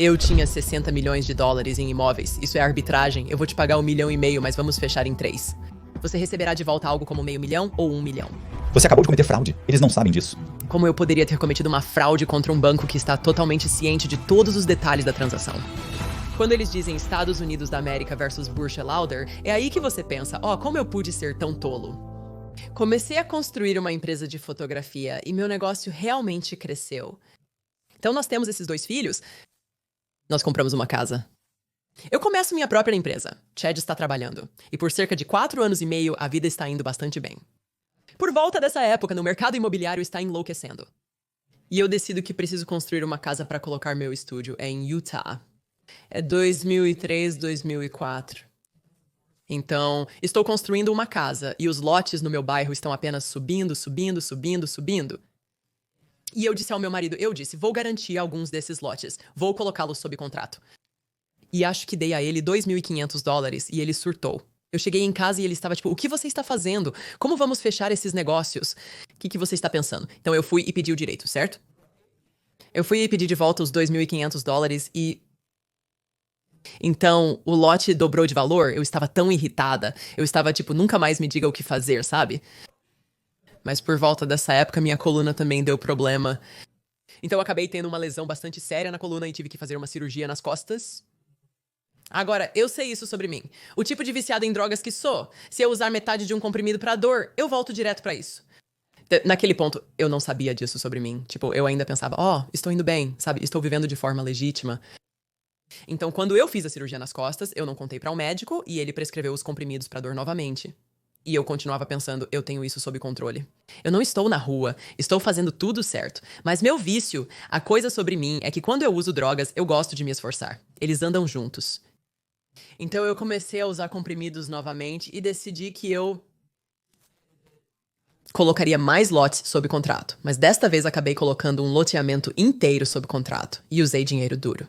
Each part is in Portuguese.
Eu tinha 60 milhões de dólares em imóveis. Isso é arbitragem. Eu vou te pagar 1,5 milhão, mas vamos fechar em 3. Você receberá de volta algo como 500 mil ou 1 milhão. Você acabou de cometer fraude. Eles não sabem disso. Como eu poderia ter cometido uma fraude contra um banco que está totalmente ciente de todos os detalhes da transação? Quando eles dizem Estados Unidos da América versus Burch Lauder, é aí que você pensa, como eu pude ser tão tolo? Comecei a construir uma empresa de fotografia e meu negócio realmente cresceu. Então nós temos esses 2 filhos. Nós compramos uma casa. Eu começo minha própria empresa. Chad está trabalhando. E por cerca de 4 anos e meio, a vida está indo bastante bem. Por volta dessa época, no mercado imobiliário está enlouquecendo. E eu decido que preciso construir uma casa para colocar meu estúdio. É em Utah. É 2003, 2004. Então, estou construindo uma casa e os lotes no meu bairro estão apenas subindo. E eu disse ao meu marido, vou garantir alguns desses lotes. Vou colocá-los sob contrato. E acho que dei a ele $2.500 e ele surtou. Eu cheguei em casa e ele estava tipo, o que você está fazendo? Como vamos fechar esses negócios? O que você está pensando? Então eu fui e pedi o direito, certo? Eu fui e pedi de volta os $2.500 e... Então, o lote dobrou de valor, eu estava tão irritada. Eu estava tipo, nunca mais me diga o que fazer, sabe? Mas por volta dessa época, minha coluna também deu problema. Então eu acabei tendo uma lesão bastante séria na coluna e tive que fazer uma cirurgia nas costas. Agora, eu sei isso sobre mim. O tipo de viciado em drogas que sou. Se eu usar metade de um comprimido pra dor, eu volto direto pra isso. Naquele ponto, eu não sabia disso sobre mim. Tipo, eu ainda pensava, estou indo bem, sabe? Estou vivendo de forma legítima. Então, quando eu fiz a cirurgia nas costas, eu não contei pra um médico e ele prescreveu os comprimidos pra dor novamente. E eu continuava pensando, eu tenho isso sob controle. Eu não estou na rua, estou fazendo tudo certo. Mas meu vício, a coisa sobre mim, é que quando eu uso drogas, eu gosto de me esforçar. Eles andam juntos. Então eu comecei a usar comprimidos novamente e decidi que eu colocaria mais lotes sob contrato. Mas desta vez acabei colocando um loteamento inteiro sob contrato e usei dinheiro duro.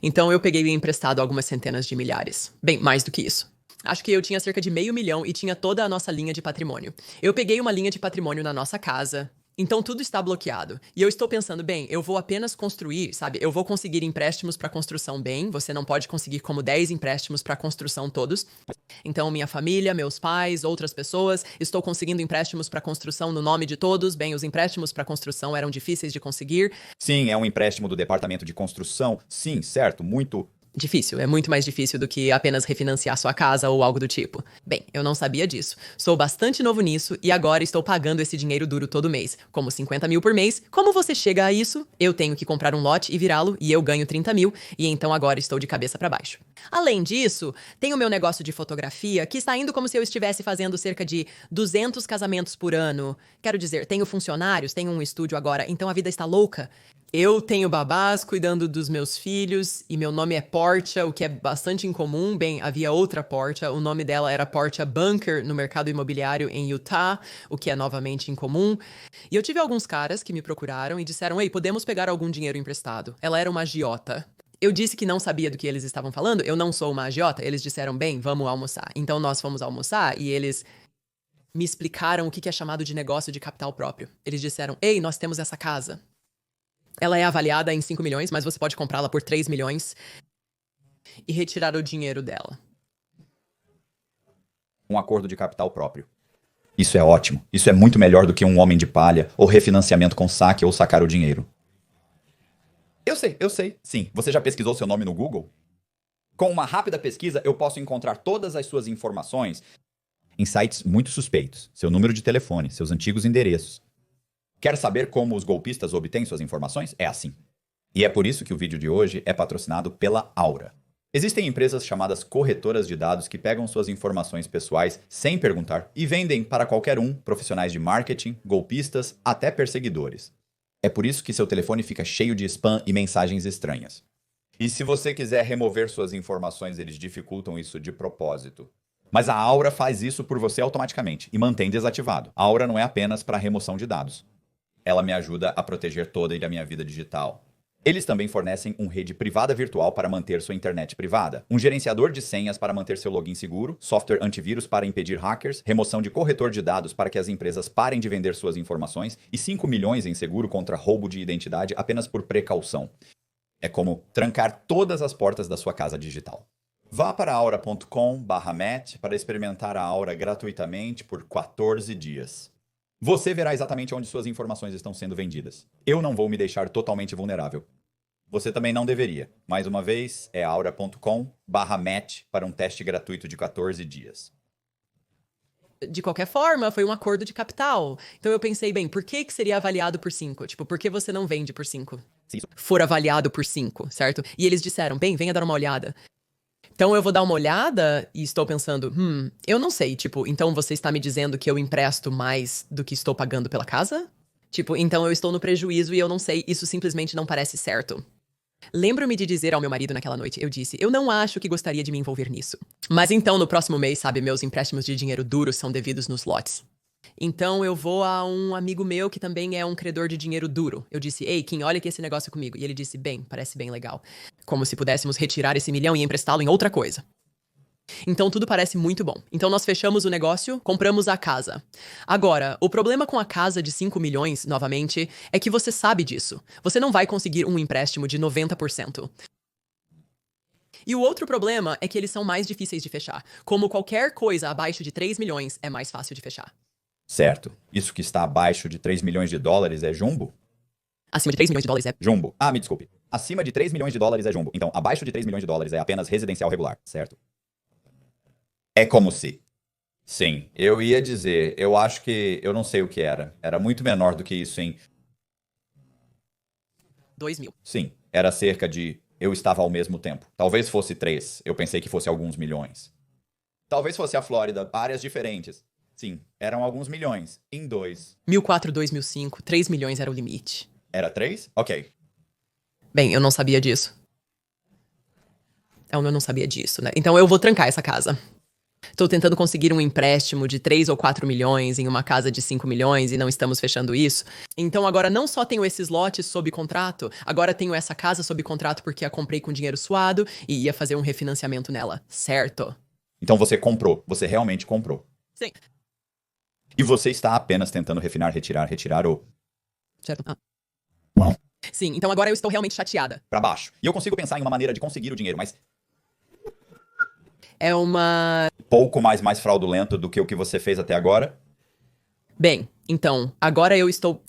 Então eu peguei emprestado algumas centenas de milhares. Bem, mais do que isso. Acho que eu tinha cerca de 500 mil e tinha toda a nossa linha de patrimônio. Eu peguei uma linha de patrimônio na nossa casa. Então tudo está bloqueado. E eu estou pensando, eu vou apenas construir, sabe? Eu vou conseguir empréstimos para construção você não pode conseguir como 10 empréstimos para construção todos. Então minha família, meus pais, outras pessoas, estou conseguindo empréstimos para construção no nome de todos. Os empréstimos para construção eram difíceis de conseguir. Sim, é um empréstimo do departamento de construção. Sim, certo, muito... Difícil, é muito mais difícil do que apenas refinanciar sua casa ou algo do tipo. Bem, eu não sabia disso. Sou bastante novo nisso e agora estou pagando esse dinheiro duro todo mês. Como 50 mil por mês. Como você chega a isso? Eu tenho que comprar um lote e virá-lo e eu ganho 30 mil e então agora estou de cabeça para baixo. Além disso, tenho meu negócio de fotografia que está indo como se eu estivesse fazendo cerca de 200 casamentos por ano. Quero dizer, tenho funcionários, tenho um estúdio agora, então a vida está louca. Eu tenho babás cuidando dos meus filhos e meu nome é Portia, o que é bastante incomum. Havia outra Portia, o nome dela era Portia Bunker no mercado imobiliário em Utah, o que é novamente incomum. E eu tive alguns caras que me procuraram e disseram, ei, podemos pegar algum dinheiro emprestado. Ela era uma agiota. Eu disse que não sabia do que eles estavam falando, eu não sou uma agiota. Eles disseram, vamos almoçar. Então nós fomos almoçar e eles me explicaram o que é chamado de negócio de capital próprio. Eles disseram, ei, nós temos essa casa. Ela é avaliada em 5 milhões, mas você pode comprá-la por 3 milhões e retirar o dinheiro dela. Um acordo de capital próprio. Isso é ótimo. Isso é muito melhor do que um homem de palha ou refinanciamento com saque ou sacar o dinheiro. Eu sei. Sim, você já pesquisou seu nome no Google? Com uma rápida pesquisa, eu posso encontrar todas as suas informações em sites muito suspeitos. Seu número de telefone, seus antigos endereços. Quer saber como os golpistas obtêm suas informações? É assim. E é por isso que o vídeo de hoje é patrocinado pela Aura. Existem empresas chamadas corretoras de dados que pegam suas informações pessoais sem perguntar e vendem para qualquer um, profissionais de marketing, golpistas, até perseguidores. É por isso que seu telefone fica cheio de spam e mensagens estranhas. E se você quiser remover suas informações, eles dificultam isso de propósito. Mas a Aura faz isso por você automaticamente e mantém desativado. A Aura não é apenas para remoção de dados. Ela me ajuda a proteger toda a minha vida digital. Eles também fornecem uma rede privada virtual para manter sua internet privada, um gerenciador de senhas para manter seu login seguro, software antivírus para impedir hackers, remoção de corretor de dados para que as empresas parem de vender suas informações e 5 milhões em seguro contra roubo de identidade apenas por precaução. É como trancar todas as portas da sua casa digital. Vá para aura.com/Matt para experimentar a Aura gratuitamente por 14 dias. Você verá exatamente onde suas informações estão sendo vendidas. Eu não vou me deixar totalmente vulnerável. Você também não deveria. Mais uma vez, é aura.com/Matt para um teste gratuito de 14 dias. De qualquer forma, foi um acordo de capital. Então eu pensei, bem, por que seria avaliado por 5? Tipo, por que você não vende por 5? Sim. For avaliado por 5, certo? E eles disseram, bem, venha dar uma olhada. Então eu vou dar uma olhada e estou pensando, eu não sei, tipo, então você está me dizendo que eu empresto mais do que estou pagando pela casa? Tipo, então eu estou no prejuízo e eu não sei, isso simplesmente não parece certo. Lembro-me de dizer ao meu marido naquela noite, eu disse, eu não acho que gostaria de me envolver nisso. Mas então, no próximo mês, sabe, meus empréstimos de dinheiro duro são devidos nos lotes. Então eu vou a um amigo meu que também é um credor de dinheiro duro. Eu disse, ei, Kim, olha aqui esse negócio comigo. E ele disse, bem, parece bem legal. Como se pudéssemos retirar esse milhão e emprestá-lo em outra coisa. Então tudo parece muito bom. Então nós fechamos o negócio, compramos a casa. Agora, o problema com a casa de 5 milhões, novamente, é que você sabe disso. Você não vai conseguir um empréstimo de 90%. E o outro problema é que eles são mais difíceis de fechar. Como qualquer coisa abaixo de 3 milhões é mais fácil de fechar. Certo. Isso que está abaixo de 3 milhões de dólares é jumbo? Acima de 3 milhões de dólares é... Jumbo. Ah, me desculpe. Acima de 3 milhões de dólares é jumbo. Então, abaixo de 3 milhões de dólares é apenas residencial regular, certo? É como se. Sim, eu ia dizer, eu acho que, eu não sei o que era. Era muito menor do que isso, hein? 2 mil. Sim, era cerca de, eu estava ao mesmo tempo. Talvez fosse 3, eu pensei que fosse alguns milhões. Talvez fosse a Flórida, áreas diferentes. Sim, eram alguns milhões, em 2. 1004, 2005, 3 milhões era o limite. Era 3? Ok. Bem, eu não sabia disso. Eu não sabia disso, né? Então eu vou trancar essa casa. Tô tentando conseguir um empréstimo de 3 ou 4 milhões em uma casa de 5 milhões e não estamos fechando isso. Então agora não só tenho esses lotes sob contrato, agora tenho essa casa sob contrato porque a comprei com dinheiro suado e ia fazer um refinanciamento nela, certo? Então você comprou, você realmente comprou. Sim. E você está apenas tentando refinar, retirar ou... Certo. Ah. Uau. Sim, então agora eu estou realmente chateada. Para baixo. E eu consigo pensar em uma maneira de conseguir o dinheiro, mas É uma... pouco mais fraudulento do que o que você fez até agora. Bem, então, agora eu estou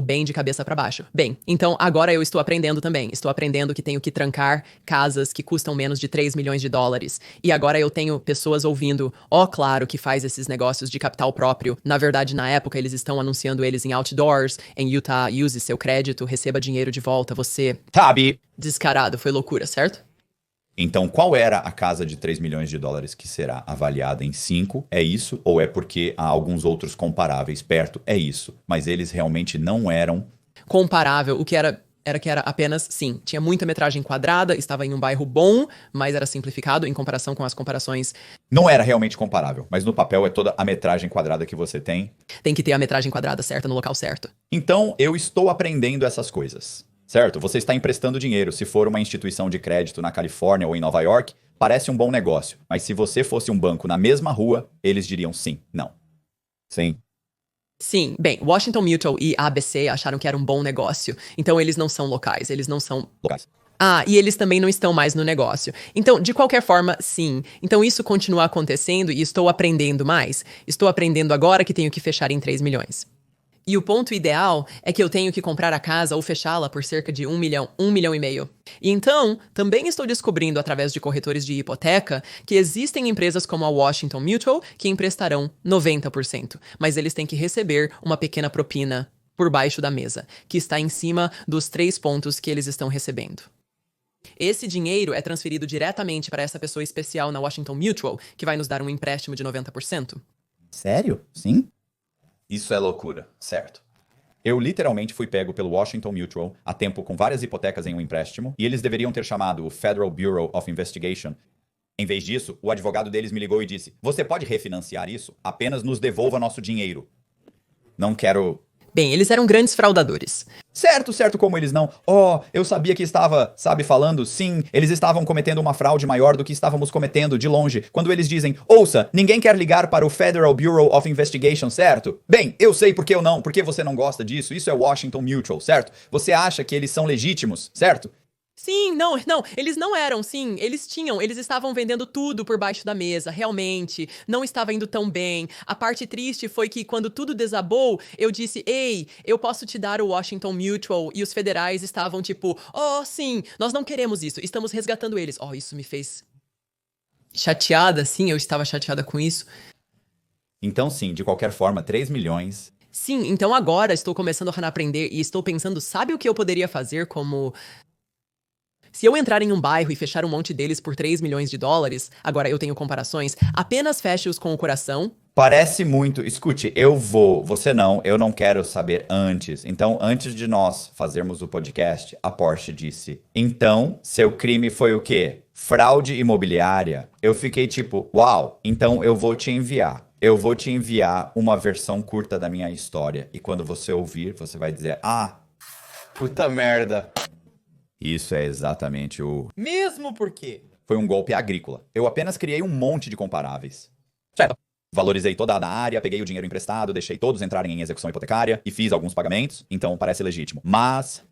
bem de cabeça pra baixo. Bem, então agora eu estou aprendendo também. Estou aprendendo que tenho que trancar casas que custam menos de 3 milhões de dólares. E agora eu tenho pessoas ouvindo, claro, que faz esses negócios de capital próprio. Na verdade, na época, eles estão anunciando eles em outdoors, em Utah, use seu crédito, receba dinheiro de volta, você... Sabe? Descarado, foi loucura, certo? Então, qual era a casa de 3 milhões de dólares que será avaliada em 5? É isso? Ou é porque há alguns outros comparáveis perto? É isso. Mas eles realmente não eram... Comparável, o que era que era apenas, sim, tinha muita metragem quadrada, estava em um bairro bom, mas era simplificado em comparação com as comparações. Não era realmente comparável, mas no papel é toda a metragem quadrada que você tem. Tem que ter a metragem quadrada certa no local certo. Então, eu estou aprendendo essas coisas. Certo? Você está emprestando dinheiro. Se for uma instituição de crédito na Califórnia ou em Nova York, parece um bom negócio. Mas se você fosse um banco na mesma rua, eles diriam sim, não. Sim. Sim, bem, Washington Mutual e ABC acharam que era um bom negócio. Então eles não são locais, eles não são... Locais. Ah, e eles também não estão mais no negócio. Então, de qualquer forma, sim. Então isso continua acontecendo e estou aprendendo mais. Estou aprendendo agora que tenho que fechar em 3 milhões. E o ponto ideal é que eu tenho que comprar a casa ou fechá-la por cerca de 1 milhão e meio. E então, também estou descobrindo através de corretores de hipoteca que existem empresas como a Washington Mutual que emprestarão 90%, mas eles têm que receber uma pequena propina por baixo da mesa, que está em cima dos 3 pontos que eles estão recebendo. Esse dinheiro é transferido diretamente para essa pessoa especial na Washington Mutual, que vai nos dar um empréstimo de 90%. Sério? Sim? Isso é loucura, certo? Eu literalmente fui pego pelo Washington Mutual a tempo com várias hipotecas em um empréstimo e eles deveriam ter chamado o Federal Bureau of Investigation. Em vez disso, o advogado deles me ligou e disse: "Você pode refinanciar isso? Apenas nos devolva nosso dinheiro." Não quero... Bem, eles eram grandes fraudadores. Certo, certo, como eles não. Oh, eu sabia que estava, sabe, falando. Sim, eles estavam cometendo uma fraude maior do que estávamos cometendo de longe. Quando eles dizem, ouça, ninguém quer ligar para o Federal Bureau of Investigation, certo? Bem, eu sei porque eu não. Por que você não gosta disso? Isso é Washington Mutual, certo? Você acha que eles são legítimos, certo? Sim, não, eles não eram, sim, eles estavam vendendo tudo por baixo da mesa, realmente, não estava indo tão bem. A parte triste foi que quando tudo desabou, eu disse, ei, eu posso te dar o Washington Mutual, e os federais estavam tipo, oh, sim, nós não queremos isso, estamos resgatando eles. Oh, isso me fez chateada, sim, eu estava chateada com isso. Então sim, de qualquer forma, 3 milhões... Sim, então agora estou começando a aprender e estou pensando, sabe o que eu poderia fazer como... Se eu entrar em um bairro e fechar um monte deles por 3 milhões de dólares, agora eu tenho comparações, apenas feche-os com o coração. Parece muito. Escute, você não, eu não quero saber antes. Então, antes de nós fazermos o podcast, a Porsche disse: então, seu crime foi o quê? Fraude imobiliária. Eu fiquei tipo, uau, então eu vou te enviar. Eu vou te enviar uma versão curta da minha história. E quando você ouvir, você vai dizer: ah, puta merda. Isso é exatamente o... Mesmo porque Foi um golpe agrícola. Eu apenas criei um monte de comparáveis. Certo. Valorizei toda a área, peguei o dinheiro emprestado, deixei todos entrarem em execução hipotecária e fiz alguns pagamentos, então parece legítimo. Mas...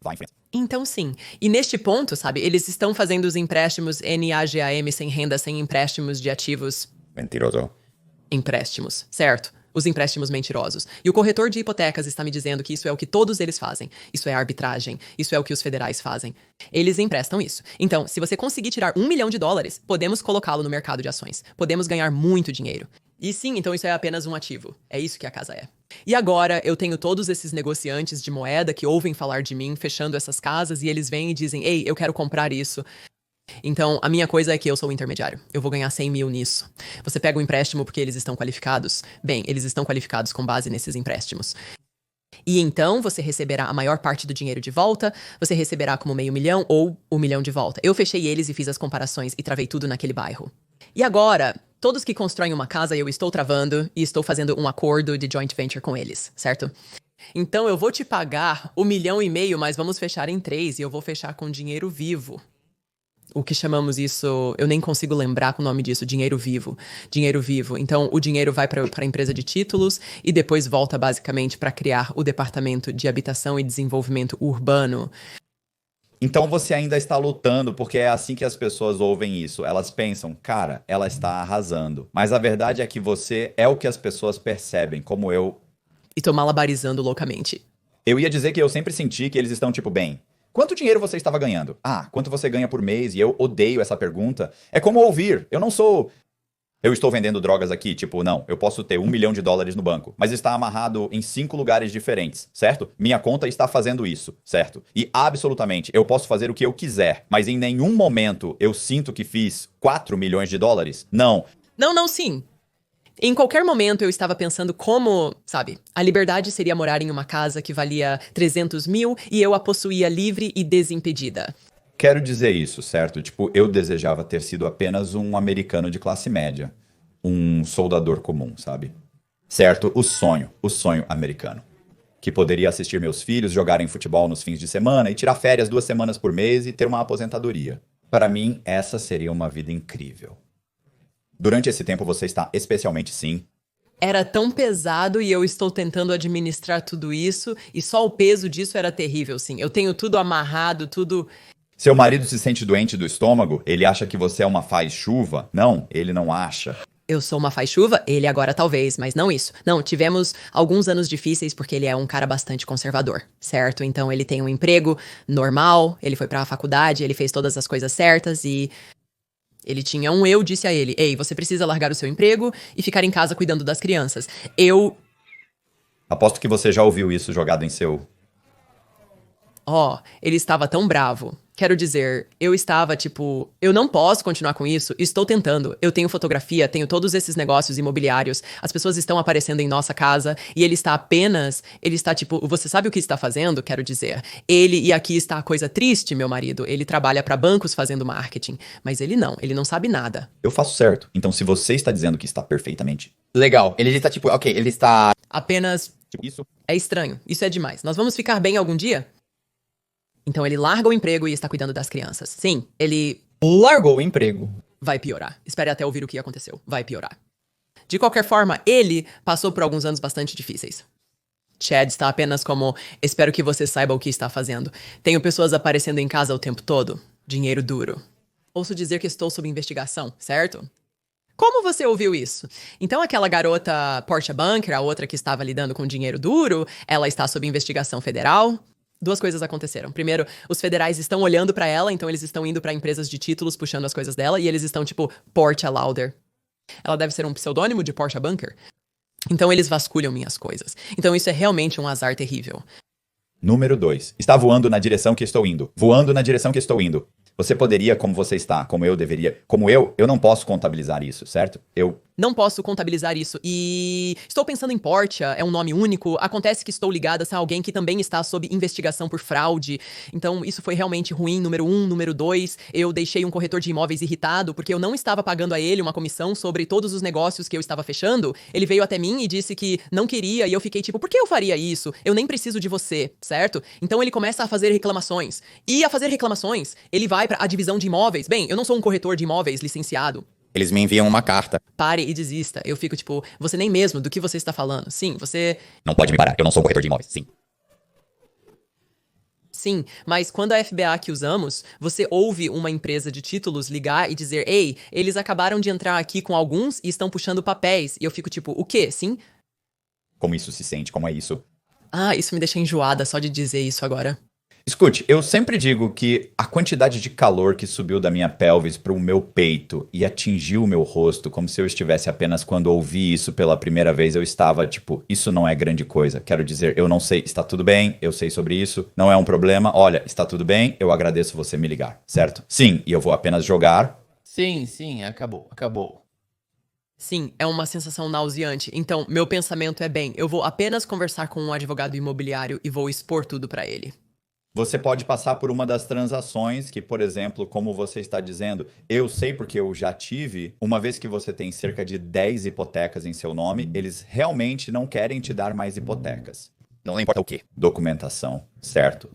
vai em frente. Então, sim. E neste ponto, sabe, eles estão fazendo os empréstimos NAGAM sem renda, sem empréstimos de ativos... Mentiroso. Empréstimos, certo? Os empréstimos mentirosos. E o corretor de hipotecas está me dizendo que isso é o que todos eles fazem. Isso é arbitragem. Isso é o que os federais fazem. Eles emprestam isso. Então, se você conseguir tirar $1 milhão, podemos colocá-lo no mercado de ações. Podemos ganhar muito dinheiro. E sim, então isso é apenas um ativo. É isso que a casa é. E agora eu tenho todos esses negociantes de moeda que ouvem falar de mim, fechando essas casas, e eles vêm e dizem, ei, eu quero comprar isso. Então, a minha coisa é que eu sou o intermediário. Eu vou ganhar 100 mil nisso. Você pega o empréstimo porque eles estão qualificados? Bem, eles estão qualificados com base nesses empréstimos. E então, você receberá a maior parte do dinheiro de volta, você receberá como $500 mil ou $1 milhão de volta. Eu fechei eles e fiz as comparações e travei tudo naquele bairro. E agora, todos que constroem uma casa eu estou travando e estou fazendo um acordo de joint venture com eles, certo? Então, eu vou te pagar $1,5 milhão, mas vamos fechar em 3 e eu vou fechar com dinheiro vivo. O que chamamos isso, eu nem consigo lembrar com o nome disso, dinheiro vivo. Dinheiro vivo. Então, o dinheiro vai para a empresa de títulos e depois volta basicamente para criar o departamento de habitação e desenvolvimento urbano. Então você ainda está lutando, porque é assim que as pessoas ouvem isso. Elas pensam, cara, ela está arrasando. Mas a verdade é que você é o que as pessoas percebem, como eu. E tô malabarizando loucamente. Eu ia dizer que eu sempre senti que eles estão tipo, bem... Quanto dinheiro você estava ganhando? Ah, quanto você ganha por mês? E eu odeio essa pergunta. É como ouvir. Eu não sou... Eu estou vendendo drogas aqui, tipo, não, eu posso ter $1 milhão no banco, mas está amarrado em 5 lugares diferentes, certo? Minha conta está fazendo isso, certo? E absolutamente, eu posso fazer o que eu quiser, mas em nenhum momento eu sinto que fiz $4 milhões? Não. Não, sim. Em qualquer momento eu estava pensando como, sabe, a liberdade seria morar em uma casa que valia 300 mil e eu a possuía livre e desimpedida. Quero dizer isso, certo? Tipo, eu desejava ter sido apenas um americano de classe média. Um soldador comum, sabe? Certo? O sonho americano. Que poderia assistir meus filhos jogarem futebol nos fins de semana e tirar férias 2 semanas por mês e ter uma aposentadoria. Para mim, essa seria uma vida incrível. Durante esse tempo você está especialmente sim. Era tão pesado e eu estou tentando administrar tudo isso e só o peso disso era terrível, sim. Eu tenho tudo amarrado, tudo... Seu marido se sente doente do estômago? Ele acha que você é uma faz-chuva? Não, ele não acha. Eu sou uma faz-chuva? Ele agora talvez, mas não isso. Não, tivemos alguns anos difíceis porque ele é um cara bastante conservador, certo? Então ele tem um emprego normal, ele foi pra faculdade, ele fez todas as coisas certas e... Ele tinha eu disse a ele, ei, você precisa largar o seu emprego e ficar em casa cuidando das crianças. Aposto que você já ouviu isso jogado em seu... Ele estava tão bravo. Quero dizer, eu estava tipo, eu não posso continuar com isso, estou tentando. Eu tenho fotografia, tenho todos esses negócios imobiliários, as pessoas estão aparecendo em nossa casa e ele está tipo, você sabe o que está fazendo? Quero dizer, e aqui está a coisa triste, meu marido, ele trabalha para bancos fazendo marketing, mas ele não sabe nada. Eu faço certo. Então, se você está dizendo que está perfeitamente Legal. Ele está tipo, ok, ele está. Apenas tipo isso, é estranho, isso é demais. Nós vamos ficar bem algum dia? Então ele larga o emprego e está cuidando das crianças. Sim, ele Largou o emprego. vai piorar. Espere até ouvir o que aconteceu. Vai piorar. De qualquer forma, ele passou por alguns anos bastante difíceis. Chad está apenas como, espero que você saiba o que está fazendo. Tenho pessoas aparecendo em casa o tempo todo. Dinheiro duro. Ouço dizer que estou sob investigação, certo? Como você ouviu isso? Então aquela garota Portia Bunker, a outra que estava lidando com dinheiro duro, ela está sob investigação federal? Duas coisas aconteceram. Primeiro, os federais estão olhando pra ela, então eles estão indo pra empresas de títulos puxando as coisas dela, e eles estão tipo, Portia Lauder. Ela deve ser um pseudônimo de Portia Bunker. Então eles vasculham minhas coisas. Então isso é realmente um azar terrível. Número 2. Está voando na direção que estou indo. Voando na direção que estou indo. Você poderia, como você está, como eu deveria. Como eu não posso contabilizar isso, certo? Eu Não posso contabilizar isso. E estou pensando em Portia, é um nome único. Acontece que estou ligada a alguém que também está sob investigação por fraude. Então, isso foi realmente ruim. Número 1, número 2, eu deixei um corretor de imóveis irritado porque eu não estava pagando a ele uma comissão sobre todos os negócios que eu estava fechando. Ele veio até mim e disse que não queria e eu fiquei tipo, por que eu faria isso? Eu nem preciso de você, certo? Então ele começa a fazer reclamações. E a fazer reclamações, ele vai para a divisão de imóveis. Bem, eu não sou um corretor de imóveis licenciado. Eles me enviam uma carta. Pare e desista. Eu fico tipo, você nem mesmo do que você está falando. Sim, você. não pode me parar. Eu não sou um corretor de imóveis. Sim. Sim, mas quando a FBA que usamos, você ouve uma empresa de títulos ligar e dizer: Ei, eles acabaram de entrar aqui com alguns e estão puxando papéis. E eu fico tipo, o quê? Sim? Como isso se sente? Como é isso? Ah, isso me deixa enjoada só de dizer isso agora. Escute, eu sempre digo que a quantidade de calor que subiu da minha pelvis para o meu peito e atingiu o meu rosto, como se eu estivesse apenas quando ouvi isso pela primeira vez, eu estava tipo, isso não é grande coisa. Quero dizer, eu não sei, está tudo bem, eu sei sobre isso, não é um problema. Olha, está tudo bem, eu agradeço você me ligar, certo? Sim, e eu vou apenas jogar. Sim, acabou. Sim, é uma sensação nauseante. Então, meu pensamento é bem, eu vou apenas conversar com um advogado imobiliário e vou expor tudo pra ele. Você pode passar por uma das transações que, por exemplo, como você está dizendo, eu sei porque eu já tive, uma vez que você tem cerca de 10 hipotecas em seu nome, eles realmente não querem te dar mais hipotecas. Não importa o quê. Documentação, certo.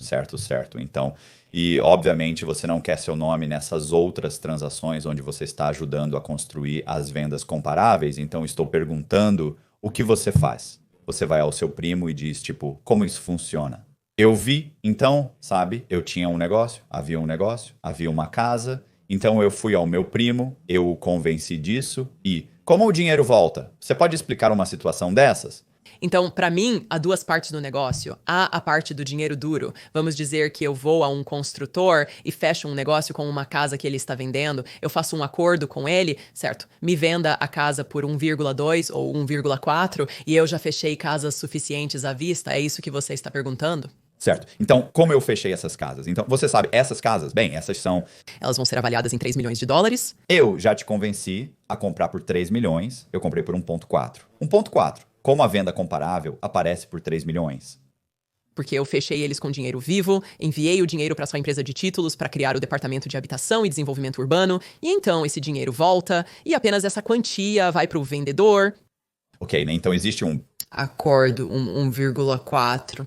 Então, e obviamente você não quer seu nome nessas outras transações onde você está ajudando a construir as vendas comparáveis, então estou perguntando o que você faz. Você vai ao seu primo e diz, tipo, como isso funciona? Eu vi, então, sabe, eu tinha um negócio, havia uma casa, então eu fui ao meu primo, eu o convenci disso e como o dinheiro volta? Você pode explicar uma situação dessas? Então, pra mim, há duas partes do negócio. Há a parte do dinheiro duro. Vamos dizer que eu vou a um construtor e fecho um negócio com uma casa que ele está vendendo. Eu faço um acordo com ele, certo? Me venda a casa por 1,2 ou 1,4 e eu já fechei casas suficientes à vista. É isso que você está perguntando? Certo. Então, como eu fechei essas casas? Então, você sabe, essas casas, bem, essas são... Elas vão ser avaliadas em 3 milhões de dólares. Eu já te convenci a comprar por 3 milhões, eu comprei por 1,4. 1,4. Como a venda comparável aparece por 3 milhões? Porque eu fechei eles com dinheiro vivo, enviei o dinheiro para sua empresa de títulos para criar o departamento de habitação e desenvolvimento urbano, e então esse dinheiro volta e apenas essa quantia vai para o vendedor. Ok, né? Então existe um... Acordo, 1,4.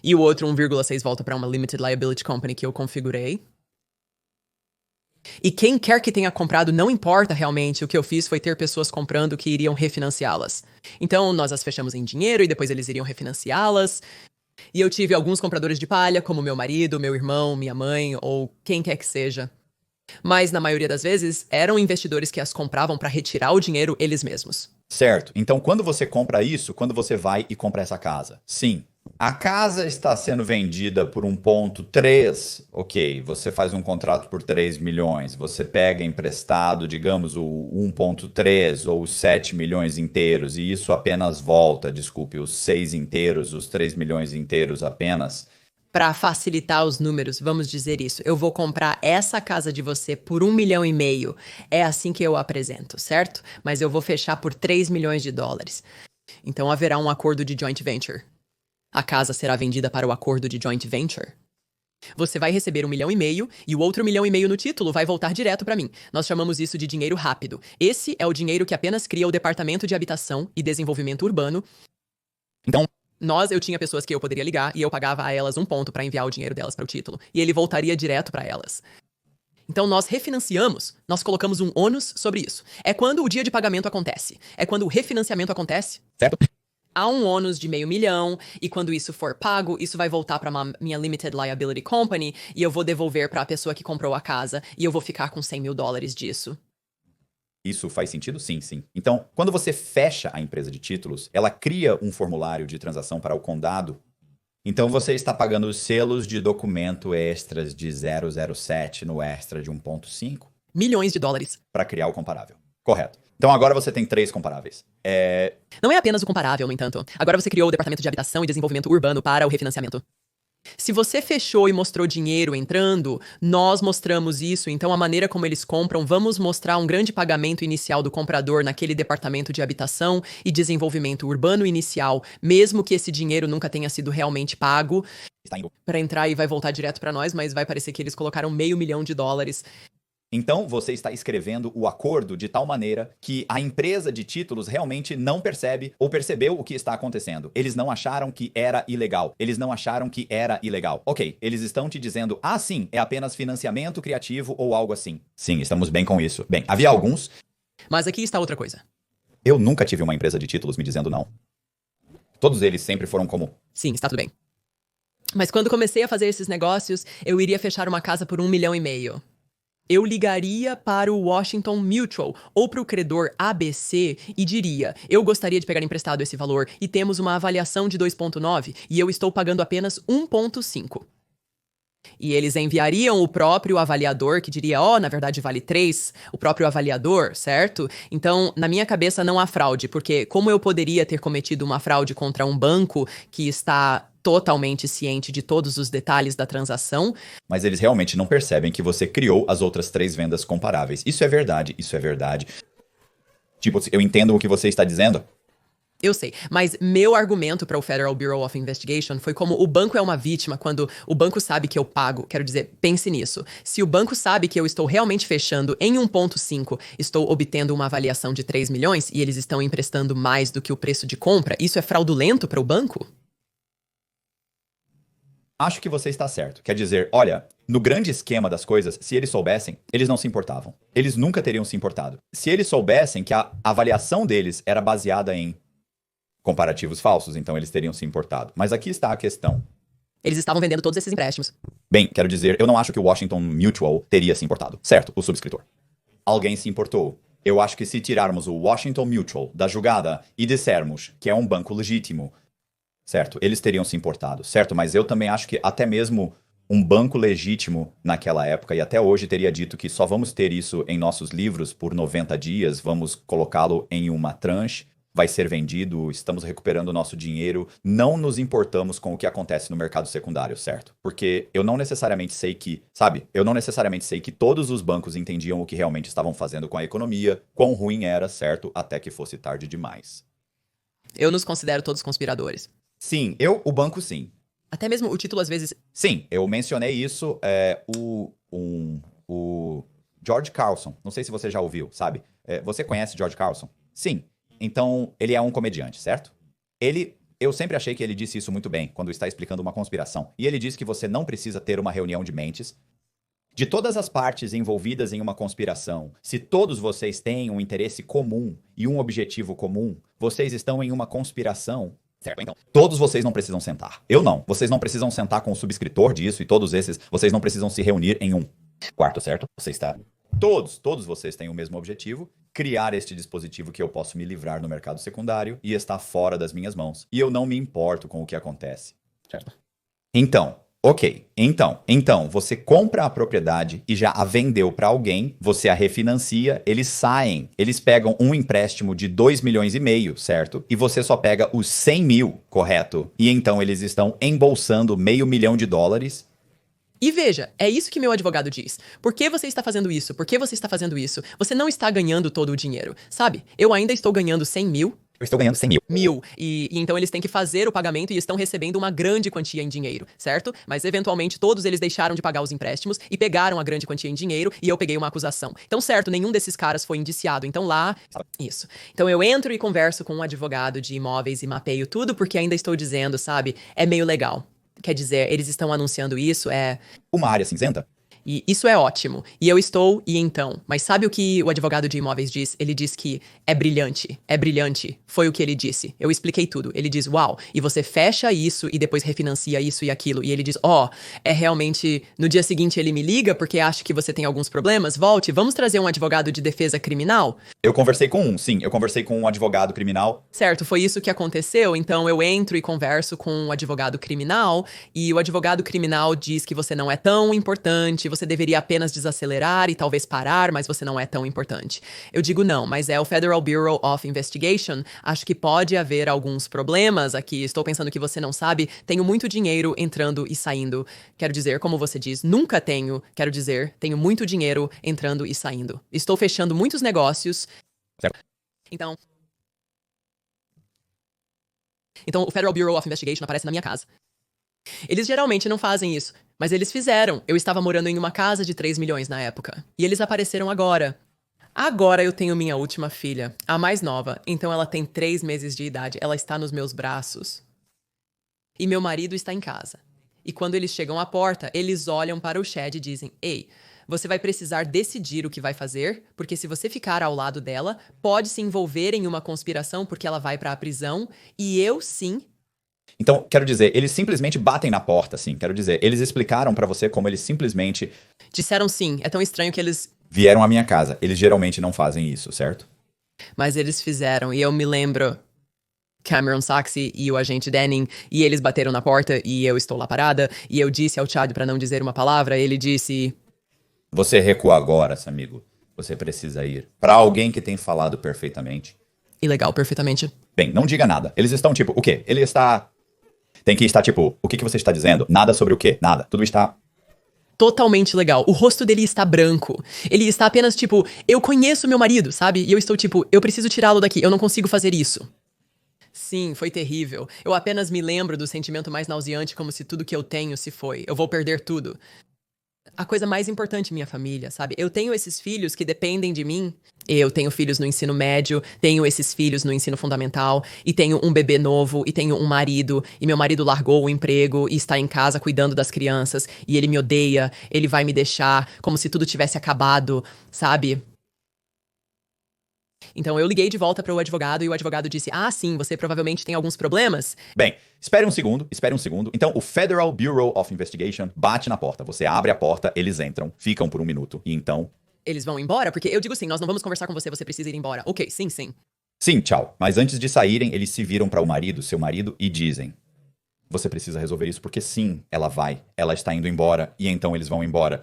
E o outro 1,6 volta para uma Limited Liability Company que eu configurei. E quem quer que tenha comprado, não importa realmente, o que eu fiz foi ter pessoas comprando que iriam refinanciá-las. Então, nós as fechamos em dinheiro e depois eles iriam refinanciá-las. E eu tive alguns compradores de palha, como meu marido, meu irmão, minha mãe, ou quem quer que seja. Mas, na maioria das vezes, eram investidores que as compravam para retirar o dinheiro eles mesmos. Certo. Então, quando você compra isso, quando você vai e compra essa casa? Sim. A casa está sendo vendida por 1,3. Ok, você faz um contrato por 3 milhões. Você pega emprestado, digamos, o 1,3 ou os 7 milhões inteiros. E isso apenas volta, desculpe, os 6 inteiros, os 3 milhões inteiros apenas. Para facilitar os números, vamos dizer isso. Eu vou comprar essa casa de você por 1,5 milhão. É assim que eu apresento, certo? Mas eu vou fechar por 3 milhões de dólares. Então haverá um acordo de joint venture. A casa será vendida para o acordo de joint venture. Você vai receber 1,5 milhão e o outro 1,5 milhão no título vai voltar direto para mim. Nós chamamos isso de dinheiro rápido. Esse é o dinheiro que apenas cria o Departamento de Habitação e Desenvolvimento Urbano. Então, eu tinha pessoas que eu poderia ligar e eu pagava a elas um ponto para enviar o dinheiro delas para o título. E ele voltaria direto para elas. Então nós refinanciamos, nós colocamos um ônus sobre isso. É quando o dia de pagamento acontece. É quando o refinanciamento acontece. Certo? Há um ônus de 500 mil e quando isso for pago, isso vai voltar para minha Limited Liability Company e eu vou devolver para a pessoa que comprou a casa e eu vou ficar com 100 mil dólares disso. Isso faz sentido? Sim, sim. Então, quando você fecha a empresa de títulos, ela cria um formulário de transação para o condado. Então, você está pagando os selos de documento extras de 007 no extra de 1,5 milhões de dólares. Para criar o comparável. Correto. Então, agora você tem 3 comparáveis. Não é apenas o comparável, no entanto. Agora você criou o Departamento de Habitação e Desenvolvimento Urbano para o refinanciamento. Se você fechou e mostrou dinheiro entrando, nós mostramos isso, então a maneira como eles compram, vamos mostrar um grande pagamento inicial do comprador naquele departamento de habitação e desenvolvimento urbano inicial, mesmo que esse dinheiro nunca tenha sido realmente pago, para entrar e vai voltar direto para nós, mas vai parecer que eles colocaram 500 mil dólares. Então, você está escrevendo o acordo de tal maneira que a empresa de títulos realmente não percebe ou percebeu o que está acontecendo. Eles não acharam que era ilegal. Eles não acharam que era ilegal. Ok, eles estão te dizendo, sim, é apenas financiamento criativo ou algo assim. Sim, estamos bem com isso. Bem, havia alguns... Mas aqui está outra coisa. Eu nunca tive uma empresa de títulos me dizendo não. Todos eles sempre foram como... Sim, está tudo bem. Mas quando comecei a fazer esses negócios, eu iria fechar uma casa por 1,5 milhão. Eu ligaria para o Washington Mutual ou para o credor ABC e diria, eu gostaria de pegar emprestado esse valor e temos uma avaliação de 2,9 e eu estou pagando apenas 1,5. E eles enviariam o próprio avaliador que diria, na verdade vale 3, o próprio avaliador, certo? Então, na minha cabeça não há fraude, porque como eu poderia ter cometido uma fraude contra um banco que está totalmente ciente de todos os detalhes da transação. Mas eles realmente não percebem que você criou as outras 3 vendas comparáveis. Isso é verdade, isso é verdade. Tipo, eu entendo o que você está dizendo. Eu sei, mas meu argumento para o Federal Bureau of Investigation foi como o banco é uma vítima quando o banco sabe que eu pago. Quero dizer, pense nisso. Se o banco sabe que eu estou realmente fechando em 1,5, estou obtendo uma avaliação de 3 milhões e eles estão emprestando mais do que o preço de compra, isso é fraudulento para o banco? Acho que você está certo. Quer dizer, olha, no grande esquema das coisas, se eles soubessem, eles não se importavam. Eles nunca teriam se importado. Se eles soubessem que a avaliação deles era baseada em comparativos falsos, então eles teriam se importado. Mas aqui está a questão. Eles estavam vendendo todos esses empréstimos. Bem, quero dizer, eu não acho que o Washington Mutual teria se importado. Certo, o subscritor. Alguém se importou. Eu acho que se tirarmos o Washington Mutual da jogada e dissermos que é um banco legítimo, certo, eles teriam se importado, certo? Mas eu também acho que até mesmo um banco legítimo naquela época, e até hoje teria dito que só vamos ter isso em nossos livros por 90 dias, vamos colocá-lo em uma tranche, vai ser vendido, estamos recuperando o nosso dinheiro, não nos importamos com o que acontece no mercado secundário, certo? Porque eu não necessariamente sei que, eu não necessariamente sei que todos os bancos entendiam o que realmente estavam fazendo com a economia, quão ruim era, certo? Até que fosse tarde demais. Eu nos considero todos conspiradores. Sim, o banco sim. Até mesmo o título às vezes... Sim, eu mencionei isso, o George Carlson, não sei se você já ouviu, sabe? Você conhece George Carlson? Sim. Então, ele é um comediante, certo? Eu sempre achei que ele disse isso muito bem, quando está explicando uma conspiração. E ele diz que você não precisa ter uma reunião de mentes. De todas as partes envolvidas em uma conspiração, se todos vocês têm um interesse comum e um objetivo comum, vocês estão em uma conspiração. Certo, então, todos vocês não precisam sentar. Eu não. Vocês não precisam sentar com o subscritor disso e todos esses. Vocês não precisam se reunir em um quarto, certo? Você está... Todos vocês têm o mesmo objetivo, criar este dispositivo que eu posso me livrar no mercado secundário e está fora das minhas mãos. E eu não me importo com o que acontece. Certo. Então, Ok, então, você compra a propriedade e já a vendeu para alguém, você a refinancia, eles saem, eles pegam um empréstimo de 2,5 milhões, certo? E você só pega os 100 mil, correto? E então eles estão embolsando $500 mil. E veja, é isso que meu advogado diz. Por que você está fazendo isso? Por que você está fazendo isso? Você não está ganhando todo o dinheiro. Sabe, eu ainda estou ganhando 100 mil. Eu estou ganhando 100 mil. E então eles têm que fazer o pagamento e estão recebendo uma grande quantia em dinheiro, certo? Mas eventualmente todos eles deixaram de pagar os empréstimos e pegaram a grande quantia em dinheiro e eu peguei uma acusação. Então, certo, nenhum desses caras foi indiciado. Então lá, isso. Então eu entro e converso com um advogado de imóveis e mapeio tudo porque ainda estou dizendo, sabe? É meio legal. Quer dizer, eles estão anunciando isso, Uma área cinzenta? E isso é ótimo. E eu estou, e então. Mas sabe o que o advogado de imóveis diz? Ele diz que é brilhante. É brilhante. Foi o que ele disse. Eu expliquei tudo. Ele diz, uau, e você fecha isso e depois refinancia isso e aquilo. E ele diz, é realmente. No dia seguinte ele me liga porque acha que você tem alguns problemas. Volte, vamos trazer um advogado de defesa criminal? Eu conversei com um advogado criminal. Certo, foi isso que aconteceu. Então eu entro e converso com um advogado criminal. E o advogado criminal diz que você não é tão importante. Você deveria apenas desacelerar e talvez parar, mas você não é tão importante. Eu digo não, mas é o Federal Bureau of Investigation. Acho que pode haver alguns problemas aqui. Estou pensando que você não sabe. Tenho muito dinheiro entrando e saindo. Quero dizer, como você diz, nunca tenho. Quero dizer, tenho muito dinheiro entrando e saindo. Estou fechando muitos negócios. Certo. Então, o Federal Bureau of Investigation aparece na minha casa. Eles geralmente não fazem isso, mas eles fizeram. Eu estava morando em uma casa de 3 milhões na época. E eles apareceram agora. Agora eu tenho minha última filha, a mais nova. Então ela tem 3 meses de idade. Ela está nos meus braços. E meu marido está em casa. E quando eles chegam à porta, eles olham para o Chad e dizem, ei, você vai precisar decidir o que vai fazer, porque se você ficar ao lado dela, pode se envolver em uma conspiração porque ela vai para a prisão. E eu, sim... Então, quero dizer, eles simplesmente batem na porta, assim. Quero dizer, eles explicaram pra você como eles simplesmente Disseram sim. É tão estranho que eles... vieram à minha casa. Eles geralmente não fazem isso, certo? Mas eles fizeram. E eu me lembro... Cameron Saxey e o agente Denning, e eles bateram na porta e eu estou lá parada. E eu disse ao Chad pra não dizer uma palavra. Ele disse... Você recua agora, amigo. Você precisa ir. Pra alguém que tem falado perfeitamente. Ilegal, perfeitamente. Bem, não diga nada. Eles estão tipo, o quê? Ele está... Tem que estar tipo, o que você está dizendo? Nada sobre o quê? Nada. Tudo está... Totalmente legal. O rosto dele está branco. Ele está apenas tipo, eu conheço meu marido, sabe? E eu estou tipo, eu preciso tirá-lo daqui. Eu não consigo fazer isso. Sim, foi terrível. Eu apenas me lembro do sentimento mais nauseante como se tudo que eu tenho se foi. Eu vou perder tudo. A coisa mais importante, minha família, sabe? Eu tenho esses filhos que dependem de mim. Eu tenho filhos no ensino médio, tenho esses filhos no ensino fundamental, e tenho um bebê novo, e tenho um marido, e meu marido largou o emprego e está em casa cuidando das crianças, e ele me odeia, ele vai me deixar, como se tudo tivesse acabado, sabe? Então eu liguei de volta para o advogado e o advogado disse, sim, você provavelmente tem alguns problemas. Bem, espere um segundo. Então, o Federal Bureau of Investigation bate na porta. Você abre a porta, eles entram, ficam por 1 minuto, e então... Eles vão embora? Porque eu digo sim, nós não vamos conversar com você, você precisa ir embora. Ok, sim. Sim, tchau. Mas antes de saírem, eles se viram para o marido, seu marido, e dizem... Você precisa resolver isso porque sim, ela vai. Ela está indo embora, e então eles vão embora.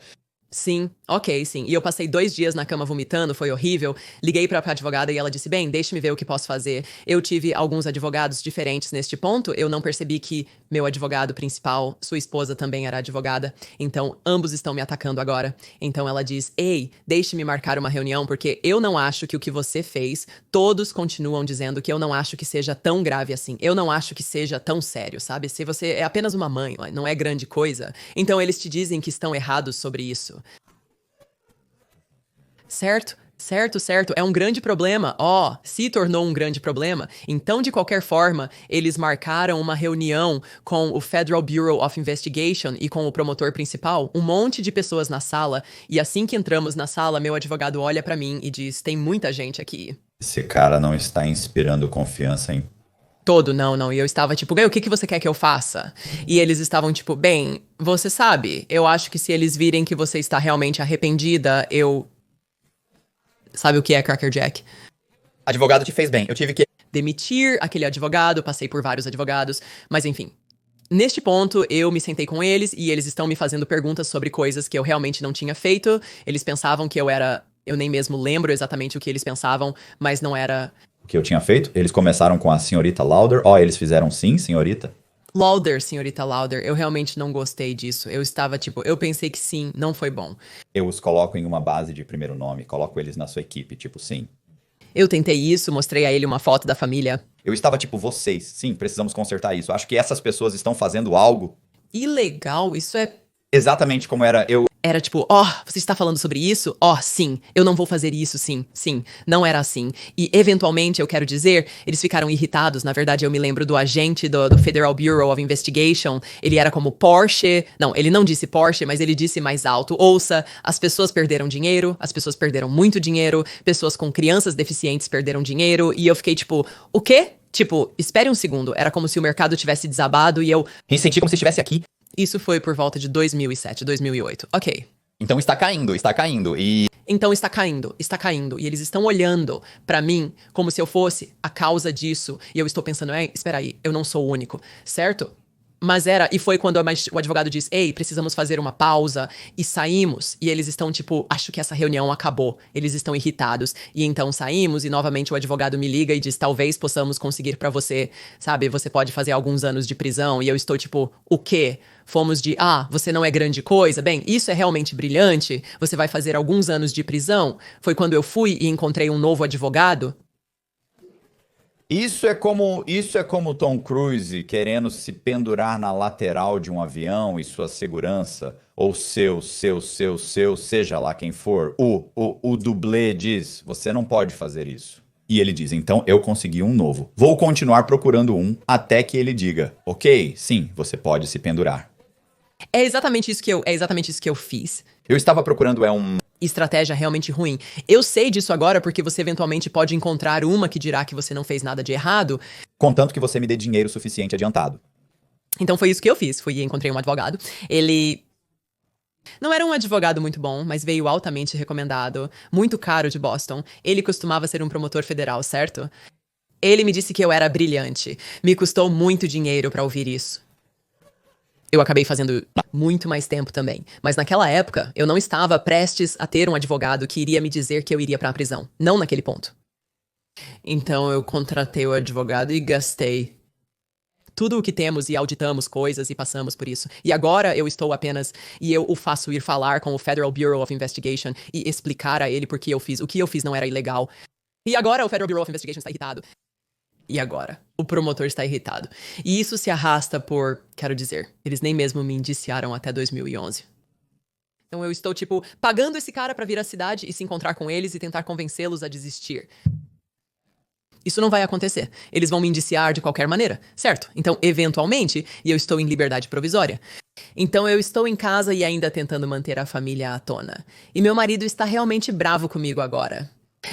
Sim, ok, sim. E eu passei 2 dias na cama vomitando, foi horrível. Liguei pra advogada e ela disse, bem, deixe-me ver o que posso fazer. Eu tive alguns advogados diferentes neste ponto. Eu não percebi que meu advogado principal, sua esposa também era advogada. Então, ambos estão me atacando agora. Então ela diz, ei, deixe-me marcar uma reunião, porque eu não acho que o que você fez, todos continuam dizendo que eu não acho que seja tão grave assim. Eu não acho que seja tão sério, sabe? Se você é apenas uma mãe, não é grande coisa. Então eles te dizem que estão errados sobre isso. Certo. É um grande problema. Se tornou um grande problema. Então, de qualquer forma, eles marcaram uma reunião com o Federal Bureau of Investigation e com o promotor principal, um monte de pessoas na sala. E assim que entramos na sala, meu advogado olha pra mim e diz, tem muita gente aqui. Esse cara não está inspirando confiança em... Não. E eu estava tipo, o que você quer que eu faça? E eles estavam tipo, bem, você sabe, eu acho que se eles virem que você está realmente arrependida, eu... Sabe o que é Cracker Jack? Advogado te fez bem, eu tive que... Demitir aquele advogado, passei por vários advogados, mas enfim. Neste ponto, eu me sentei com eles e eles estão me fazendo perguntas sobre coisas que eu realmente não tinha feito. Eles pensavam que eu era. Eu nem mesmo lembro exatamente o que eles pensavam, mas não era. O que eu tinha feito? Eles começaram com a senhorita Lauder. Eles fizeram sim, senhorita? Lauder, senhorita Lauder, eu realmente não gostei disso. Eu estava tipo, eu pensei que sim, não foi bom. Eu os coloco em uma base de primeiro nome, coloco eles na sua equipe, tipo, sim. Eu tentei isso, mostrei a ele uma foto da família. Eu estava tipo, vocês, sim, precisamos consertar isso. Acho que essas pessoas estão fazendo algo Ilegal, isso é. exatamente como era eu. Era tipo, você está falando sobre isso? Sim, eu não vou fazer isso, sim, sim. Não era assim. E, eventualmente, eu quero dizer, eles ficaram irritados. Na verdade, eu me lembro do agente do Federal Bureau of Investigation. Ele era como Porsche. Não, ele não disse Porsche, mas ele disse mais alto. Ouça, as pessoas perderam dinheiro, as pessoas perderam muito dinheiro, pessoas com crianças deficientes perderam dinheiro. E eu fiquei tipo, o quê? Tipo, espere um segundo. Era como se o mercado tivesse desabado e eu... Me senti como se estivesse aqui. Isso foi por volta de 2007, 2008. Ok. Então está caindo. E Então está caindo. E eles estão olhando pra mim como se eu fosse a causa disso. E eu estou pensando, espera aí, eu não sou o único, certo? Mas e foi quando o advogado disse, ei, precisamos fazer uma pausa, e saímos, e eles estão tipo, acho que essa reunião acabou, eles estão irritados, e então saímos, e novamente o advogado me liga e diz, talvez possamos conseguir pra você, sabe, você pode fazer alguns anos de prisão, e eu estou tipo, o quê? Fomos de, você não é grande coisa, bem, isso é realmente brilhante, você vai fazer alguns anos de prisão, foi quando eu fui e encontrei um novo advogado. Isso é como Tom Cruise querendo se pendurar na lateral de um avião e sua segurança, ou seja lá quem for. O dublê diz, você não pode fazer isso. E ele diz, então eu consegui um novo. Vou continuar procurando um até que ele diga, ok, sim, você pode se pendurar. É exatamente isso que eu fiz. Eu estava procurando Estratégia realmente ruim. Eu sei disso agora porque você eventualmente pode encontrar uma que dirá que você não fez nada de errado. contanto que você me dê dinheiro suficiente adiantado. Então foi isso que eu fiz. Fui e encontrei um advogado. Ele não era um advogado muito bom, mas veio altamente recomendado. Muito caro de Boston. Ele costumava ser um promotor federal, certo? Ele me disse que eu era brilhante. Me custou muito dinheiro pra ouvir isso. Eu acabei fazendo muito mais tempo também. Mas naquela época, eu não estava prestes a ter um advogado que iria me dizer que eu iria pra prisão. Não naquele ponto. Então eu contratei o advogado e gastei tudo o que temos e auditamos coisas e passamos por isso. E agora eu estou apenas... E eu o faço ir falar com o Federal Bureau of Investigation e explicar a ele por que eu fiz. O que eu fiz não era ilegal. E agora o Federal Bureau of Investigation está irritado. E agora? O promotor está irritado. E isso se arrasta quero dizer, eles nem mesmo me indiciaram até 2011. Então eu estou, tipo, pagando esse cara pra vir à cidade e se encontrar com eles e tentar convencê-los a desistir. Isso não vai acontecer. Eles vão me indiciar de qualquer maneira, certo? Então, eventualmente, e eu estou em liberdade provisória. Então eu estou em casa e ainda tentando manter a família à tona. E meu marido está realmente bravo comigo agora.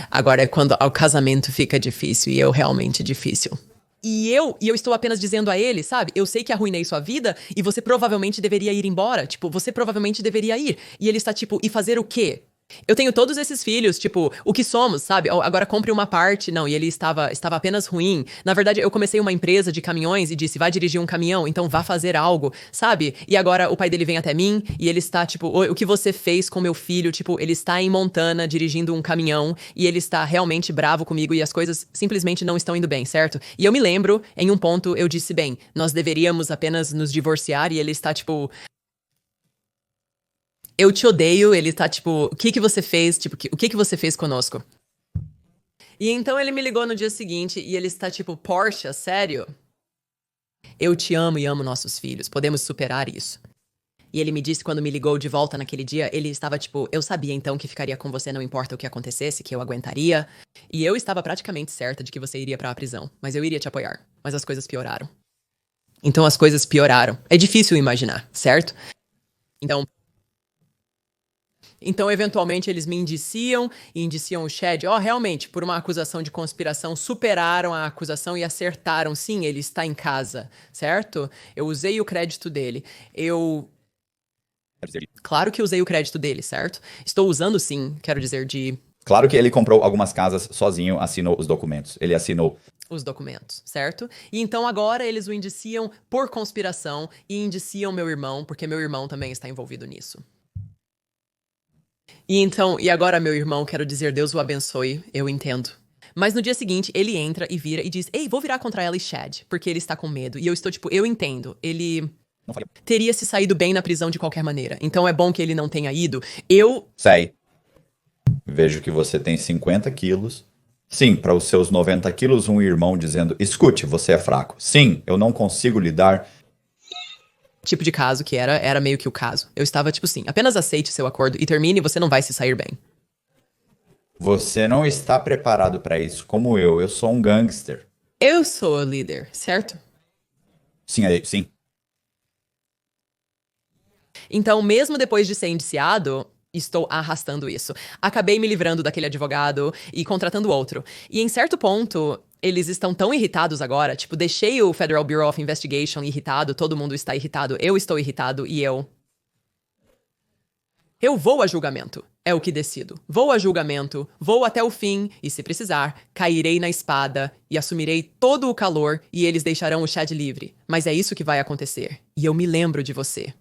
Agora é quando o casamento fica difícil e eu realmente difícil. E eu estou apenas dizendo a ele, sabe? Eu sei que arruinei sua vida e você provavelmente deveria ir embora. Tipo, você provavelmente deveria ir. E ele está tipo, e fazer o quê? Eu tenho todos esses filhos, tipo, o que somos, sabe? Agora compre uma parte. Não, e ele estava apenas ruim. Na verdade, eu comecei uma empresa de caminhões e disse, vai dirigir um caminhão, então vá fazer algo, sabe? E agora o pai dele vem até mim e ele está, tipo, o que você fez com meu filho? Tipo, ele está em Montana dirigindo um caminhão e ele está realmente bravo comigo e as coisas simplesmente não estão indo bem, certo? E eu me lembro, em um ponto, eu disse, bem, nós deveríamos apenas nos divorciar e ele está, tipo... Eu te odeio, ele tá tipo, o que você fez? Tipo, o que você fez conosco? E então ele me ligou no dia seguinte e ele está tipo, Porsche, sério? Eu te amo e amo nossos filhos, podemos superar isso. E ele me disse quando me ligou de volta naquele dia, ele estava tipo, eu sabia então que ficaria com você não importa o que acontecesse, que eu aguentaria. E eu estava praticamente certa de que você iria pra prisão, mas eu iria te apoiar. Mas as coisas pioraram. Então as coisas pioraram. É difícil imaginar, certo? Então, eventualmente, eles me indiciam e indiciam o Chad. Realmente, por uma acusação de conspiração, superaram a acusação e acertaram. Sim, ele está em casa, certo? Eu usei o crédito dele. Claro que usei o crédito dele, certo? Estou usando sim, quero dizer, Claro que ele comprou algumas casas sozinho, assinou os documentos. Ele assinou. os documentos, certo? E então agora eles o indiciam por conspiração e indiciam meu irmão, porque meu irmão também está envolvido nisso. E agora meu irmão, quero dizer, Deus o abençoe, eu entendo. Mas no dia seguinte, ele entra e vira e diz, ei, vou virar contra ela e Chad, porque ele está com medo. E eu estou tipo, eu entendo, ele Não faria. teria se saído bem na prisão de qualquer maneira. Então é bom que ele não tenha ido. Sai. Vejo que você tem 50 quilos. Sim, para os seus 90 quilos, um irmão dizendo, escute, você é fraco. Sim, eu não consigo lidar. Tipo de caso que era meio que o caso. Eu estava tipo assim, apenas aceite seu acordo e termine e você não vai se sair bem. Você não está preparado para isso, como eu. Eu sou um gangster. Eu sou o líder, certo? Sim, sim. Então, mesmo depois de ser indiciado, estou arrastando isso. Acabei me livrando daquele advogado e contratando outro. E em certo ponto, eles estão tão irritados agora, tipo, deixei o Federal Bureau of Investigation irritado, todo mundo está irritado, eu estou irritado e eu vou a julgamento. É o que decido. Vou a julgamento, vou até o fim, e se precisar, cairei na espada e assumirei todo o calor e eles deixarão o Chad livre. Mas é isso que vai acontecer. E eu me lembro de você.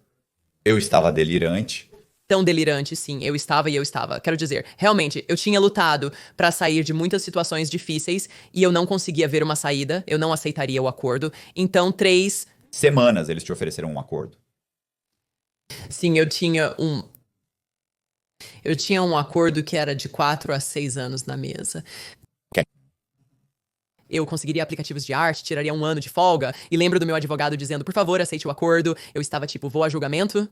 Eu estava delirante. Tão delirante, sim. Eu estava. Quero dizer, realmente, eu tinha lutado pra sair de muitas situações difíceis e eu não conseguia ver uma saída, eu não aceitaria o acordo. Então, 3 semanas eles te ofereceram um acordo. Sim, eu tinha um acordo que era de 4 a 6 anos na mesa. Ok. Eu conseguiria aplicativos de arte, tiraria 1 ano de folga, e lembro do meu advogado dizendo, por favor, aceite o acordo. Eu estava tipo, vou a julgamento?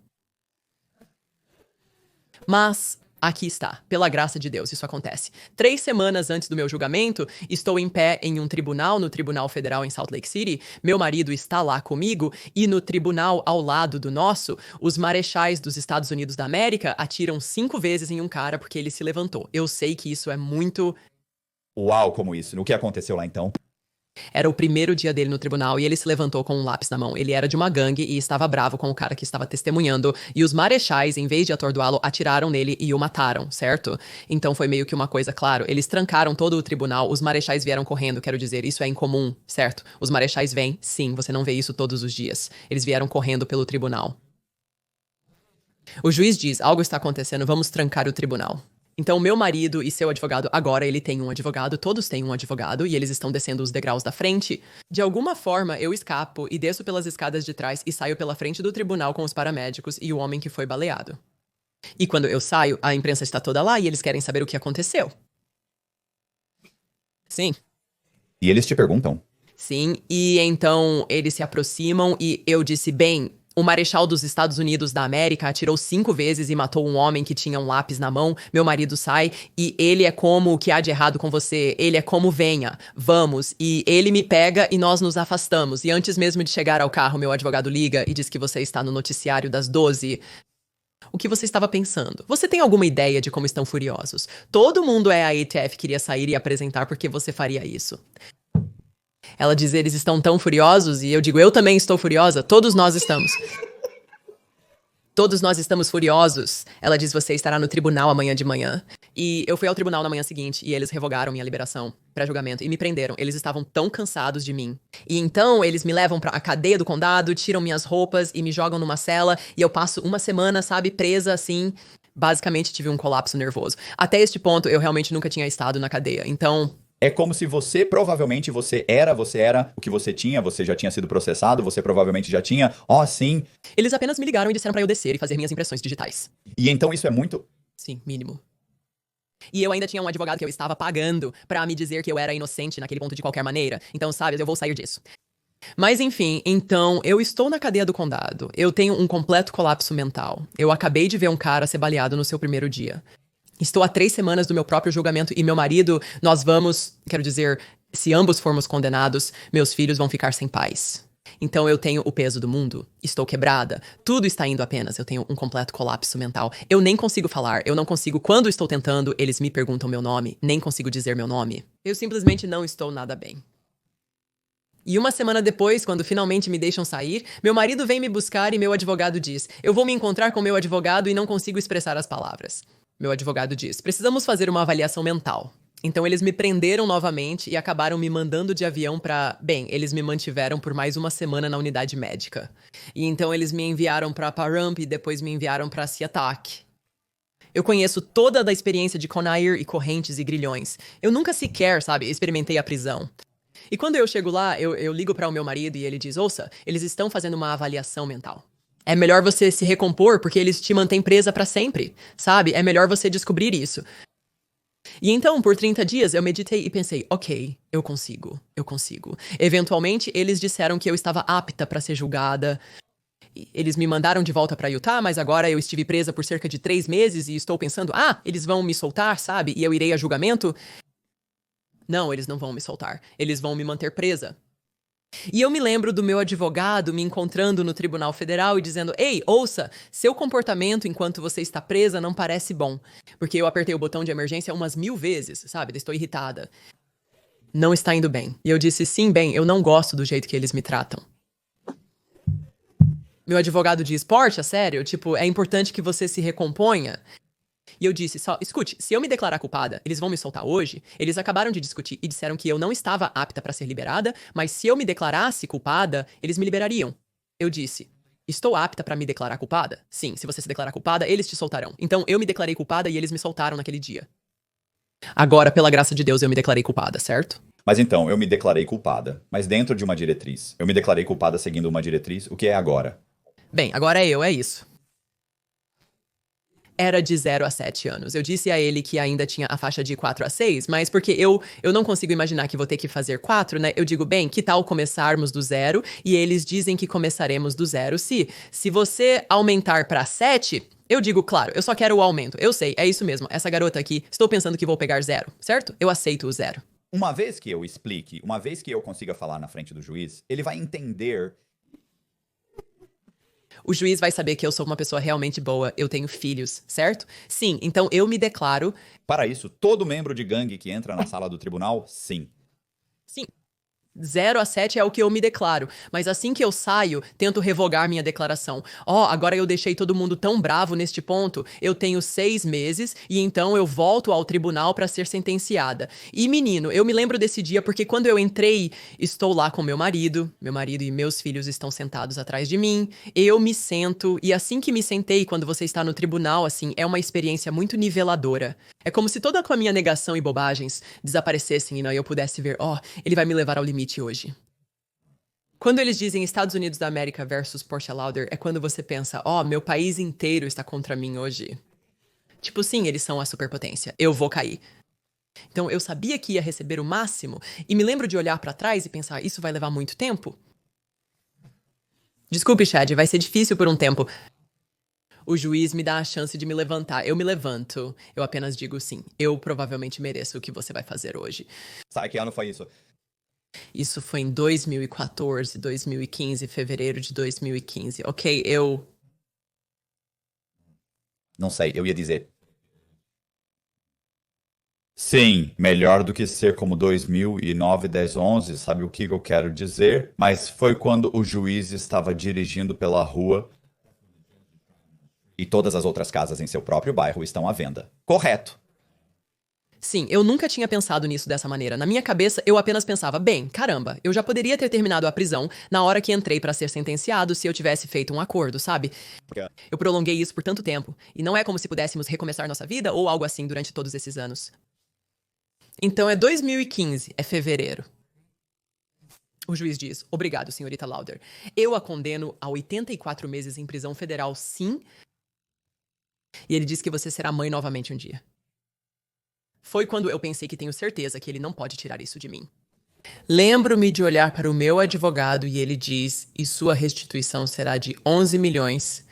Mas aqui está, pela graça de Deus, isso acontece. 3 semanas antes do meu julgamento, estou em pé em um tribunal, no Tribunal Federal em Salt Lake City. Meu marido está lá comigo, e no tribunal ao lado do nosso, os marechais dos Estados Unidos da América atiram 5 vezes em um cara porque ele se levantou. Eu sei que isso é muito... Uau, como isso? O que aconteceu lá então? Era o primeiro dia dele no tribunal e ele se levantou com um lápis na mão. Ele era de uma gangue e estava bravo com o cara que estava testemunhando. E os marechais, em vez de atordoá-lo, atiraram nele e o mataram, certo? Então foi meio que uma coisa, claro. Eles trancaram todo o tribunal, os marechais vieram correndo, quero dizer, isso é incomum, certo? Os marechais vêm, sim, você não vê isso todos os dias. Eles vieram correndo pelo tribunal. O juiz diz, algo está acontecendo, vamos trancar o tribunal. Então, meu marido e seu advogado, agora ele tem um advogado, todos têm um advogado, e eles estão descendo os degraus da frente. De alguma forma, eu escapo e desço pelas escadas de trás e saio pela frente do tribunal com os paramédicos e o homem que foi baleado. E quando eu saio, a imprensa está toda lá e eles querem saber o que aconteceu. Sim. E eles te perguntam. Sim, e então eles se aproximam e eu disse, bem... O marechal dos Estados Unidos da América atirou 5 vezes e matou um homem que tinha um lápis na mão. Meu marido sai e ele é como o que há de errado com você. Ele é como venha, vamos. E ele me pega e nós nos afastamos. E antes mesmo de chegar ao carro, meu advogado liga e diz que você está no noticiário das 12. O que você estava pensando? Você tem alguma ideia de como estão furiosos? Todo mundo a ATF queria sair e apresentar porque você faria isso. Ela diz, eles estão tão furiosos, e eu digo, eu também estou furiosa, todos nós estamos. Todos nós estamos furiosos. Ela diz, você estará no tribunal amanhã de manhã. E eu fui ao tribunal na manhã seguinte, e eles revogaram minha liberação para julgamento, e me prenderam. Eles estavam tão cansados de mim. E então, eles me levam pra cadeia do condado, tiram minhas roupas e me jogam numa cela, e eu passo 1 semana, sabe, presa assim. Basicamente, tive um colapso nervoso. Até este ponto, eu realmente nunca tinha estado na cadeia, então... É como se você, provavelmente, você era o que você tinha, você já tinha sido processado, você provavelmente já tinha, sim. Eles apenas me ligaram e disseram pra eu descer e fazer minhas impressões digitais. E então isso é muito... Sim, mínimo. E eu ainda tinha um advogado que eu estava pagando pra me dizer que eu era inocente naquele ponto de qualquer maneira. Então, sabe, eu vou sair disso. Mas enfim, então, eu estou na cadeia do condado. Eu tenho um completo colapso mental. Eu acabei de ver um cara ser baleado no seu primeiro dia. Estou há 3 semanas do meu próprio julgamento e meu marido, nós vamos, quero dizer, se ambos formos condenados, meus filhos vão ficar sem pais. Então eu tenho o peso do mundo, estou quebrada, tudo está indo apenas, eu tenho um completo colapso mental. Eu nem consigo falar, eu não consigo, quando estou tentando, eles me perguntam meu nome, nem consigo dizer meu nome. Eu simplesmente não estou nada bem. E 1 semana depois, quando finalmente me deixam sair, meu marido vem me buscar e meu advogado diz, eu vou me encontrar com meu advogado e não consigo expressar as palavras. Meu advogado diz, precisamos fazer uma avaliação mental. Então eles me prenderam novamente e acabaram me mandando de avião pra... Bem, eles me mantiveram por mais uma semana na unidade médica. E então eles me enviaram pra Pahrump e depois me enviaram pra Siatak. Eu conheço toda a experiência de Conair e correntes e grilhões. Eu nunca sequer, sabe, experimentei a prisão. E quando eu chego lá, eu ligo para o meu marido e ele diz, ouça, eles estão fazendo uma avaliação mental. É melhor você se recompor porque eles te mantêm presa para sempre, sabe? É melhor você descobrir isso. E então, por 30 dias, eu meditei e pensei, ok, eu consigo. Eventualmente, eles disseram que eu estava apta para ser julgada. Eles me mandaram de volta para Utah, mas agora eu estive presa por cerca de 3 meses e estou pensando, eles vão me soltar, sabe? E eu irei a julgamento? Não, eles não vão me soltar. Eles vão me manter presa. E eu me lembro do meu advogado me encontrando no Tribunal Federal e dizendo, ei, ouça, seu comportamento enquanto você está presa não parece bom. Porque eu apertei o botão de emergência umas 1000 vezes, sabe? Estou irritada. Não está indo bem. E eu disse, sim, bem, eu não gosto do jeito que eles me tratam. Meu advogado diz, Portia, sério, tipo, é importante que você se recomponha. E eu disse, escute, se eu me declarar culpada, eles vão me soltar hoje? Eles acabaram de discutir e disseram que eu não estava apta para ser liberada, mas se eu me declarasse culpada, eles me liberariam. Eu disse, estou apta para me declarar culpada? Sim, se você se declarar culpada, eles te soltarão. Então eu me declarei culpada e eles me soltaram naquele dia. Agora, pela graça de Deus, eu me declarei culpada, certo? Mas então, eu me declarei culpada, mas dentro de uma diretriz. Eu me declarei culpada seguindo uma diretriz, o que é agora? Bem, agora é isso. Era de 0 a 7 anos. Eu disse a ele que ainda tinha a faixa de 4 a 6, mas porque eu não consigo imaginar que vou ter que fazer 4, né? Eu digo, bem, que tal começarmos do 0? E eles dizem que começaremos do 0. Se você aumentar pra 7, eu digo, claro, eu só quero o aumento. Eu sei, é isso mesmo. Essa garota aqui, estou pensando que vou pegar 0, certo? Eu aceito o 0. Uma vez que eu explique, uma vez que eu consiga falar na frente do juiz, ele vai entender. O juiz vai saber que eu sou uma pessoa realmente boa, eu tenho filhos, certo? Sim, então eu me declaro... Para isso, todo membro de gangue que entra na sala do tribunal, sim. Sim. 0 a 7 é o que eu me declaro, mas assim que eu saio, tento revogar minha declaração. Agora eu deixei todo mundo tão bravo neste ponto, eu tenho 6 meses e então eu volto ao tribunal para ser sentenciada. E menino, eu me lembro desse dia porque quando eu entrei, estou lá com meu marido e meus filhos estão sentados atrás de mim, eu me sento e assim que me sentei, quando você está no tribunal, assim, é uma experiência muito niveladora. É como se toda a minha negação e bobagens desaparecessem e eu pudesse ver, ele vai me levar ao limite hoje. Quando eles dizem Estados Unidos da América versus Portia Lauder, é quando você pensa, meu país inteiro está contra mim hoje. Tipo, sim, eles são a superpotência. Eu vou cair. Então, eu sabia que ia receber o máximo, e me lembro de olhar pra trás e pensar, isso vai levar muito tempo? Desculpe, Chad, vai ser difícil por um tempo. O juiz me dá a chance de me levantar. Eu me levanto. Eu apenas digo sim. Eu provavelmente mereço o que você vai fazer hoje. Sabe que ano foi isso? Isso foi em 2014, 2015, fevereiro de 2015. Ok, Não sei, eu ia dizer. Sim, melhor do que ser como 2009, 10, 11, sabe o que eu quero dizer? Mas foi quando o juiz estava dirigindo pela rua e todas as outras casas em seu próprio bairro estão à venda. Correto. Sim, eu nunca tinha pensado nisso dessa maneira. Na minha cabeça, eu apenas pensava, bem, caramba, eu já poderia ter terminado a prisão na hora que entrei pra ser sentenciado se eu tivesse feito um acordo, sabe? Eu prolonguei isso por tanto tempo, e não é como se pudéssemos recomeçar nossa vida ou algo assim durante todos esses anos. Então é 2015, é fevereiro. O juiz diz, obrigado, senhorita Lauder. Eu a condeno a 84 meses em prisão federal, sim. E ele diz que você será mãe novamente um dia. Foi quando eu pensei que tenho certeza que ele não pode tirar isso de mim. Lembro-me de olhar para o meu advogado e ele diz, e sua restituição será de 11 milhões.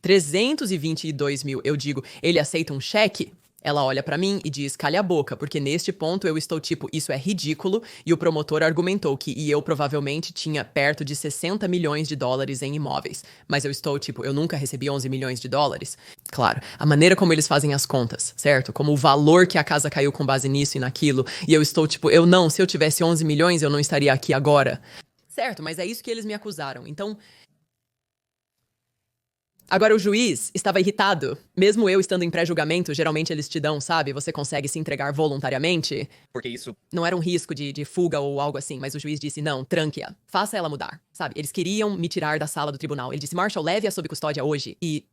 322 mil. Eu digo, ele aceita um cheque? Ela olha pra mim e diz, calha a boca, porque neste ponto eu estou tipo, isso é ridículo, e o promotor argumentou que eu provavelmente tinha perto de 60 milhões de dólares em imóveis. Mas eu estou tipo, eu nunca recebi 11 milhões de dólares. Claro, a maneira como eles fazem as contas, certo? Como o valor que a casa caiu com base nisso e naquilo, e eu estou tipo, se eu tivesse 11 milhões eu não estaria aqui agora. Certo, mas é isso que eles me acusaram, então... Agora, o juiz estava irritado. Mesmo eu estando em pré-julgamento, geralmente eles te dão, sabe? Você consegue se entregar voluntariamente. Porque isso Não era um risco de fuga ou algo assim, mas o juiz disse, não, tranque-a. Faça ela mudar, sabe? Eles queriam me tirar da sala do tribunal. Ele disse, Marshall, leve-a sob custódia hoje. E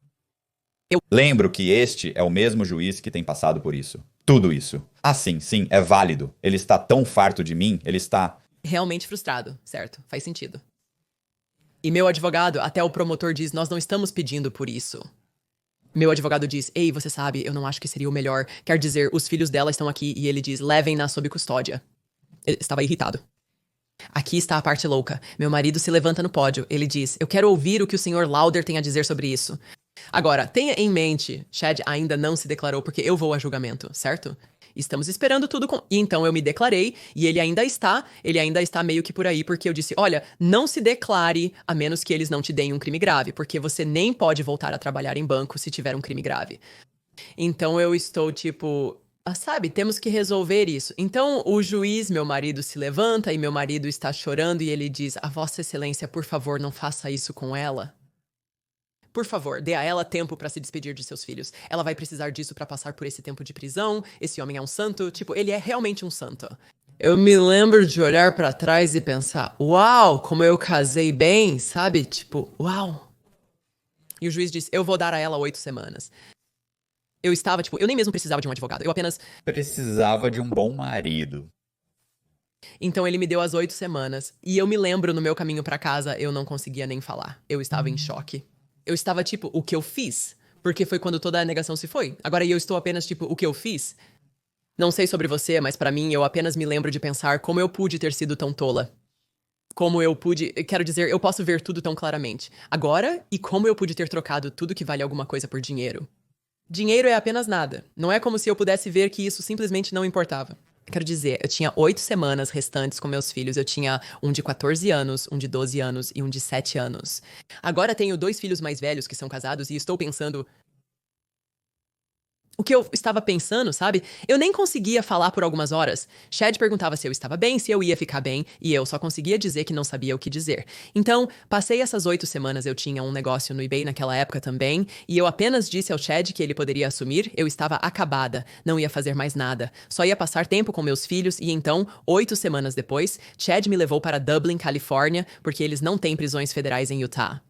Lembro que este é o mesmo juiz que tem passado por isso. Tudo isso. Ah, sim, sim, é válido. Ele está tão farto de mim, ele está... realmente frustrado, certo? Faz sentido. E meu advogado, até o promotor diz, nós não estamos pedindo por isso. Meu advogado diz, ei, você sabe, eu não acho que seria o melhor. Quer dizer, os filhos dela estão aqui e ele diz, levem-na sob custódia. Ele estava irritado. Aqui está a parte louca. Meu marido se levanta no pódio. Ele diz, eu quero ouvir o que o Sr. Lauder tem a dizer sobre isso. Agora, tenha em mente, Chad ainda não se declarou porque eu vou a julgamento, certo? Estamos esperando tudo com... E então eu me declarei e ele ainda está meio que por aí porque eu disse, olha, não se declare a menos que eles não te deem um crime grave, porque você nem pode voltar a trabalhar em banco se tiver um crime grave. Então eu estou tipo, sabe, temos que resolver isso. Então o juiz, meu marido, se levanta e meu marido está chorando e ele diz, a Vossa Excelência, por favor, não faça isso com ela. Por favor, dê a ela tempo pra se despedir de seus filhos. Ela vai precisar disso pra passar por esse tempo de prisão. Esse homem é um santo. Tipo, ele é realmente um santo. Eu me lembro de olhar pra trás e pensar, uau, como eu casei bem, sabe? Tipo, uau. E o juiz disse, eu vou dar a ela 8 semanas. Eu estava, tipo, eu nem mesmo precisava de um advogado. Eu apenas... precisava de um bom marido. Então ele me deu as 8 semanas. E eu me lembro, no meu caminho pra casa, eu não conseguia nem falar. Eu estava em choque. Eu estava tipo, o que eu fiz? Porque foi quando toda a negação se foi. Agora eu estou apenas tipo, o que eu fiz? Não sei sobre você, mas pra mim eu apenas me lembro de pensar como eu pude ter sido tão tola. Como eu pude... Quero dizer, eu posso ver tudo tão claramente. Agora, e como eu pude ter trocado tudo que vale alguma coisa por dinheiro. Dinheiro é apenas nada. Não é como se eu pudesse ver que isso simplesmente não importava. Quero dizer, eu tinha 8 semanas restantes com meus filhos. Eu tinha um de 14 anos, um de 12 anos e um de 7 anos. Agora tenho 2 filhos mais velhos que são casados e estou pensando... O que eu estava pensando, sabe? Eu nem conseguia falar por algumas horas. Chad perguntava se eu estava bem, se eu ia ficar bem, e eu só conseguia dizer que não sabia o que dizer. Então, passei essas 8 semanas, eu tinha um negócio no eBay naquela época também, e eu apenas disse ao Chad que ele poderia assumir, eu estava acabada, não ia fazer mais nada. Só ia passar tempo com meus filhos, e então, 8 semanas depois, Chad me levou para Dublin, Califórnia, porque eles não têm prisões federais em Utah.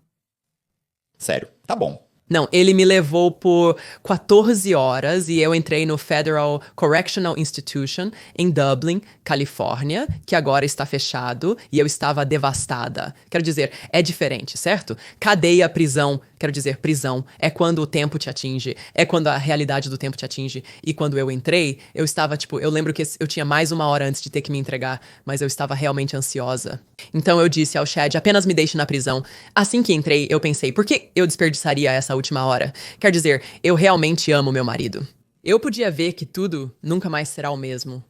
Sério, tá bom. Não, ele me levou por 14 horas e eu entrei no Federal Correctional Institution em Dublin, Califórnia, que agora está fechado e eu estava devastada. Quero dizer, é diferente, certo? Cadeia, prisão, quero dizer, prisão é quando o tempo te atinge, é quando a realidade do tempo te atinge. E quando eu entrei, eu estava, tipo, eu lembro que eu tinha mais 1 hora antes de ter que me entregar, mas eu estava realmente ansiosa. Então eu disse ao Chad, apenas me deixe na prisão. Assim que entrei, eu pensei, por que eu desperdiçaria essa última hora? Quer dizer, eu realmente amo meu marido. Eu podia ver que tudo nunca mais será o mesmo.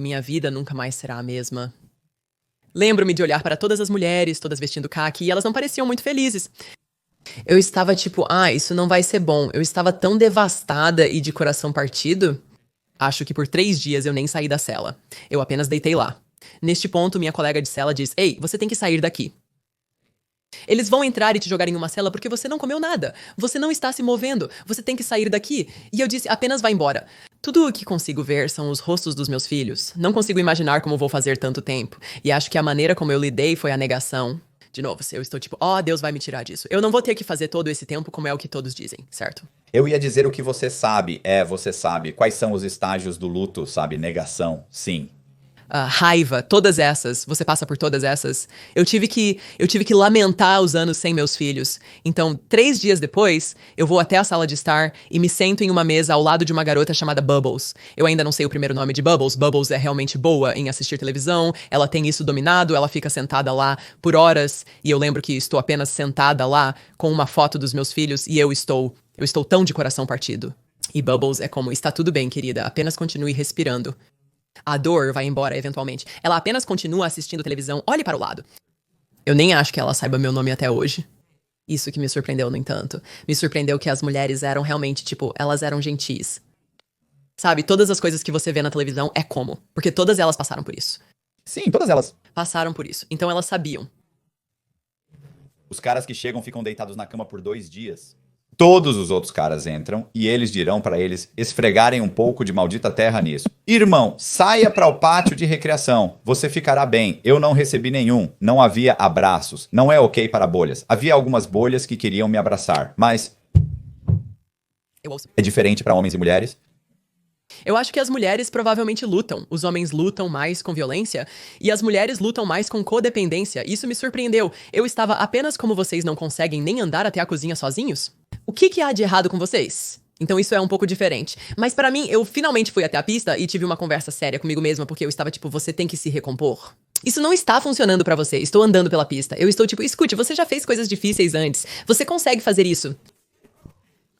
Minha vida nunca mais será a mesma. Lembro-me de olhar para todas as mulheres, todas vestindo caqui, e elas não pareciam muito felizes. Eu estava tipo, isso não vai ser bom. Eu estava tão devastada e de coração partido. Acho que por 3 dias eu nem saí da cela. Eu apenas deitei lá. Neste ponto, minha colega de cela diz, ei, você tem que sair daqui. Eles vão entrar e te jogar em uma cela porque você não comeu nada. Você não está se movendo. Você tem que sair daqui. E eu disse, apenas vá embora. Tudo o que consigo ver são os rostos dos meus filhos. Não consigo imaginar como vou fazer tanto tempo. E acho que a maneira como eu lidei foi a negação. De novo, eu estou tipo, Deus vai me tirar disso. Eu não vou ter que fazer todo esse tempo como é o que todos dizem, certo? Eu ia dizer o que você sabe. Você sabe. Quais são os estágios do luto, sabe? Negação, sim. Raiva, todas essas, você passa por todas essas. Eu tive que lamentar os anos sem meus filhos. Então, 3 dias depois, eu vou até a sala de estar e me sento em uma mesa ao lado de uma garota chamada Bubbles. Eu ainda não sei o primeiro nome de Bubbles. Bubbles é realmente boa em assistir televisão. Ela tem isso dominado, ela fica sentada lá por horas. E eu lembro que estou apenas sentada lá com uma foto dos meus filhos e eu estou tão de coração partido. E Bubbles é como, está tudo bem, querida, apenas continue respirando. A dor vai embora eventualmente. Ela apenas continua assistindo televisão. Olhe para o lado. Eu nem acho que ela saiba meu nome até hoje. Isso que me surpreendeu, no entanto. Me surpreendeu que as mulheres eram realmente, tipo, elas eram gentis. Sabe, todas as coisas que você vê na televisão é como. Porque todas elas passaram por isso. Sim, todas elas. Passaram por isso. Então elas sabiam. Os caras que chegam ficam deitados na cama por 2 dias. Todos os outros caras entram e eles dirão pra eles esfregarem um pouco de maldita terra nisso. Irmão, saia para o pátio de recreação. Você ficará bem. Eu não recebi nenhum. Não havia abraços. Não é ok para bolhas. Havia algumas bolhas que queriam me abraçar, mas Eu ouço. é diferente para homens e mulheres. Eu acho que as mulheres provavelmente lutam. Os homens lutam mais com violência e as mulheres lutam mais com codependência. Isso me surpreendeu. Eu estava apenas como vocês não conseguem nem andar até a cozinha sozinhos. O que há de errado com vocês? Então isso é um pouco diferente. Mas pra mim, eu finalmente fui até a pista e tive uma conversa séria comigo mesma, porque eu estava tipo, você tem que se recompor. Isso não está funcionando pra você. Estou andando pela pista. Eu estou tipo, escute, você já fez coisas difíceis antes. Você consegue fazer isso.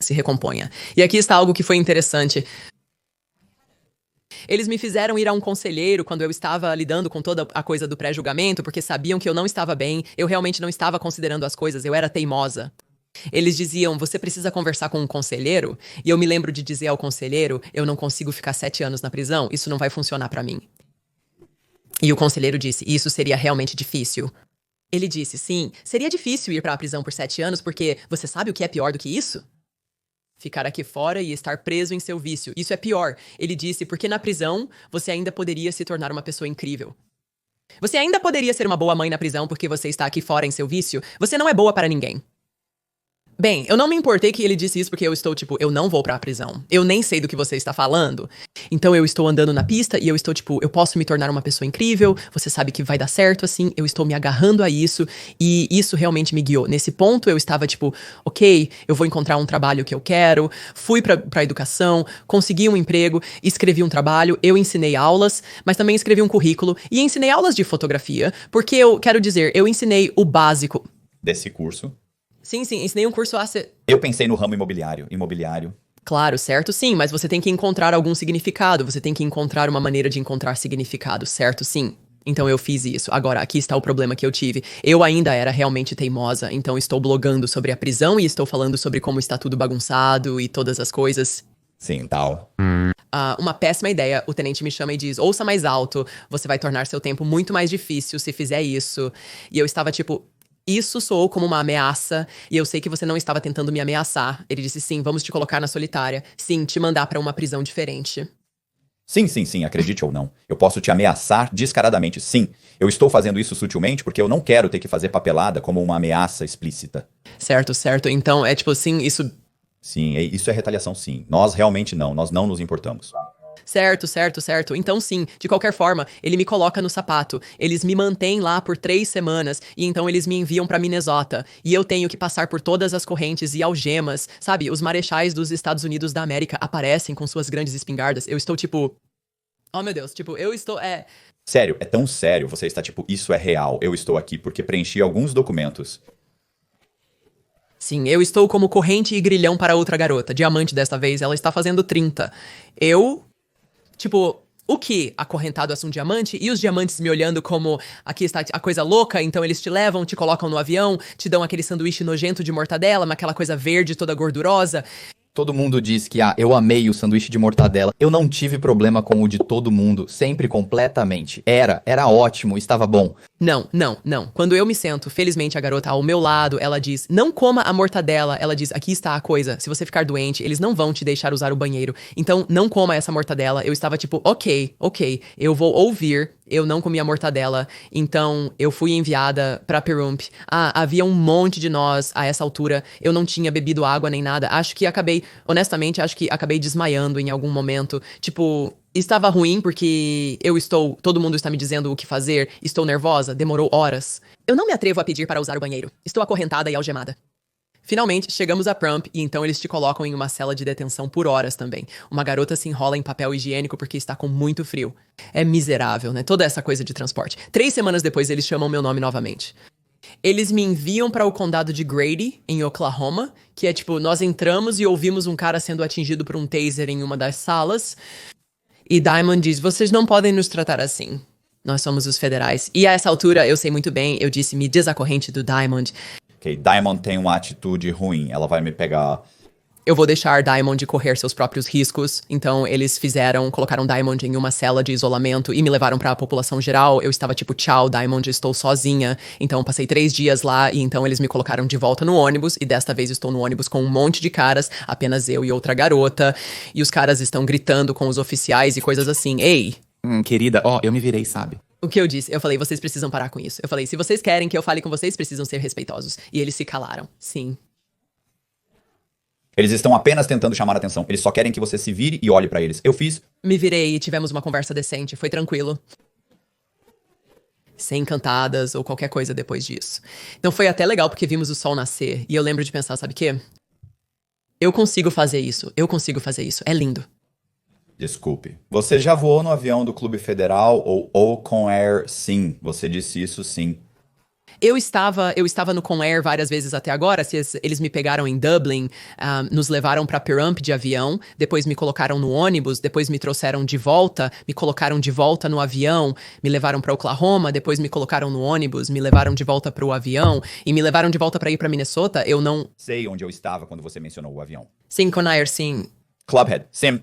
Se recomponha. E aqui está algo que foi interessante. Eles me fizeram ir a um conselheiro quando eu estava lidando com toda a coisa do pré-julgamento, porque sabiam que eu não estava bem, eu realmente não estava considerando as coisas, eu era teimosa. Eles diziam, você precisa conversar com um conselheiro? E eu me lembro de dizer ao conselheiro, eu não consigo ficar 7 anos na prisão, isso não vai funcionar pra mim. E o conselheiro disse, isso seria realmente difícil. Ele disse, sim, seria difícil ir pra prisão por 7 anos, porque você sabe o que é pior do que isso? Ficar aqui fora e estar preso em seu vício. Isso é pior. Ele disse, porque na prisão, você ainda poderia se tornar uma pessoa incrível. Você ainda poderia ser uma boa mãe na prisão porque você está aqui fora em seu vício. Você não é boa para ninguém. Bem, eu não me importei que ele disse isso porque eu estou tipo, eu não vou pra prisão. Eu nem sei do que você está falando. Então eu estou andando na pista e eu estou tipo, eu posso me tornar uma pessoa incrível, você sabe que vai dar certo assim, eu estou me agarrando a isso e isso realmente me guiou. Nesse ponto eu estava tipo, ok, eu vou encontrar um trabalho que eu quero, fui pra educação, consegui um emprego, escrevi um trabalho, eu ensinei aulas, mas também escrevi um currículo e ensinei aulas de fotografia, porque eu quero dizer, eu ensinei o básico. Desse curso. Sim, ensinei um curso a ser... Eu pensei no ramo imobiliário. Claro, certo, sim, mas você tem que encontrar algum significado, você tem que encontrar uma maneira de encontrar significado, certo, sim. Então eu fiz isso. Agora, aqui está o problema que eu tive. Eu ainda era realmente teimosa, então estou blogando sobre a prisão e estou falando sobre como está tudo bagunçado e todas as coisas. Sim, tal. Uma péssima ideia, o tenente me chama e diz, ouça mais alto, você vai tornar seu tempo muito mais difícil se fizer isso. E eu estava tipo... Isso soou como uma ameaça, e eu sei que você não estava tentando me ameaçar. Ele disse, sim, vamos te colocar na solitária. Sim, te mandar pra uma prisão diferente. Sim, acredite ou não. Eu posso te ameaçar descaradamente, sim. Eu estou fazendo isso sutilmente porque eu não quero ter que fazer papelada como uma ameaça explícita. Certo. Então, é tipo, sim, isso... Sim, isso é retaliação, sim. Nós realmente não, nós não nos importamos. Certo. Então sim, de qualquer forma, ele me coloca no sapato. Eles me mantêm lá por 3 semanas e então eles me enviam pra Minnesota. E eu tenho que passar por todas as correntes e algemas. Sabe, os marechais dos Estados Unidos da América aparecem com suas grandes espingardas. Eu estou tipo... Oh meu Deus, tipo, eu estou... Sério, é tão sério, você está tipo, isso é real. Eu estou aqui porque preenchi alguns documentos. Sim, eu estou como corrente e grilhão para outra garota. Diamante desta vez, ela está fazendo 30. Eu... Tipo, o que? Acorrentado a um diamante? E os diamantes me olhando como, aqui está a coisa louca, então eles te levam, te colocam no avião, te dão aquele sanduíche nojento de mortadela, mas aquela coisa verde toda gordurosa. Todo mundo diz que, eu amei o sanduíche de mortadela. Eu não tive problema com o de todo mundo, sempre completamente. Era ótimo, estava bom. Não. Quando eu me sento, felizmente a garota ao meu lado, ela diz, não coma a mortadela. Ela diz, aqui está a coisa, se você ficar doente, eles não vão te deixar usar o banheiro. Então, não coma essa mortadela. Eu estava tipo, ok, eu vou ouvir. Eu não comi a mortadela, então eu fui enviada pra Pahrump. Havia um monte de nós a essa altura. Eu não tinha bebido água nem nada. Honestamente, acho que acabei desmaiando em algum momento. Tipo, estava ruim porque todo mundo está me dizendo o que fazer. Estou nervosa, demorou horas. Eu não me atrevo a pedir para usar o banheiro. Estou acorrentada e algemada. Finalmente, chegamos a Pahrump e então eles te colocam em uma cela de detenção por horas também. Uma garota se enrola em papel higiênico porque está com muito frio. É miserável, né? Toda essa coisa de transporte. 3 semanas depois, eles chamam meu nome novamente. Eles me enviam para o condado de Grady, em Oklahoma, que é tipo, nós entramos e ouvimos um cara sendo atingido por um taser em uma das salas. E Diamond diz, vocês não podem nos tratar assim. Nós somos os federais. E a essa altura, eu sei muito bem, eu disse, me desacorrente do Diamond. Ok, Diamond tem uma atitude ruim, ela vai me pegar. eu vou deixar Diamond correr seus próprios riscos. Então, eles colocaram Diamond em uma cela de isolamento e me levaram pra população geral. Eu estava tipo, tchau, Diamond, estou sozinha. Então, passei 3 dias lá e então eles me colocaram de volta no ônibus. E desta vez estou no ônibus com um monte de caras, apenas eu e outra garota. E os caras estão gritando com os oficiais e coisas assim. Ei! Querida, eu me virei, sabe? O que eu disse? Eu falei, vocês precisam parar com isso. Eu falei, se vocês querem que eu fale com vocês, precisam ser respeitosos. E eles se calaram. Sim. Eles estão apenas tentando chamar a atenção. Eles só querem que você se vire e olhe pra eles. Eu fiz. Me virei e tivemos uma conversa decente. Foi tranquilo. Sem cantadas ou qualquer coisa depois disso. Então foi até legal porque vimos o sol nascer. E eu lembro de pensar, sabe o quê? Eu consigo fazer isso. Eu consigo fazer isso. É lindo. Desculpe. Você já voou no avião do Clube Federal ou com Air? Sim. Você disse isso, sim. Eu estava no Conair várias vezes até agora. Eles me pegaram em Dublin, nos levaram pra Pahrump de avião, depois me colocaram no ônibus, depois me trouxeram de volta, me colocaram de volta no avião, me levaram pra Oklahoma, depois me colocaram no ônibus, me levaram de volta pro avião e me levaram de volta pra ir pra Minnesota. Eu não sei onde eu estava quando você mencionou o avião. Sim, Conair, sim. Clubhead, sim.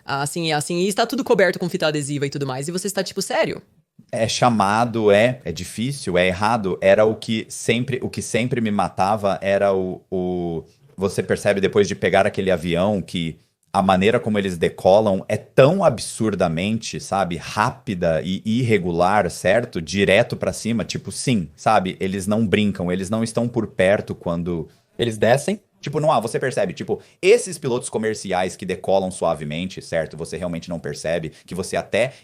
Assim, e está tudo coberto com fita adesiva e tudo mais. E você está tipo, sério? É chamado, é difícil, é errado. Era o que sempre me matava era você percebe depois de pegar aquele avião que a maneira como eles decolam é tão absurdamente, sabe, rápida e irregular, certo? Direto pra cima, tipo, sim, sabe? Eles não brincam, eles não estão por perto quando Eles descem. tipo, não, você percebe, tipo, esses pilotos comerciais que decolam suavemente, certo? Você realmente não percebe que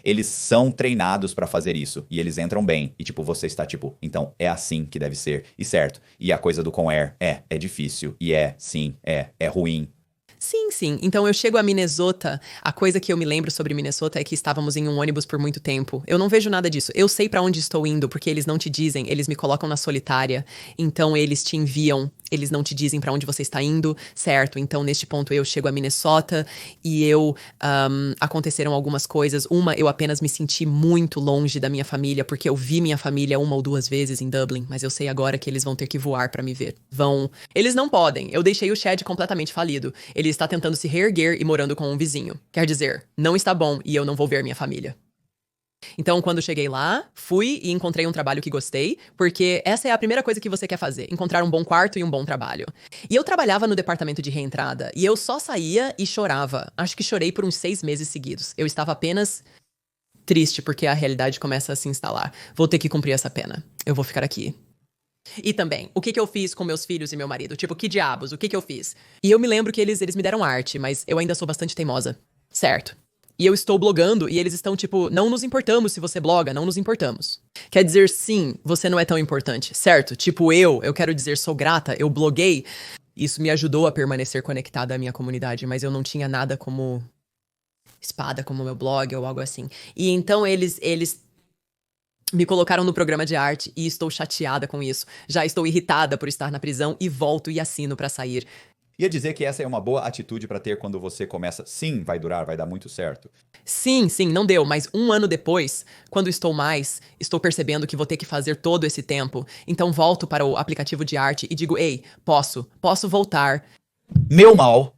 eles são treinados pra fazer isso. E eles entram bem. E, tipo, você está, tipo, então, é assim que deve ser. E certo. E a coisa do Conair, é difícil. E sim, é ruim. Sim. Então eu chego a Minnesota. A coisa que eu me lembro sobre Minnesota é que estávamos em um ônibus por muito tempo. Eu não vejo nada disso. Eu sei pra onde estou indo, porque eles não te dizem, eles me colocam na solitária. Então eles te enviam, eles não te dizem pra onde você está indo, certo? Então neste ponto eu chego a Minnesota e aconteceram algumas coisas. Uma, eu apenas me senti muito longe da minha família, porque eu vi minha família 1 ou 2 vezes em Dublin, mas eu sei agora que eles vão ter que voar pra me ver. Eles não podem. Eu deixei o Chad completamente falido. Ele está tentando se reerguer e morando com um vizinho. Quer dizer, não está bom e eu não vou ver minha família. Então, quando cheguei lá, fui e encontrei um trabalho que gostei, porque essa é a primeira coisa que você quer fazer, encontrar um bom quarto e um bom trabalho. E eu trabalhava no departamento de reentrada, e eu só saía e chorava. Acho que chorei por uns 6 meses seguidos. Eu estava apenas triste, porque a realidade começa a se instalar. Vou ter que cumprir essa pena. Eu vou ficar aqui. E também, o que eu fiz com meus filhos e meu marido? Tipo, que diabos? O que eu fiz? E eu me lembro que eles me deram arte, mas eu ainda sou bastante teimosa. Certo. E eu estou blogando e eles estão tipo, não nos importamos se você bloga, não nos importamos. Quer dizer, sim, você não é tão importante, certo? Tipo, eu quero dizer, sou grata, eu bloguei. Isso me ajudou a permanecer conectada à minha comunidade, mas eu não tinha nada como espada, como meu blog ou algo assim. E então eles me colocaram no programa de arte e estou chateada com isso. Já estou irritada por estar na prisão e volto e assino pra sair. Ia dizer que essa é uma boa atitude pra ter quando você começa. Sim, vai durar, vai dar muito certo. Sim, não deu, mas 1 ano depois, quando estou percebendo que vou ter que fazer todo esse tempo. Então volto para o aplicativo de arte e digo, ei, posso voltar. Meu mal.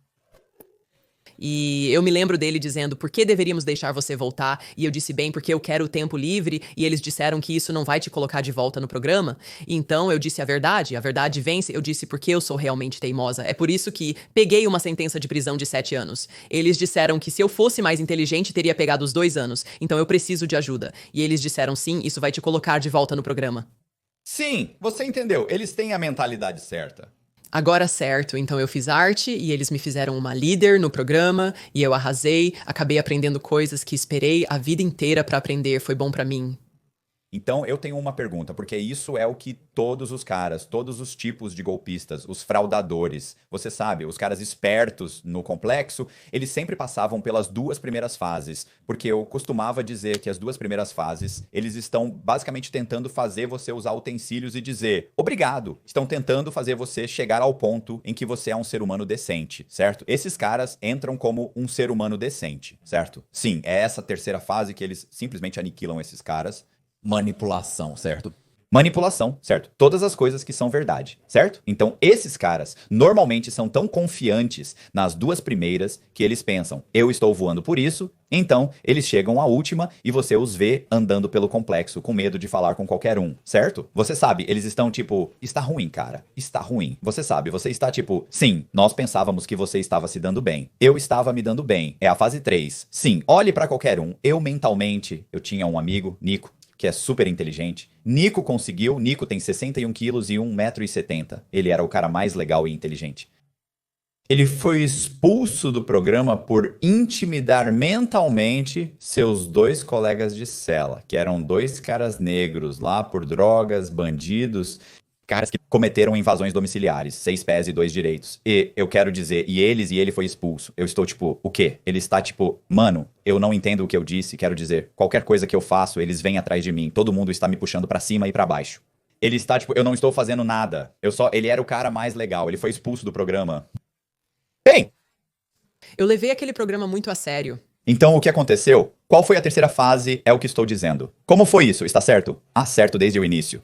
E eu me lembro dele dizendo, por que deveríamos deixar você voltar? E eu disse, bem, porque eu quero o tempo livre. E eles disseram que isso não vai te colocar de volta no programa. E então eu disse a verdade vence. Eu disse, porque eu sou realmente teimosa. É por isso que peguei uma sentença de prisão de 7 anos. Eles disseram que se eu fosse mais inteligente, teria pegado os 2 anos. Então eu preciso de ajuda. E eles disseram, sim, isso vai te colocar de volta no programa. Sim, você entendeu. Eles têm a mentalidade certa. Agora certo, então eu fiz arte e eles me fizeram uma líder no programa e eu arrasei, acabei aprendendo coisas que esperei a vida inteira pra aprender, foi bom pra mim. Então eu tenho uma pergunta, porque isso é o que todos os caras, todos os tipos de golpistas, os fraudadores, você sabe, os caras espertos no complexo, eles sempre passavam pelas 2 primeiras fases, porque eu costumava dizer que as 2 primeiras fases, eles estão basicamente tentando fazer você usar utensílios e dizer obrigado, estão tentando fazer você chegar ao ponto em que você é um ser humano decente, certo? Esses caras entram como um ser humano decente, certo? Sim, é essa terceira fase que eles simplesmente aniquilam esses caras. Manipulação, certo? Manipulação, certo? Todas as coisas que são verdade, certo? Então, esses caras normalmente são tão confiantes nas duas primeiras que eles pensam, eu estou voando por isso, então eles chegam à última e você os vê andando pelo complexo com medo de falar com qualquer um, certo? Você sabe, eles estão tipo, está ruim, cara, está ruim. Você sabe, você está tipo, sim, nós pensávamos que você estava se dando bem. Eu estava me dando bem. É a fase 3. Sim, olhe pra qualquer um. Eu mentalmente, eu tinha um amigo, Nico, que é super inteligente. Nico conseguiu, Nico tem 61 quilos e 1,70 m. Ele era o cara mais legal e inteligente. Ele foi expulso do programa por intimidar mentalmente seus 2 colegas de cela, que eram 2 caras negros lá por drogas, bandidos, caras que cometeram invasões domiciliares, 6 pés e 2 direitos. E eu quero dizer, e ele foi expulso. Eu estou tipo, o quê? Ele está tipo, mano, eu não entendo o que eu disse, quero dizer, qualquer coisa que eu faço, eles vêm atrás de mim, todo mundo está me puxando pra cima e pra baixo. Ele está tipo, eu não estou fazendo nada. Ele era o cara mais legal, ele foi expulso do programa. Bem, Eu levei aquele programa muito a sério. então o que aconteceu? Qual foi a terceira fase? É o que estou dizendo. Como foi isso? Está certo? Ah, certo desde o início.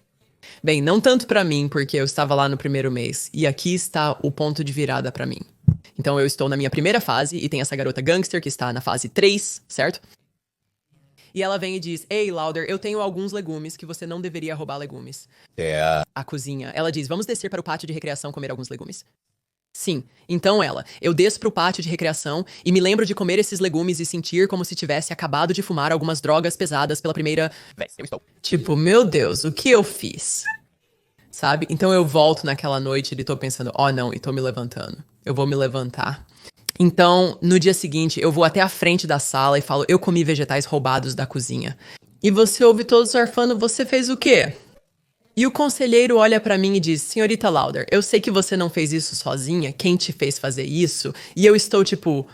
Bem, não tanto pra mim, porque eu estava lá no primeiro mês. E aqui está o ponto de virada pra mim. Então eu estou na minha primeira fase e tem essa garota gangster que está na fase 3, certo? E ela vem e diz, ei, Lauder, eu tenho alguns legumes que você não deveria roubar legumes. A cozinha. Ela diz, vamos descer para o pátio de recreação comer alguns legumes. Sim. Então eu desço pro pátio de recreação e me lembro de comer esses legumes e sentir como se tivesse acabado de fumar algumas drogas pesadas pela primeira vez. Eu estou. Tipo, meu Deus, o que eu fiz? Sabe? Então eu volto naquela noite e tô pensando, não, e tô me levantando. Eu vou me levantar. Então, no dia seguinte, eu vou até a frente da sala e falo, eu comi vegetais roubados da cozinha. E você ouve todos arfando, você fez o quê? E o conselheiro olha pra mim e diz, senhorita Lauder, eu sei que você não fez isso sozinha, quem te fez fazer isso? E eu estou tipo,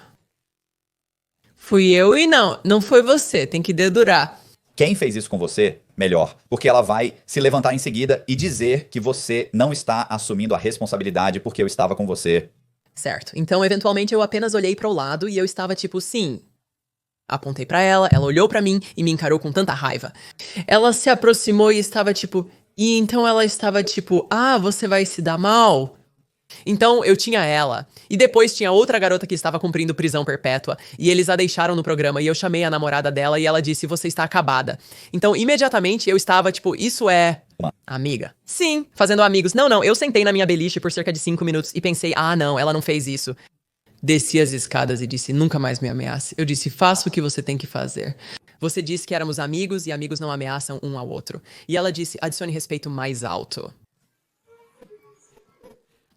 fui eu e não foi você, tem que dedurar. Quem fez isso com você, melhor, porque ela vai se levantar em seguida e dizer que você não está assumindo a responsabilidade porque eu estava com você. Certo, então eventualmente eu apenas olhei para o lado e eu estava tipo, sim. Apontei pra ela, ela olhou pra mim e me encarou com tanta raiva. Ela se aproximou e estava tipo... E então ela estava tipo, você vai se dar mal? Então eu tinha ela. E depois tinha outra garota que estava cumprindo prisão perpétua. E eles a deixaram no programa e eu chamei a namorada dela e ela disse, você está acabada. Então imediatamente eu estava tipo, isso é... amiga? Sim, fazendo amigos. Não, eu sentei na minha beliche por cerca de 5 minutos e pensei, não, ela não fez isso. Desci as escadas e disse, nunca mais me ameace. Eu disse, faça o que você tem que fazer. Você disse que éramos amigos e amigos não ameaçam um ao outro. E ela disse, adicione respeito mais alto.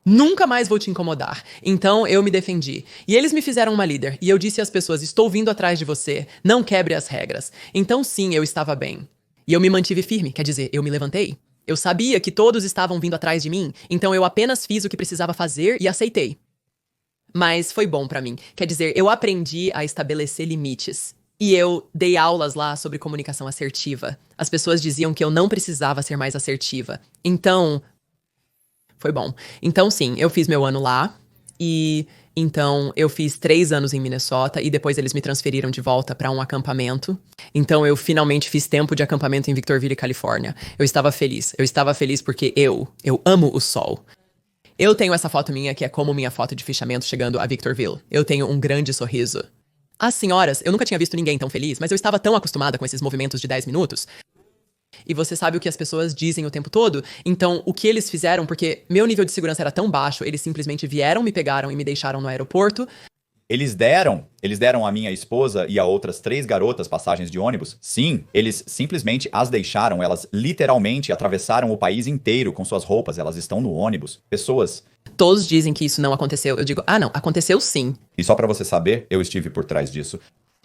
Nunca mais vou te incomodar. Então eu me defendi. E eles me fizeram uma líder. E eu disse às pessoas, estou vindo atrás de você. Não quebre as regras. Então sim, eu estava bem. E eu me mantive firme, quer dizer, eu me levantei. Eu sabia que todos estavam vindo atrás de mim. Então eu apenas fiz o que precisava fazer e aceitei. Mas foi bom pra mim. Quer dizer, eu aprendi a estabelecer limites. E eu dei aulas lá sobre comunicação assertiva. As pessoas diziam que eu não precisava ser mais assertiva. Então, foi bom. Então, sim, eu fiz meu ano lá. E então eu fiz 3 anos em Minnesota. E depois eles me transferiram de volta pra um acampamento. Então eu finalmente fiz tempo de acampamento em Victorville, Califórnia. Eu estava feliz. Eu estava feliz porque eu amo o sol. Eu tenho essa foto minha, que é como minha foto de fichamento chegando a Victorville. Eu tenho um grande sorriso. As senhoras, eu nunca tinha visto ninguém tão feliz, mas eu estava tão acostumada com esses movimentos de 10 minutos. E você sabe o que as pessoas dizem o tempo todo? Então, o que eles fizeram, porque meu nível de segurança era tão baixo, eles simplesmente vieram, me pegaram e me deixaram no aeroporto. Eles deram a minha esposa e a outras 3 garotas passagens de ônibus? Sim, eles simplesmente as deixaram, elas literalmente atravessaram o país inteiro com suas roupas, elas estão no ônibus. Pessoas... Todos dizem que isso não aconteceu. Eu digo, não, aconteceu sim. E só pra você saber, eu estive por trás disso.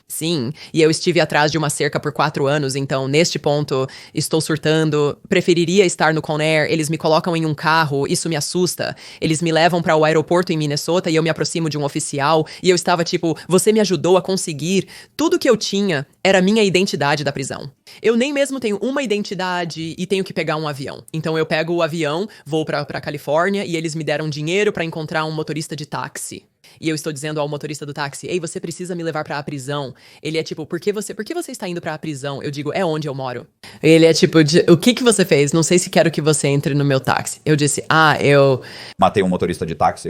Sim, e eu estive atrás de uma cerca por 4 anos, então neste ponto estou surtando, preferiria estar no Conair, eles me colocam em um carro, isso me assusta, eles me levam para o aeroporto em Minnesota e eu me aproximo de um oficial e eu estava tipo, você me ajudou a conseguir, tudo que eu tinha era minha identidade da prisão. Eu nem mesmo tenho uma identidade e tenho que pegar um avião, então eu pego o avião, vou pra Califórnia e eles me deram dinheiro para encontrar um motorista de táxi. E eu estou dizendo ao motorista do táxi, ei, você precisa me levar pra a prisão. Ele é tipo, por que você está indo pra a prisão? Eu digo, é onde eu moro. Ele é tipo, o que você fez? Não sei se quero que você entre no meu táxi. Eu disse, eu Matei um motorista de táxi.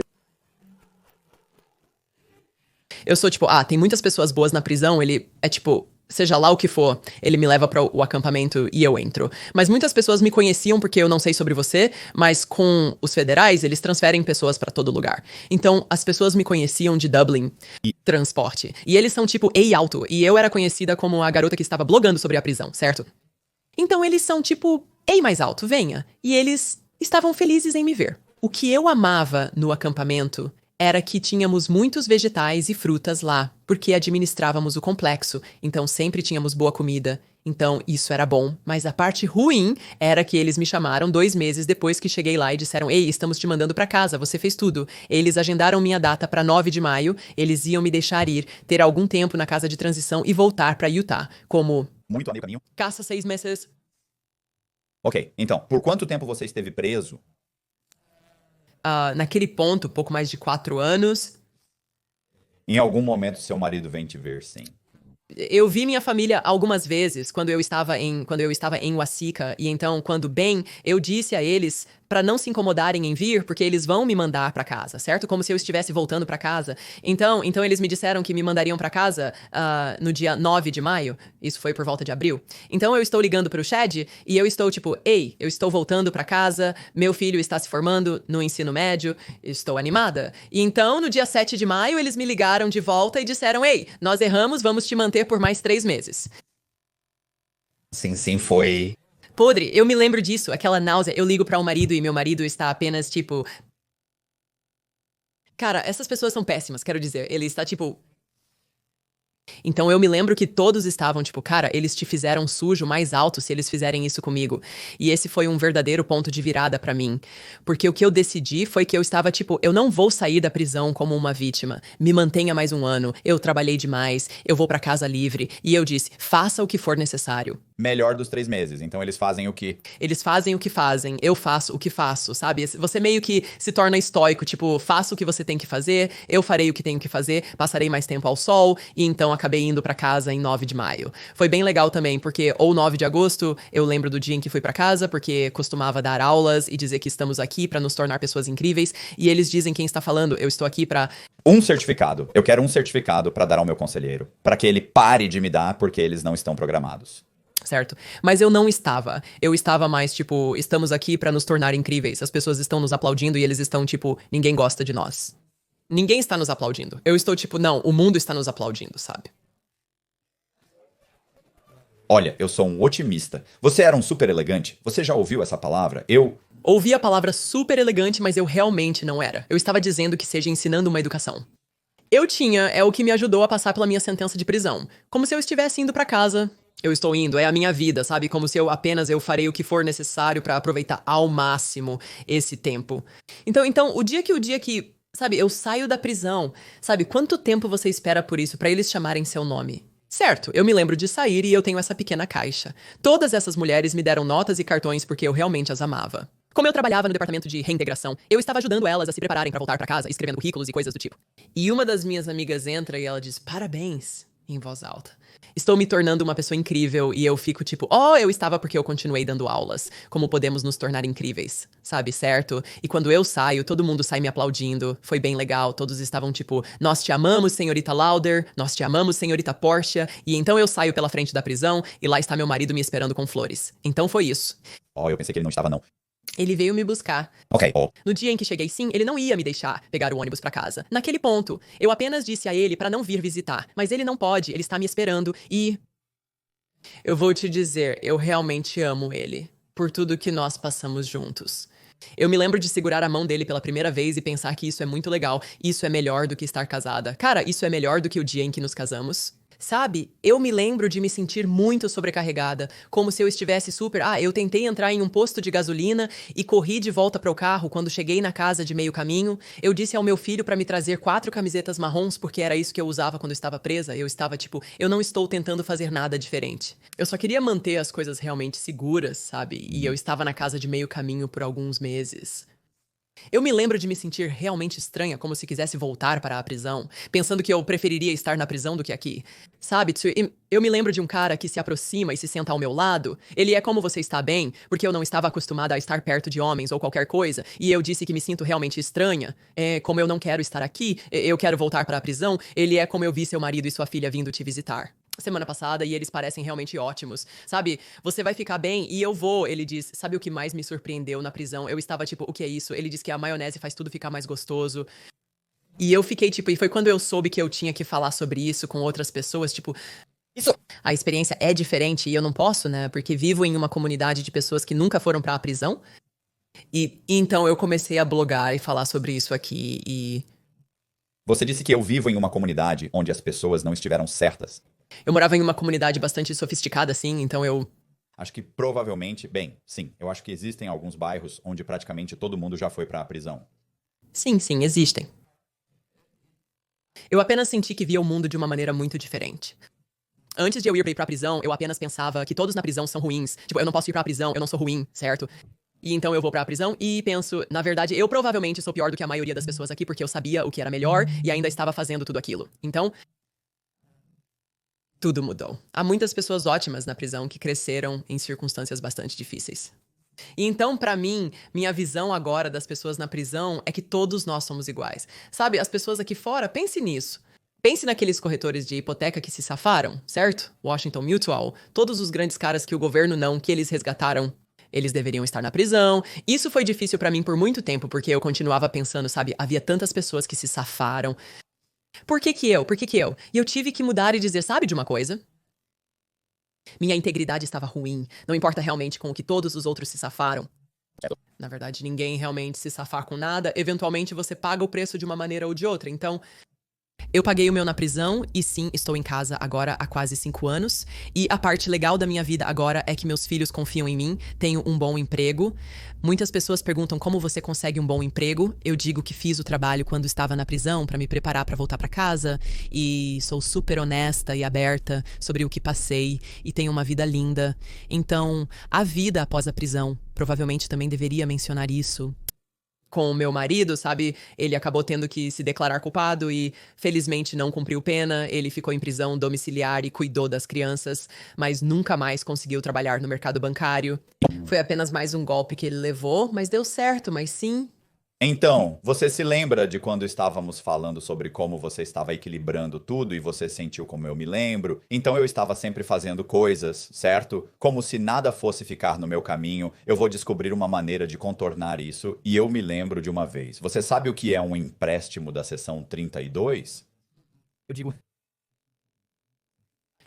sou tipo, tem muitas pessoas boas na prisão, ele é tipo, seja lá o que for, ele me leva para o acampamento e eu entro. Mas muitas pessoas me conheciam porque eu não sei sobre você, mas com os federais, eles transferem pessoas para todo lugar. Então, as pessoas me conheciam de Dublin e transporte. E eles são tipo Ei alto, e eu era conhecida como a garota que estava blogando sobre a prisão, certo? Então, eles são tipo Ei mais alto, venha. E eles estavam felizes em me ver. O que eu amava no acampamento era que tínhamos muitos vegetais e frutas lá, porque administrávamos o complexo, então sempre tínhamos boa comida. Então isso era bom, mas a parte ruim era que eles me chamaram 2 meses depois que cheguei lá e disseram: Ei, estamos te mandando pra casa, você fez tudo. Eles agendaram minha data pra 9 de maio, eles iam me deixar ir, ter algum tempo na casa de transição e voltar pra Utah, como Muito a meio caminho. caça 6 meses. Ok, então, por quanto tempo você esteve preso? Naquele ponto, pouco mais de 4 anos. Em algum momento seu marido vem te ver, sim. Eu vi minha família algumas vezes quando eu estava em Waseca, e então, quando bem, eu disse a eles pra não se incomodarem em vir, porque eles vão me mandar pra casa, certo? Como se eu estivesse voltando pra casa. Então eles me disseram que me mandariam pra casa no dia 9 de maio. Isso foi por volta de abril. Então eu estou ligando pro Chad e eu estou tipo, ei, eu estou voltando pra casa, meu filho está se formando no ensino médio, estou animada. E então, no dia 7 de maio, eles me ligaram de volta e disseram, ei, nós erramos, vamos te manter por mais 3 meses. Sim, foi. Podre, eu me lembro disso, aquela náusea. Eu ligo pra um marido e meu marido está apenas tipo. Cara, essas pessoas são péssimas, quero dizer. Ele está tipo. Então eu me lembro que todos estavam tipo, cara, eles te fizeram sujo mais alto se eles fizerem isso comigo. E esse foi um verdadeiro ponto de virada pra mim. Porque o que eu decidi foi que eu estava tipo, eu não vou sair da prisão como uma vítima. Me mantenha mais um ano, eu trabalhei demais, eu vou pra casa livre. E eu disse, faça o que for necessário. Melhor dos 3 meses, então eles fazem o que? Eles fazem o que fazem, eu faço o que faço, sabe? Você meio que se torna estoico, tipo, faça o que você tem que fazer, eu farei o que tenho que fazer, passarei mais tempo ao sol, e então acabei indo pra casa em 9 de maio. Foi bem legal também, porque ou 9 de agosto, eu lembro do dia em que fui pra casa, porque costumava dar aulas e dizer que estamos aqui pra nos tornar pessoas incríveis, e eles dizem quem está falando, eu estou aqui pra... Um certificado. Eu quero um certificado pra dar ao meu conselheiro, pra que ele pare de me dar porque eles não estão programados. Certo? Mas eu não estava. Eu estava mais, tipo, estamos aqui pra nos tornar incríveis. As pessoas estão nos aplaudindo e eles estão, tipo, ninguém gosta de nós. Ninguém está nos aplaudindo. Eu estou, tipo, não, o mundo está nos aplaudindo, sabe? Olha, eu sou um otimista. Você era um super elegante? Você já ouviu essa palavra? Ouvi a palavra super elegante, mas eu realmente não era. Eu estava dizendo que seja ensinando uma educação. É o que me ajudou a passar pela minha sentença de prisão. Como se eu estivesse indo pra casa. Eu estou indo, é a minha vida, sabe? Como se eu farei o que for necessário pra aproveitar ao máximo esse tempo. Então, o dia que, sabe, eu saio da prisão, sabe? Quanto tempo você espera por isso, pra eles chamarem seu nome? Certo, eu me lembro de sair e eu tenho essa pequena caixa. Todas essas mulheres me deram notas e cartões porque eu realmente as amava. Como eu trabalhava no departamento de reintegração, eu estava ajudando elas a se prepararem pra voltar pra casa, escrevendo currículos e coisas do tipo. E uma das minhas amigas entra e ela diz, parabéns, em voz alta. Estou me tornando uma pessoa incrível e eu fico tipo, eu estava porque eu continuei dando aulas. Como podemos nos tornar incríveis, sabe, certo? E quando eu saio, todo mundo sai me aplaudindo. Foi bem legal, todos estavam tipo, nós te amamos, senhorita Lauder, nós te amamos, senhorita Portia. E então eu saio pela frente da prisão e lá está meu marido me esperando com flores. Então foi isso. Eu pensei que ele não estava, não. Ele veio me buscar. Ok. No dia em que cheguei, sim, ele não ia me deixar pegar o ônibus pra casa. Naquele ponto, eu apenas disse a ele pra não vir visitar. Mas ele não pode, ele está me esperando e... Eu vou te dizer, eu realmente amo ele. Por tudo que nós passamos juntos. Eu me lembro de segurar a mão dele pela primeira vez e pensar que isso é muito legal. Isso é melhor do que estar casada. Cara, isso é melhor do que o dia em que nos casamos. Sabe, eu me lembro de me sentir muito sobrecarregada, como se eu estivesse super... eu tentei entrar em um posto de gasolina e corri de volta para o carro quando cheguei na casa de meio caminho. Eu disse ao meu filho para me trazer 4 camisetas marrons, porque era isso que eu usava quando eu estava presa. Eu estava tipo, eu não estou tentando fazer nada diferente. Eu só queria manter as coisas realmente seguras, sabe? E eu estava na casa de meio caminho por alguns meses. Eu me lembro de me sentir realmente estranha, como se quisesse voltar para a prisão, pensando que eu preferiria estar na prisão do que aqui. Sabe, Tsu, eu me lembro de um cara que se aproxima e se senta ao meu lado. Ele é como você está bem, porque eu não estava acostumada a estar perto de homens ou qualquer coisa, e eu disse que me sinto realmente estranha. É como eu não quero estar aqui, eu quero voltar para a prisão. Ele é como eu vi seu marido e sua filha vindo te visitar semana passada, e eles parecem realmente ótimos. Sabe, você vai ficar bem e eu vou, ele diz. Sabe o que mais me surpreendeu na prisão? Eu estava tipo, o que é isso? Ele diz que a maionese faz tudo ficar mais gostoso. E eu fiquei tipo, e foi quando eu soube que eu tinha que falar sobre isso com outras pessoas, tipo, isso, a experiência é diferente e eu não posso, né? Porque vivo em uma comunidade de pessoas que nunca foram pra prisão. E então eu comecei a blogar e falar sobre isso aqui e Você disse que eu vivo em uma comunidade onde as pessoas não estiveram certas. eu morava em uma comunidade bastante sofisticada, assim, então eu. Acho que provavelmente, bem, sim, eu acho que existem alguns bairros onde praticamente todo mundo já foi pra prisão. Sim, existem. Eu apenas senti que via o mundo de uma maneira muito diferente. Antes de eu ir pra prisão, eu apenas pensava que todos na prisão são ruins. Tipo, eu não posso ir pra prisão, eu não sou ruim, certo? E então eu vou pra prisão e penso, na verdade, eu provavelmente sou pior do que a maioria das pessoas aqui porque eu sabia o que era melhor e ainda estava fazendo tudo aquilo. Então, tudo mudou. Há muitas pessoas ótimas na prisão que cresceram em circunstâncias bastante difíceis. E então, pra mim, minha visão agora das pessoas na prisão é que todos nós somos iguais. Sabe, as pessoas aqui fora, pense nisso. Pense naqueles corretores de hipoteca que se safaram, certo? Washington Mutual, todos os grandes caras que o governo não, que eles resgataram. Eles deveriam estar na prisão. Isso foi difícil pra mim por muito tempo, porque eu continuava pensando, sabe, havia tantas pessoas que se safaram. Por que que eu? Por que que eu? E eu tive que mudar e dizer, sabe de uma coisa? Minha integridade estava ruim. Não importa realmente com o que todos os outros se safaram. Na verdade, ninguém realmente se safar com nada. Eventualmente, você paga o preço de uma maneira ou de outra. Então, eu paguei o meu na prisão e sim, estou em casa agora há quase 5 anos. E a parte legal da minha vida agora é que meus filhos confiam em mim, tenho um bom emprego. Muitas pessoas perguntam como você consegue um bom emprego. Eu digo que fiz o trabalho quando estava na prisão para me preparar para voltar para casa e sou super honesta e aberta sobre o que passei e tenho uma vida linda. Então, a vida após a prisão, provavelmente também deveria mencionar isso. Com o meu marido, sabe? Ele acabou tendo que se declarar culpado e, felizmente, não cumpriu pena. Ele ficou em prisão domiciliar e cuidou das crianças, mas nunca mais conseguiu trabalhar no mercado bancário. Foi apenas mais um golpe que ele levou, mas deu certo, mas sim. Então, você se lembra de quando estávamos falando sobre como você estava equilibrando tudo e você sentiu como eu me lembro? Então eu estava sempre fazendo coisas, certo? Como se nada fosse ficar no meu caminho, eu vou descobrir uma maneira de contornar isso e eu me lembro de uma vez. Você sabe o que é um empréstimo da seção 32? Eu digo,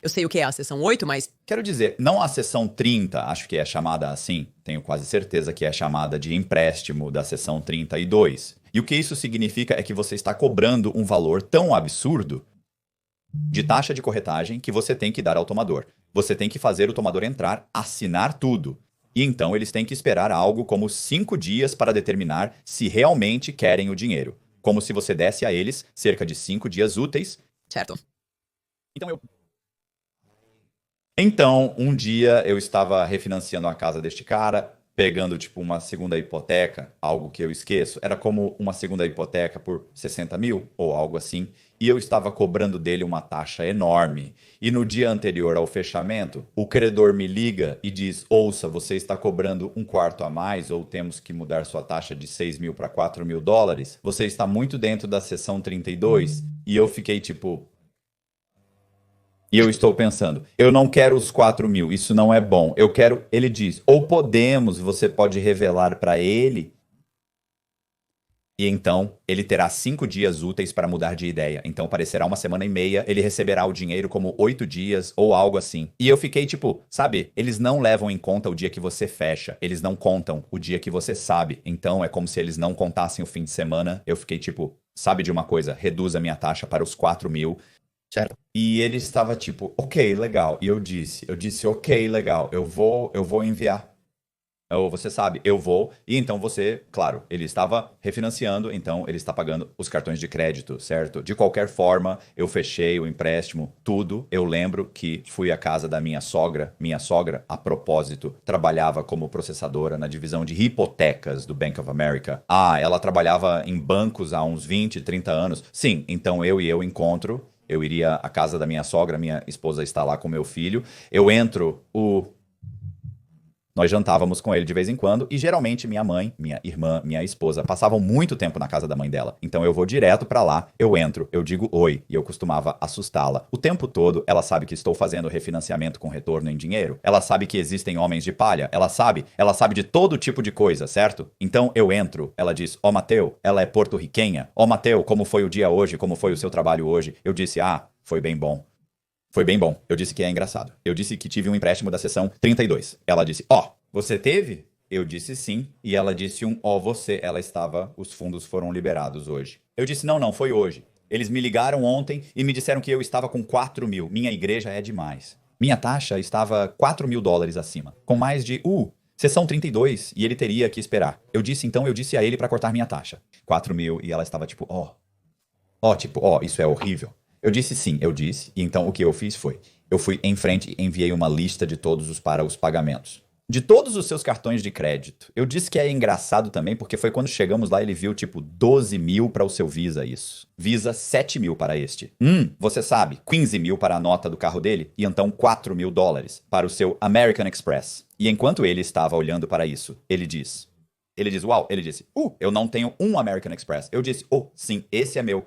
Eu sei o que é a seção 8, mas Quero dizer, não a seção 30, acho que é chamada assim, tenho quase certeza que é chamada de empréstimo da seção 32. E o que isso significa é que você está cobrando um valor tão absurdo de taxa de corretagem que você tem que dar ao tomador. Você tem que fazer o tomador entrar, assinar tudo. E então eles têm que esperar algo como 5 dias para determinar se realmente querem o dinheiro. Como se você desse a eles cerca de 5 dias úteis. certo. Então, um dia eu estava refinanciando a casa deste cara, pegando tipo uma segunda hipoteca, algo que eu esqueço. Era como uma segunda hipoteca por 60 mil ou algo assim. E eu estava cobrando dele uma taxa enorme. E no dia anterior ao fechamento, o credor me liga e diz: ouça, você está cobrando um quarto a mais ou temos que mudar sua taxa de 6 mil para 4 mil dólares. Você está muito dentro da seção 32. E eu fiquei tipo... E eu estou pensando, eu não quero os 4 mil, isso não é bom. Eu quero, ele diz, ou podemos, você pode revelar para ele. E então, ele terá 5 dias úteis para mudar de ideia. Então, parecerá uma semana e meia, ele receberá o dinheiro como 8 dias ou algo assim. E eu fiquei tipo, sabe, eles não levam em conta o dia que você fecha. Eles não contam o dia que você sabe. Então, é como se eles não contassem o fim de semana. Eu fiquei tipo, sabe de uma coisa, reduza a minha taxa para os 4 mil. certo. E ele estava tipo, ok, legal. E eu disse, ok, legal, eu vou enviar. Ou você sabe, eu vou, e então você, claro, ele estava refinanciando, então ele está pagando os cartões de crédito, certo? De qualquer forma, eu fechei o empréstimo, tudo. Eu lembro que fui à casa da minha sogra. Minha sogra, a propósito, trabalhava como processadora na divisão de hipotecas do Bank of America. Ah, ela trabalhava em bancos há uns 20, 30 anos. Sim, então eu encontro. Eu iria à casa da minha sogra, minha esposa está lá com meu filho. Eu entro, nós jantávamos com ele de vez em quando e geralmente minha mãe, minha irmã, minha esposa passavam muito tempo na casa da mãe dela. Então eu vou direto pra lá, eu entro, eu digo oi e eu costumava assustá-la. O tempo todo ela sabe que estou fazendo refinanciamento com retorno em dinheiro. Ela sabe que existem homens de palha. Ela sabe de todo tipo de coisa, certo? Então eu entro, ela diz: "Ó, Mateu, ela é porto-riquenha. Ó, Mateu, como foi o dia hoje? Como foi o seu trabalho hoje?" Eu disse: "Ah, foi bem bom." Foi bem bom. Eu disse que é engraçado. Eu disse que tive um empréstimo da seção 32. Ela disse: "Ó, você teve?" Eu disse sim. E ela disse você. Ela estava, os fundos foram liberados hoje. Eu disse: não, foi hoje. Eles me ligaram ontem e me disseram que eu estava com 4 mil. Minha igreja é demais. Minha taxa estava 4 mil dólares acima. Com mais de, seção 32. E ele teria que esperar. Eu disse a ele para cortar minha taxa. 4 mil. E ela estava tipo, isso é horrível. Eu disse sim, eu disse. E então o que eu fiz foi, eu fui em frente e enviei uma lista de todos para os pagamentos. De todos os seus cartões de crédito. Eu disse que é engraçado também, porque foi quando chegamos lá, ele viu tipo 12 mil para o seu Visa, isso. Visa 7 mil para este. Você sabe, 15 mil para a nota do carro dele, e então 4 mil dólares para o seu American Express. E enquanto ele estava olhando para isso, ele disse, uau, ele disse, eu não tenho um American Express. Eu disse, sim, esse é meu.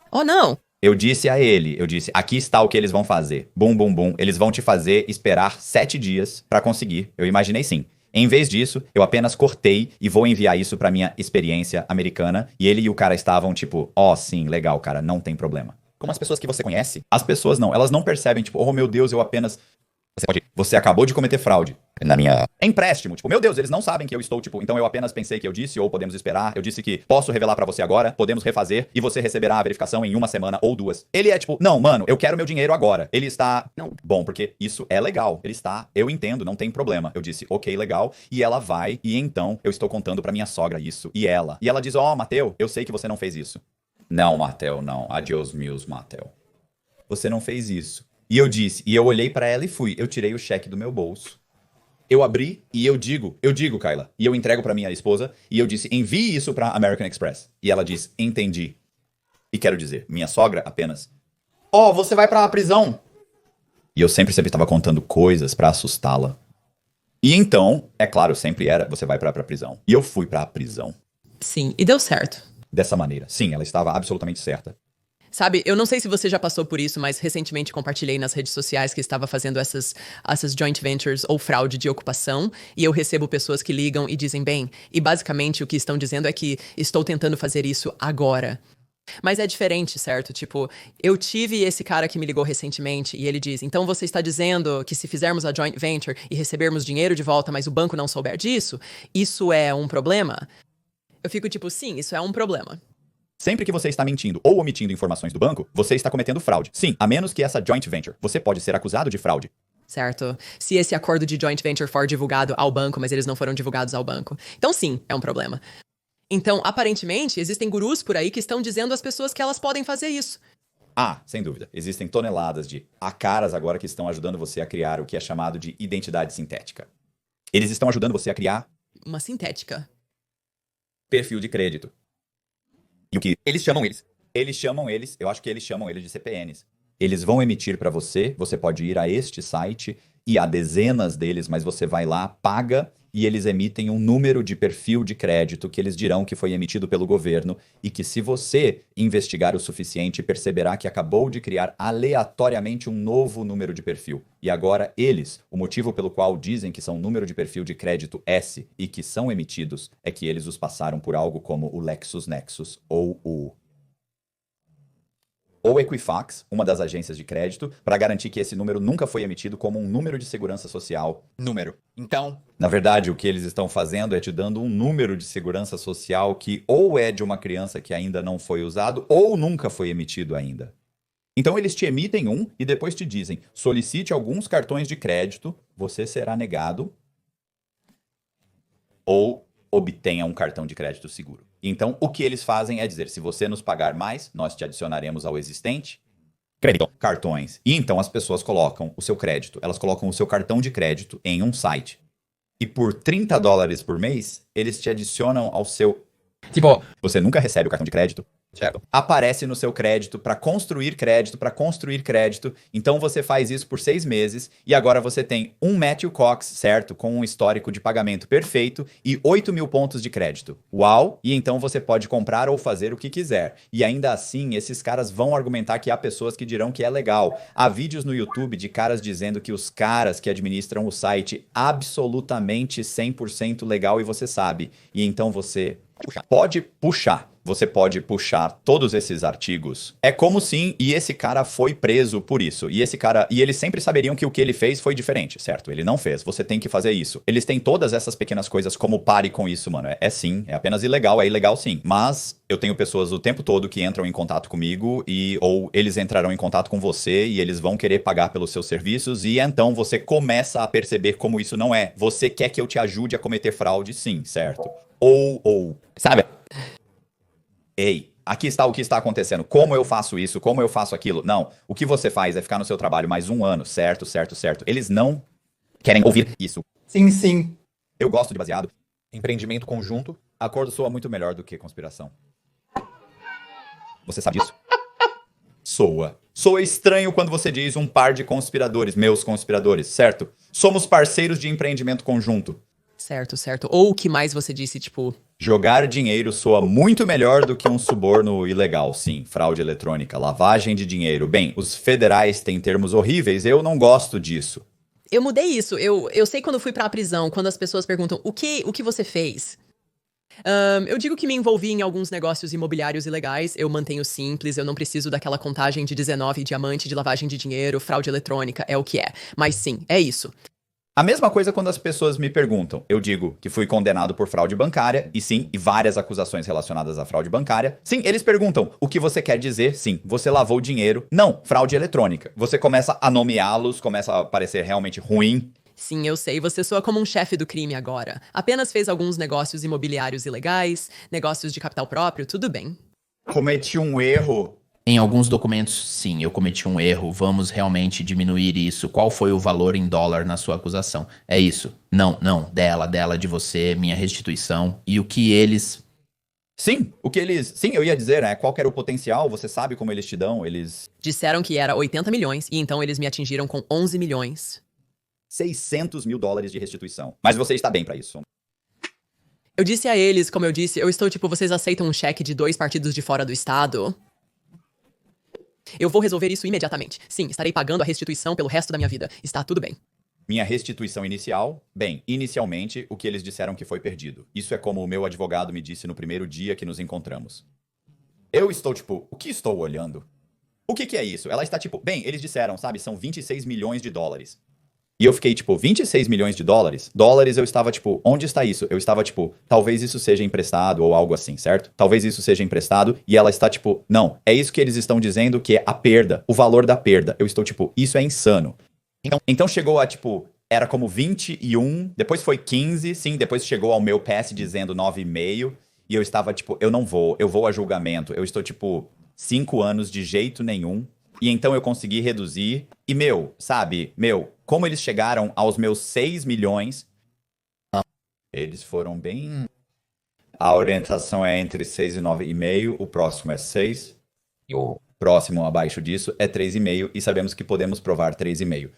Oh, não! Eu disse a ele, aqui está o que eles vão fazer. Bum, bum, bum. Eles vão te fazer esperar 7 dias pra conseguir. Eu imaginei sim. Em vez disso, eu apenas cortei e vou enviar isso pra minha experiência americana. E ele e o cara estavam tipo, sim, legal, cara, não tem problema. Como as pessoas que você conhece? As pessoas não, elas não percebem, tipo, oh meu Deus, você acabou de cometer fraude. Na minha... Empréstimo, tipo, meu Deus, eles não sabem que eu estou, tipo, então eu apenas pensei que eu disse, ou podemos esperar, eu disse que posso revelar pra você agora, podemos refazer, e você receberá a verificação em 1 semana ou 2. Ele é tipo, não, mano, eu quero meu dinheiro agora. Ele está, não, bom, porque isso é legal. Ele está, eu entendo, não tem problema. Eu disse, ok, legal, e ela vai, e então eu estou contando pra minha sogra isso, e ela diz, Mateu, eu sei que você não fez isso. Não, Mateu, não, adios meus, Mateu. Você não fez isso. E eu disse, e eu olhei pra ela e fui, eu tirei o cheque do meu bolso. Eu abri e eu digo, Kyla, e eu entrego pra minha esposa, e eu disse, envie isso pra American Express. E ela diz, entendi. E quero dizer, minha sogra apenas, você vai pra prisão. E eu sempre estava contando coisas pra assustá-la. E então, é claro, sempre era, você vai pra prisão. E eu fui pra prisão. Sim, e deu certo. Dessa maneira. Sim, ela estava absolutamente certa. Sabe, eu não sei se você já passou por isso, mas recentemente compartilhei nas redes sociais que estava fazendo essas joint ventures ou fraude de ocupação, e eu recebo pessoas que ligam e dizem, bem, e basicamente o que estão dizendo é que estou tentando fazer isso agora. Mas é diferente, certo? Tipo, eu tive esse cara que me ligou recentemente e ele diz, então você está dizendo que se fizermos a joint venture e recebermos dinheiro de volta, mas o banco não souber disso, isso é um problema? Eu fico tipo, sim, isso é um problema. Sempre que você está mentindo ou omitindo informações do banco, você está cometendo fraude. Sim, a menos que essa joint venture. Você pode ser acusado de fraude. Certo. Se esse acordo de joint venture for divulgado ao banco, mas eles não foram divulgados ao banco. Então sim, é um problema. Então, aparentemente, existem gurus por aí que estão dizendo às pessoas que elas podem fazer isso. Sem dúvida. Existem toneladas de caras agora que estão ajudando você a criar o que é chamado de identidade sintética. Eles estão ajudando você a criar... Uma sintética. Perfil de crédito. E o que Eles chamam eles? Eu acho que eles chamam eles de CPNs. Eles vão emitir para você pode ir a este site, e há dezenas deles, mas você vai lá, paga, e eles emitem um número de perfil de crédito que eles dirão que foi emitido pelo governo, e que se você investigar o suficiente, perceberá que acabou de criar aleatoriamente um novo número de perfil. E agora o motivo pelo qual dizem que são número de perfil de crédito S e que são emitidos, é que eles os passaram por algo como o LexisNexis ou ou Equifax, uma das agências de crédito, para garantir que esse número nunca foi emitido como um número de segurança social. Então, na verdade, o que eles estão fazendo é te dando um número de segurança social que ou é de uma criança que ainda não foi usado ou nunca foi emitido ainda. Então eles te emitem um e depois te dizem, solicite alguns cartões de crédito, você será negado. ou obtenha um cartão de crédito seguro. Então, o que eles fazem é dizer, se você nos pagar mais, nós te adicionaremos ao existente crédito, cartões. E então as pessoas colocam o seu crédito, elas colocam o seu cartão de crédito em um site. E por $30 por mês, eles te adicionam ao seu... Tipo, Você nunca recebe o cartão de crédito. certo. Aparece no seu crédito para construir crédito, para construir crédito. Então você faz isso por 6 meses e agora você tem um Matthew Cox, certo? Com um histórico de pagamento perfeito e 8.000 pontos de crédito. Uau! E então você pode comprar ou fazer o que quiser. E ainda assim, esses caras vão argumentar que há pessoas que dirão que é legal. Há vídeos no YouTube de caras dizendo que os caras que administram o site absolutamente 100% legal e você sabe. E então você pode puxar. Você pode puxar todos esses artigos. É como sim, e esse cara foi preso por isso. E eles sempre saberiam que o que ele fez foi diferente, certo? Ele não fez. Você tem que fazer isso. Eles têm todas essas pequenas coisas como pare com isso, mano. É sim, é apenas ilegal, é ilegal sim. Mas eu tenho pessoas o tempo todo que entram em contato comigo ou eles entrarão em contato com você e eles vão querer pagar pelos seus serviços e então você começa a perceber como isso não é. Você quer que eu te ajude a cometer fraude? Sim, certo? Sabe? Ei, aqui está o que está acontecendo. Como eu faço isso? Como eu faço aquilo? Não. O que você faz é ficar no seu trabalho mais 1 ano. Certo, certo, certo. Eles não querem ouvir isso. Sim, sim. Eu gosto de baseado. Empreendimento conjunto. Acordo soa muito melhor do que conspiração. Você sabe disso? Soa. Soa estranho quando você diz um par de conspiradores, meus conspiradores, certo? Somos parceiros de empreendimento conjunto. Certo, certo. Ou o que mais você disse, tipo... Jogar dinheiro soa muito melhor do que um suborno ilegal, sim. Fraude eletrônica, lavagem de dinheiro. Bem, os federais têm termos horríveis, eu não gosto disso. Eu mudei isso. Eu sei quando fui pra prisão, quando as pessoas perguntam o que você fez? Eu digo que me envolvi em alguns negócios imobiliários ilegais, eu mantenho simples, eu não preciso daquela contagem de 19 diamante de lavagem de dinheiro, fraude eletrônica, é o que é. Mas sim, é isso. A mesma coisa quando as pessoas me perguntam. Eu digo que fui condenado por fraude bancária, e sim, e várias acusações relacionadas à fraude bancária. Sim, eles perguntam, o que você quer dizer? Sim, você lavou dinheiro. Não, fraude eletrônica. Você começa a nomeá-los, começa a parecer realmente ruim. Sim, eu sei, você soa como um chefe do crime agora. Apenas fez alguns negócios imobiliários ilegais, negócios de capital próprio, tudo bem. Cometi um erro. Em alguns documentos, sim, eu cometi um erro. Vamos realmente diminuir isso. Qual foi o valor em dólar na sua acusação? É isso. Não, dela, de você, minha restituição. E o que eles... Sim, Sim, eu ia dizer, né? Qual que era o potencial? Você sabe como eles te dão? Eles... Disseram que era 80 milhões, e então eles me atingiram com 11 milhões. $600 mil de restituição. Mas você está bem pra isso. Eu disse a eles, como eu disse, eu estou tipo, vocês aceitam um cheque de 2 partidos de fora do estado? Eu vou resolver isso imediatamente. Sim, estarei pagando a restituição pelo resto da minha vida. Está tudo bem. Minha restituição inicial? Bem, inicialmente, o que eles disseram que foi perdido. Isso é como o meu advogado me disse no primeiro dia que nos encontramos. Eu estou tipo, o que estou olhando? O que é isso? Ela está tipo, bem, eles disseram, sabe, são $26 milhões. E eu fiquei tipo, $26 milhões? Dólares eu estava tipo, onde está isso? Eu estava tipo, talvez isso seja emprestado ou algo assim, certo? Talvez isso seja emprestado e ela está tipo, não, é isso que eles estão dizendo que é a perda, o valor da perda. Eu estou tipo, isso é insano. Então chegou a tipo, era como 21, depois foi 15, sim, depois chegou ao meu pass dizendo 9,5 e eu estava tipo, eu vou a julgamento. Eu estou tipo, 5 anos de jeito nenhum. E então eu consegui reduzir. E, como eles chegaram aos meus 6 milhões... Eles foram bem... A orientação é entre 6 e 9,5. O próximo é 6. E o próximo abaixo disso é 3,5. E sabemos que podemos provar 3,5.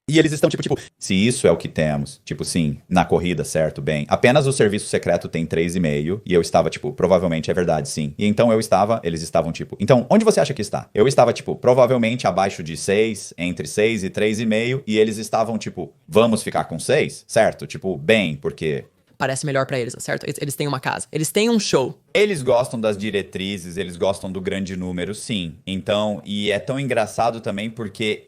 E eles estão tipo, se isso é o que temos, tipo, sim, na corrida, certo, bem, apenas o serviço secreto tem 3,5, e eu estava, tipo, provavelmente é verdade, sim. E então eles estavam, tipo, então, onde você acha que está? Eu estava, tipo, provavelmente abaixo de 6, entre 6 e 3,5, e eles estavam, tipo, vamos ficar com 6, certo? Tipo, bem, porque... Parece melhor pra eles, certo? Eles têm uma casa. Eles têm um show. Eles gostam das diretrizes, eles gostam do grande número, sim. Então, e é tão engraçado também porque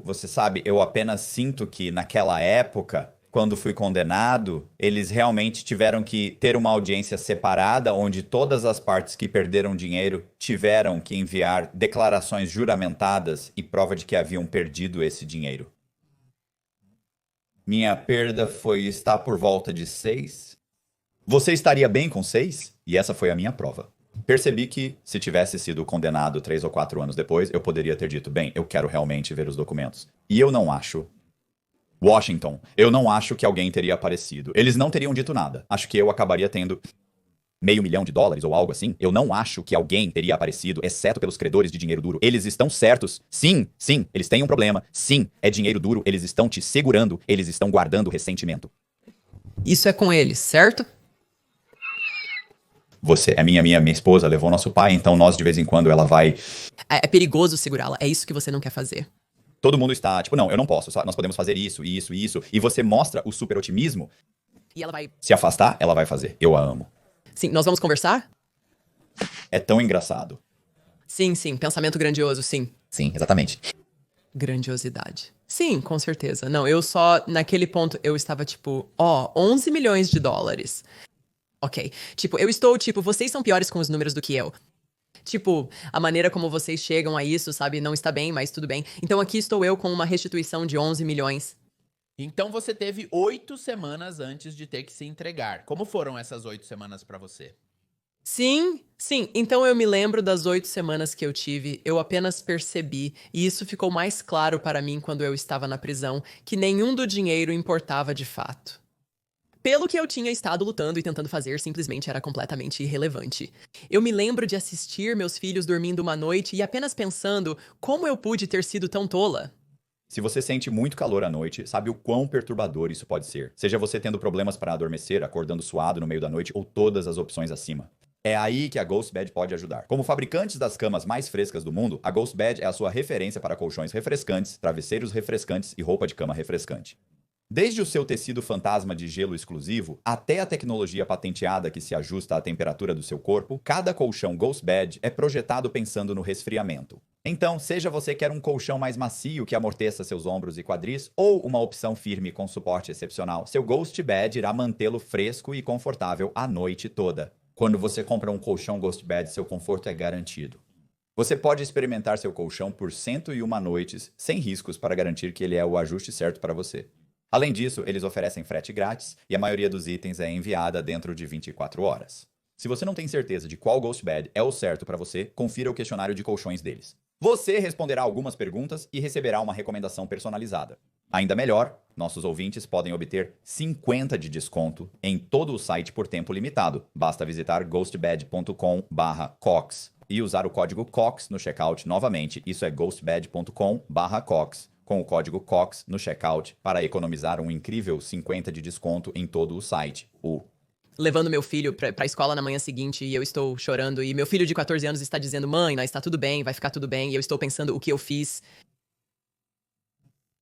você sabe, eu apenas sinto que naquela época, quando fui condenado, eles realmente tiveram que ter uma audiência separada, onde todas as partes que perderam dinheiro tiveram que enviar declarações juramentadas e prova de que haviam perdido esse dinheiro. Minha perda está por volta de 6. Você estaria bem com 6? E essa foi a minha prova. Percebi que, se tivesse sido condenado 3 ou 4 anos depois, eu poderia ter dito, bem, eu quero realmente ver os documentos. E eu não acho. Washington, eu não acho que alguém teria aparecido. Eles não teriam dito nada. Acho que eu acabaria tendo $500 mil ou algo assim. Eu não acho que alguém teria aparecido, exceto pelos credores de dinheiro duro. Eles estão certos. Sim, sim, eles têm um problema. Sim, é dinheiro duro. Eles estão te segurando. Eles estão guardando ressentimento. Isso é com eles, certo? Você é minha esposa, levou nosso pai, então nós de vez em quando ela vai... É perigoso segurá-la. É isso que você não quer fazer. Todo mundo está, tipo, não, eu não posso, nós podemos fazer isso, isso, isso. E você mostra o super otimismo. E ela vai... Se afastar, ela vai fazer. Eu a amo. Sim, nós vamos conversar? É tão engraçado. Sim, sim. Pensamento grandioso, sim. Sim, exatamente. Grandiosidade. Sim, com certeza. Não, eu só... Naquele ponto, eu estava tipo... $11 milhões. Ok. Tipo, eu estou, tipo... Vocês são piores com os números do que eu. Tipo, a maneira como vocês chegam a isso, sabe? Não está bem, mas tudo bem. Então aqui estou eu com uma restituição de 11 milhões. Então você teve 8 semanas antes de ter que se entregar. Como foram essas 8 semanas pra você? Sim, sim. Então eu me lembro das 8 semanas que eu tive. Eu apenas percebi, e isso ficou mais claro para mim quando eu estava na prisão, que nenhum do dinheiro importava de fato. Pelo que eu tinha estado lutando e tentando fazer, simplesmente era completamente irrelevante. Eu me lembro de assistir meus filhos dormindo uma noite e apenas pensando como eu pude ter sido tão tola. Se você sente muito calor à noite, sabe o quão perturbador isso pode ser. Seja você tendo problemas para adormecer, acordando suado no meio da noite ou todas as opções acima. É aí que a Ghost Bed pode ajudar. Como fabricantes das camas mais frescas do mundo, a Ghost Bed é a sua referência para colchões refrescantes, travesseiros refrescantes e roupa de cama refrescante. Desde o seu tecido fantasma de gelo exclusivo, até a tecnologia patenteada que se ajusta à temperatura do seu corpo, cada colchão Ghost Bed é projetado pensando no resfriamento. Então, seja você quer um colchão mais macio que amorteça seus ombros e quadris, ou uma opção firme com suporte excepcional, seu Ghost Bed irá mantê-lo fresco e confortável a noite toda. Quando você compra um colchão Ghost Bed, seu conforto é garantido. Você pode experimentar seu colchão por 101 noites, sem riscos, para garantir que ele é o ajuste certo para você. Além disso, eles oferecem frete grátis e a maioria dos itens é enviada dentro de 24 horas. Se você não tem certeza de qual Ghost Bed é o certo para você, confira o questionário de colchões deles. Você responderá algumas perguntas e receberá uma recomendação personalizada. Ainda melhor, nossos ouvintes podem obter 50% de desconto em todo o site por tempo limitado. Basta visitar ghostbed.com/cox e usar o código COX no checkout novamente. Isso é ghostbed.com/cox. Com o código COX no checkout para economizar um incrível 50% de desconto em todo o site. Levando meu filho pra escola na manhã seguinte e eu estou chorando e meu filho de 14 anos está dizendo, mãe, nós está tudo bem, vai ficar tudo bem, e eu estou pensando o que eu fiz.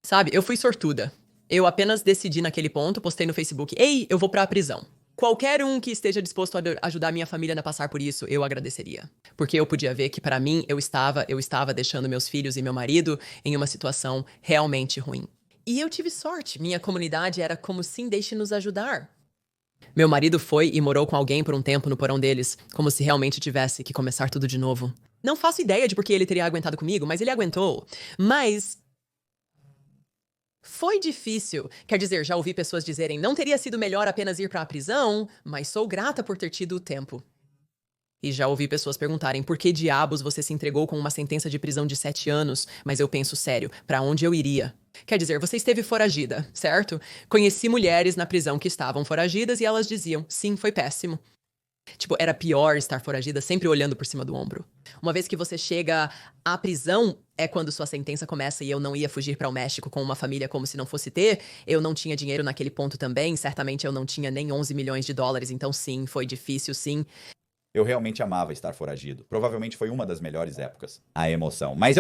Sabe, eu fui sortuda. Eu apenas decidi naquele ponto, postei no Facebook, ei, eu vou pra prisão. Qualquer um que esteja disposto a ajudar minha família a passar por isso, eu agradeceria. Porque eu podia ver que, para mim, eu estava deixando meus filhos e meu marido em uma situação realmente ruim. E eu tive sorte. Minha comunidade era como, sim, deixe-nos ajudar. Meu marido foi e morou com alguém por um tempo no porão deles, como se realmente tivesse que começar tudo de novo. Não faço ideia de por que ele teria aguentado comigo, mas ele aguentou. Mas... foi difícil. Quer dizer, já ouvi pessoas dizerem, não teria sido melhor apenas ir para a prisão, mas sou grata por ter tido o tempo. E já ouvi pessoas perguntarem, por que diabos você se entregou com uma sentença de prisão de 7 anos? Mas eu penso sério, para onde eu iria? Quer dizer, você esteve foragida, certo? Conheci mulheres na prisão que estavam foragidas e elas diziam, sim, foi péssimo. Tipo, era pior estar foragida sempre olhando por cima do ombro. Uma vez que você chega à prisão, é quando sua sentença começa e eu não ia fugir para o México com uma família como se não fosse ter. Eu não tinha dinheiro naquele ponto também. Certamente eu não tinha nem $11 milhões. Então sim, foi difícil, sim. Eu realmente amava estar foragido. Provavelmente foi uma das melhores épocas. A emoção. Mas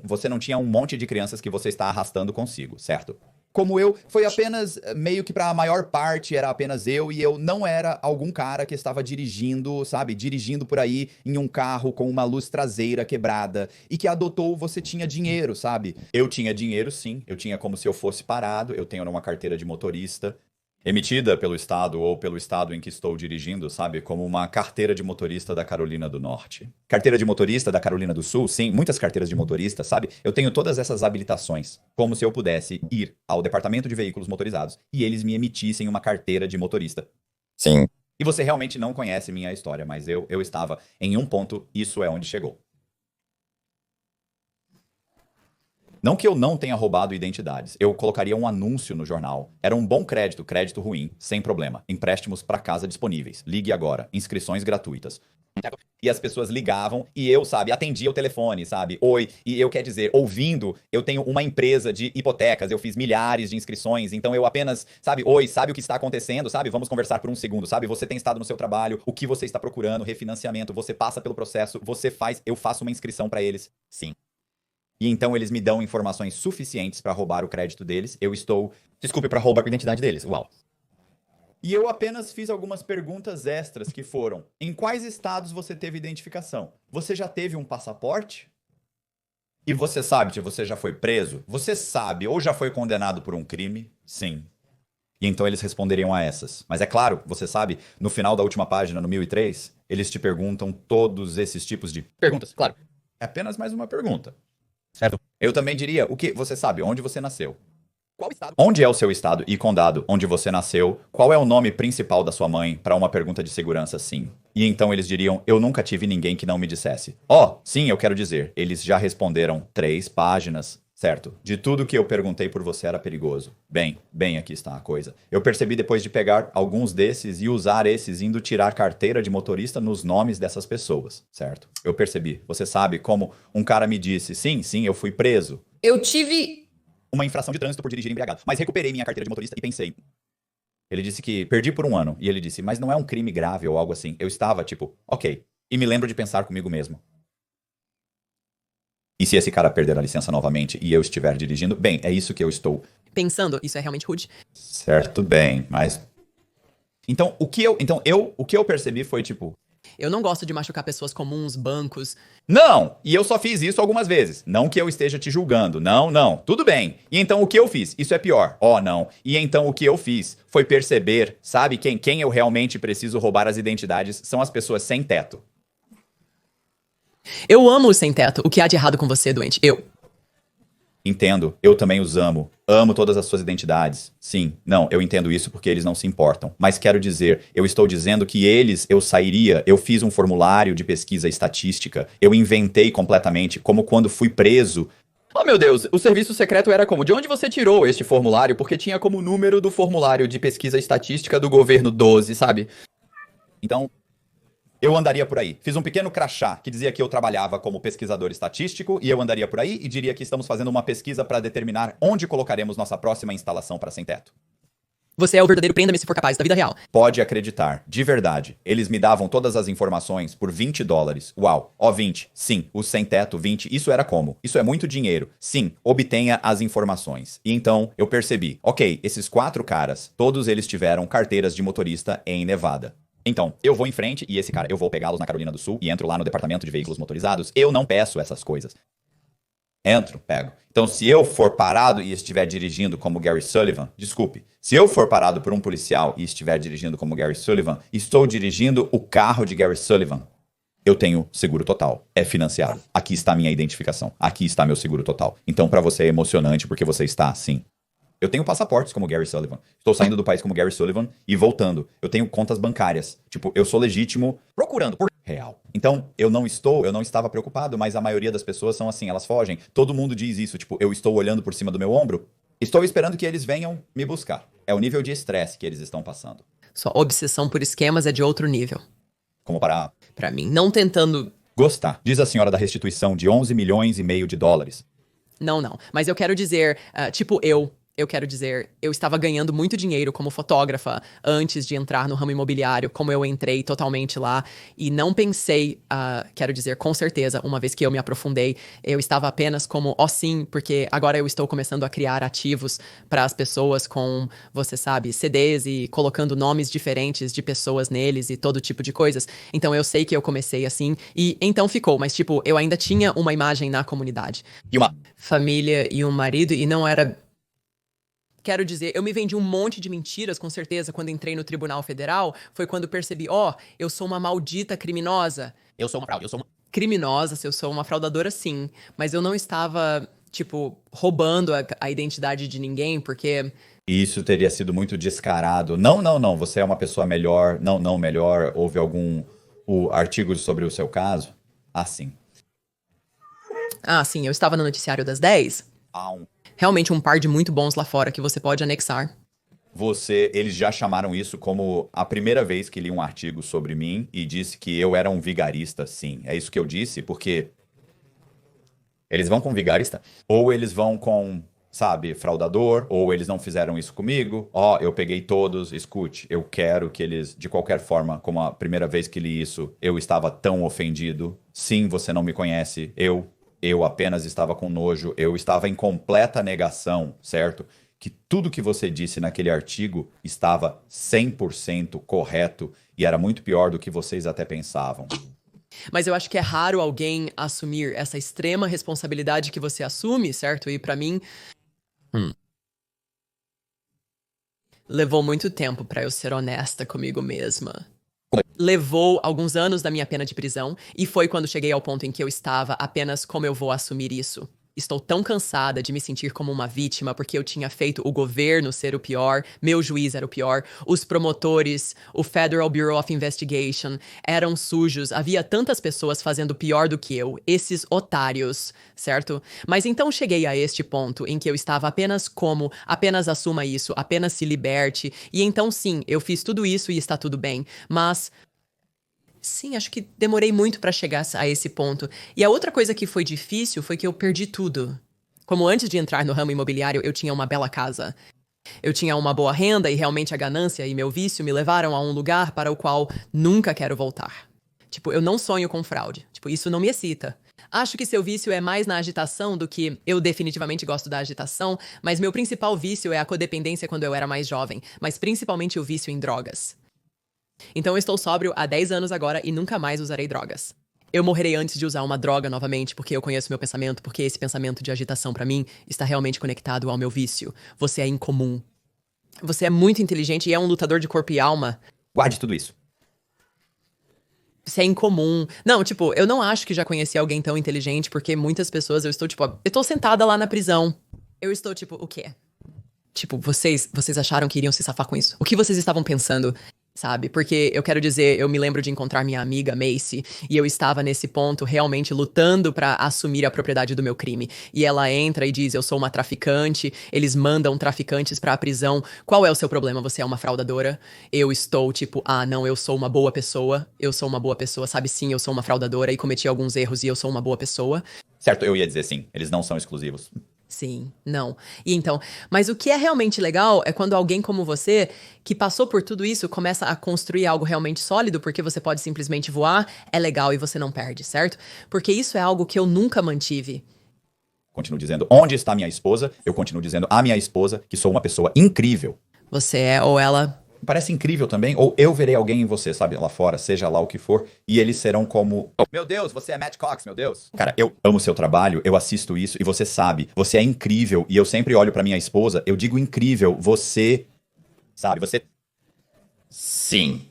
você não tinha um monte de crianças que você está arrastando consigo, certo? Como eu, foi apenas, meio que pra maior parte, era apenas eu, e eu não era algum cara que estava dirigindo, sabe? Dirigindo por aí em um carro com uma luz traseira quebrada, e que adotou você tinha dinheiro, sabe? Eu tinha dinheiro, sim. Eu tinha como se eu fosse parado, eu tenho uma carteira de motorista, emitida pelo estado ou pelo estado em que estou dirigindo, sabe? Como uma carteira de motorista da Carolina do Norte. Carteira de motorista da Carolina do Sul, sim, muitas carteiras de motorista, sabe? Eu tenho todas essas habilitações, como se eu pudesse ir ao departamento de veículos motorizados e eles me emitissem uma carteira de motorista. Sim. E você realmente não conhece minha história, mas eu estava em um ponto, isso é onde chegou. Não que eu não tenha roubado identidades, eu colocaria um anúncio no jornal. Era um bom crédito, crédito ruim, sem problema. Empréstimos para casa disponíveis. Ligue agora. Inscrições gratuitas. E as pessoas ligavam e eu, sabe, atendia o telefone, sabe? Oi, e eu, quer dizer, ouvindo, eu tenho uma empresa de hipotecas, eu fiz milhares de inscrições, então eu apenas, sabe, oi, sabe o que está acontecendo, sabe? Vamos conversar por um segundo, sabe? Você tem estado no seu trabalho, o que você está procurando, refinanciamento, você passa pelo processo, você faz, eu faço uma inscrição para eles. Sim. E então eles me dão informações suficientes para roubar o crédito deles. Eu estou, desculpe, para roubar a identidade deles. Uau. E eu apenas fiz algumas perguntas extras que foram: em quais estados você teve identificação? Você já teve um passaporte? E você sabe se você já foi preso? Você sabe ou já foi condenado por um crime? Sim. E então eles responderiam a essas. Mas é claro, você sabe, no final da última página, no 1003, eles te perguntam todos esses tipos de perguntas. Claro. É apenas mais uma pergunta. Certo. Eu também diria, o que você sabe? Onde você nasceu? Qual estado? Onde é o seu estado e condado onde você nasceu? Qual é o nome principal da sua mãe? Para uma pergunta de segurança, sim. E então eles diriam, eu nunca tive ninguém que não me dissesse. Sim, eu quero dizer. Eles já responderam 3 páginas. Certo. De tudo que eu perguntei por você era perigoso. Bem, aqui está a coisa. Eu percebi depois de pegar alguns desses e usar esses indo tirar carteira de motorista nos nomes dessas pessoas. Certo. Eu percebi. Você sabe como um cara me disse, sim, eu fui preso. Eu tive Uma infração de trânsito por dirigir embriagado. Mas recuperei minha carteira de motorista e pensei. Ele disse que perdi por 1 ano. E ele disse, mas não é um crime grave ou algo assim. Eu estava tipo, ok. E me lembro de pensar comigo mesmo. E se esse cara perder a licença novamente e eu estiver dirigindo, bem, é isso que eu estou pensando, isso é realmente rude. Certo, bem, mas então o que eu percebi foi tipo, Eu não gosto de machucar pessoas comuns, bancos. não, e eu só fiz isso algumas vezes. Não que eu esteja te julgando. Não, tudo bem. E então o que eu fiz? Isso é pior. Não. E então o que eu fiz foi perceber, sabe, quem eu realmente preciso roubar as identidades são as pessoas sem teto. Eu amo os sem teto. O que há de errado com você, doente? Entendo, eu também os amo. Amo todas as suas identidades. Sim, não, eu entendo isso porque eles não se importam. Mas quero dizer, eu estou dizendo que eu fiz um formulário de pesquisa estatística, eu inventei completamente, como quando fui preso. Oh, meu Deus, o serviço secreto era como? De onde você tirou este formulário? Porque tinha como número do formulário de pesquisa estatística do governo 12, sabe? Então, eu andaria por aí. Fiz um pequeno crachá que dizia que eu trabalhava como pesquisador estatístico e eu andaria por aí e diria que estamos fazendo uma pesquisa para determinar onde colocaremos nossa próxima instalação para sem teto. Você é o verdadeiro prenda-me se for capaz da vida real. Pode acreditar, de verdade. Eles me davam todas as informações por $20. Uau, 20. Sim, o sem teto 20, isso era como? Isso é muito dinheiro. Sim, obtenha as informações. E então eu percebi, ok, esses 4 caras, todos eles tiveram carteiras de motorista em Nevada. Então, eu vou em frente e eu vou pegá-los na Carolina do Sul e entro lá no departamento de veículos motorizados. Eu não peço essas coisas. Entro, pego. Então, se eu for parado e estiver dirigindo como Gary Sullivan, desculpe, se eu for parado por um policial e estiver dirigindo como Gary Sullivan, estou dirigindo o carro de Gary Sullivan. Eu tenho seguro total. É financiado. Aqui está a minha identificação. Aqui está meu seguro total. Então, para você é emocionante porque você está assim. Eu tenho passaportes como Gary Sullivan. Estou saindo do país como Gary Sullivan e voltando. Eu tenho contas bancárias. Tipo, eu sou legítimo procurando por real. Então, eu não estava preocupado, mas a maioria das pessoas são assim, elas fogem. Todo mundo diz isso, tipo, eu estou olhando por cima do meu ombro. Estou esperando que eles venham me buscar. É o nível de estresse que eles estão passando. Sua obsessão por esquemas é de outro nível. Como para Pra mim, não tentando... gostar. Diz a senhora da restituição de 11 milhões e meio de dólares. Não. Mas eu quero dizer, eu quero dizer, eu estava ganhando muito dinheiro como fotógrafa antes de entrar no ramo imobiliário, como eu entrei totalmente lá, e não pensei, quero dizer, com certeza, uma vez que eu me aprofundei, eu estava apenas como, sim, porque agora eu estou começando a criar ativos para as pessoas com, você sabe, CDs e colocando nomes diferentes de pessoas neles e todo tipo de coisas. Então eu sei que eu comecei assim, e então ficou, mas tipo, eu ainda tinha uma imagem na comunidade. E uma Família e um marido, e não era... Quero dizer, eu me vendi um monte de mentiras, com certeza, quando entrei no Tribunal Federal. Foi quando percebi, eu sou uma maldita criminosa. Eu sou uma fraude, Criminosa, se eu sou uma fraudadora, sim. Mas eu não estava, tipo, roubando a identidade de ninguém, porque Isso teria sido muito descarado. Não, não, não, você é uma pessoa melhor. Não, não, melhor. Houve algum artigo sobre o seu caso? Ah, sim. Ah, sim, eu estava no noticiário das 10. Há Realmente um par de muito bons lá fora que você pode anexar. eles já chamaram isso como a primeira vez que li um artigo sobre mim e disse que eu era um vigarista, sim. É isso que eu disse, porque eles vão com vigarista, ou eles vão com, sabe, fraudador, ou eles não fizeram isso comigo. Ó, eu peguei todos, escute, eu quero que eles, de qualquer forma, como a primeira vez que li isso, eu estava tão ofendido. Sim, você não me conhece, eu apenas estava com nojo, eu estava em completa negação, certo? Que tudo que você disse naquele artigo estava 100% correto e era muito pior do que vocês até pensavam. Mas eu acho que é raro alguém assumir essa extrema responsabilidade que você assume, certo? E pra mim, levou muito tempo pra eu ser honesta comigo mesma. Levou alguns anos da minha pena de prisão e foi quando cheguei ao ponto em que eu estava apenas como eu vou assumir isso. Estou tão cansada de me sentir como uma vítima porque eu tinha feito o governo ser o pior, meu juiz era o pior, os promotores, o Federal Bureau of Investigation eram sujos, havia tantas pessoas fazendo pior do que eu, esses otários, certo? Mas então cheguei a este ponto em que eu estava apenas assuma isso, apenas se liberte, e então sim, eu fiz tudo isso e está tudo bem, mas sim, acho que demorei muito pra chegar a esse ponto. E a outra coisa que foi difícil foi que eu perdi tudo. Como antes de entrar no ramo imobiliário, eu tinha uma bela casa. Eu tinha uma boa renda e realmente a ganância e meu vício me levaram a um lugar para o qual nunca quero voltar. Tipo, eu não sonho com fraude. Tipo, isso não me excita. Acho que seu vício é mais na agitação do que eu definitivamente gosto da agitação, mas meu principal vício é a codependência quando eu era mais jovem, mas principalmente o vício em drogas. Então eu estou sóbrio há 10 anos agora e nunca mais usarei drogas. Eu morrerei antes de usar uma droga novamente porque eu conheço meu pensamento, porque esse pensamento de agitação pra mim está realmente conectado ao meu vício. Você é incomum. Você é muito inteligente e é um lutador de corpo e alma. Guarde tudo isso. Você é incomum. Não, tipo, eu não acho que já conheci alguém tão inteligente porque muitas pessoas eu estou sentada lá na prisão. Eu estou tipo, o quê? Tipo, vocês acharam que iriam se safar com isso? O que vocês estavam pensando? Sabe? Porque eu quero dizer, eu me lembro de encontrar minha amiga Macy e eu estava nesse ponto realmente lutando pra assumir a propriedade do meu crime. E ela entra e diz, eu sou uma traficante, eles mandam traficantes pra prisão. Qual é o seu problema? Você é uma fraudadora? Eu estou tipo, ah, não, eu sou uma boa pessoa. Eu sou uma boa pessoa, sabe? Sim, eu sou uma fraudadora e cometi alguns erros e eu sou uma boa pessoa. Certo, eu ia dizer sim, eles não são exclusivos. Sim, não. E então, mas o que é realmente legal é quando alguém como você, que passou por tudo isso, começa a construir algo realmente sólido, porque você pode simplesmente voar, é legal e você não perde, certo? Porque isso é algo que eu nunca mantive. Continuo dizendo, onde está minha esposa? Eu continuo dizendo à minha esposa que sou uma pessoa incrível. Você é ou ela... Parece incrível também, ou eu verei alguém em você, sabe, lá fora, seja lá o que for, e eles serão como... Oh, meu Deus, você é Matt Cox, meu Deus. Cara, eu amo seu trabalho, eu assisto isso, e você sabe, você é incrível, e eu sempre olho pra minha esposa, eu digo incrível, você... Sabe, você... Sim.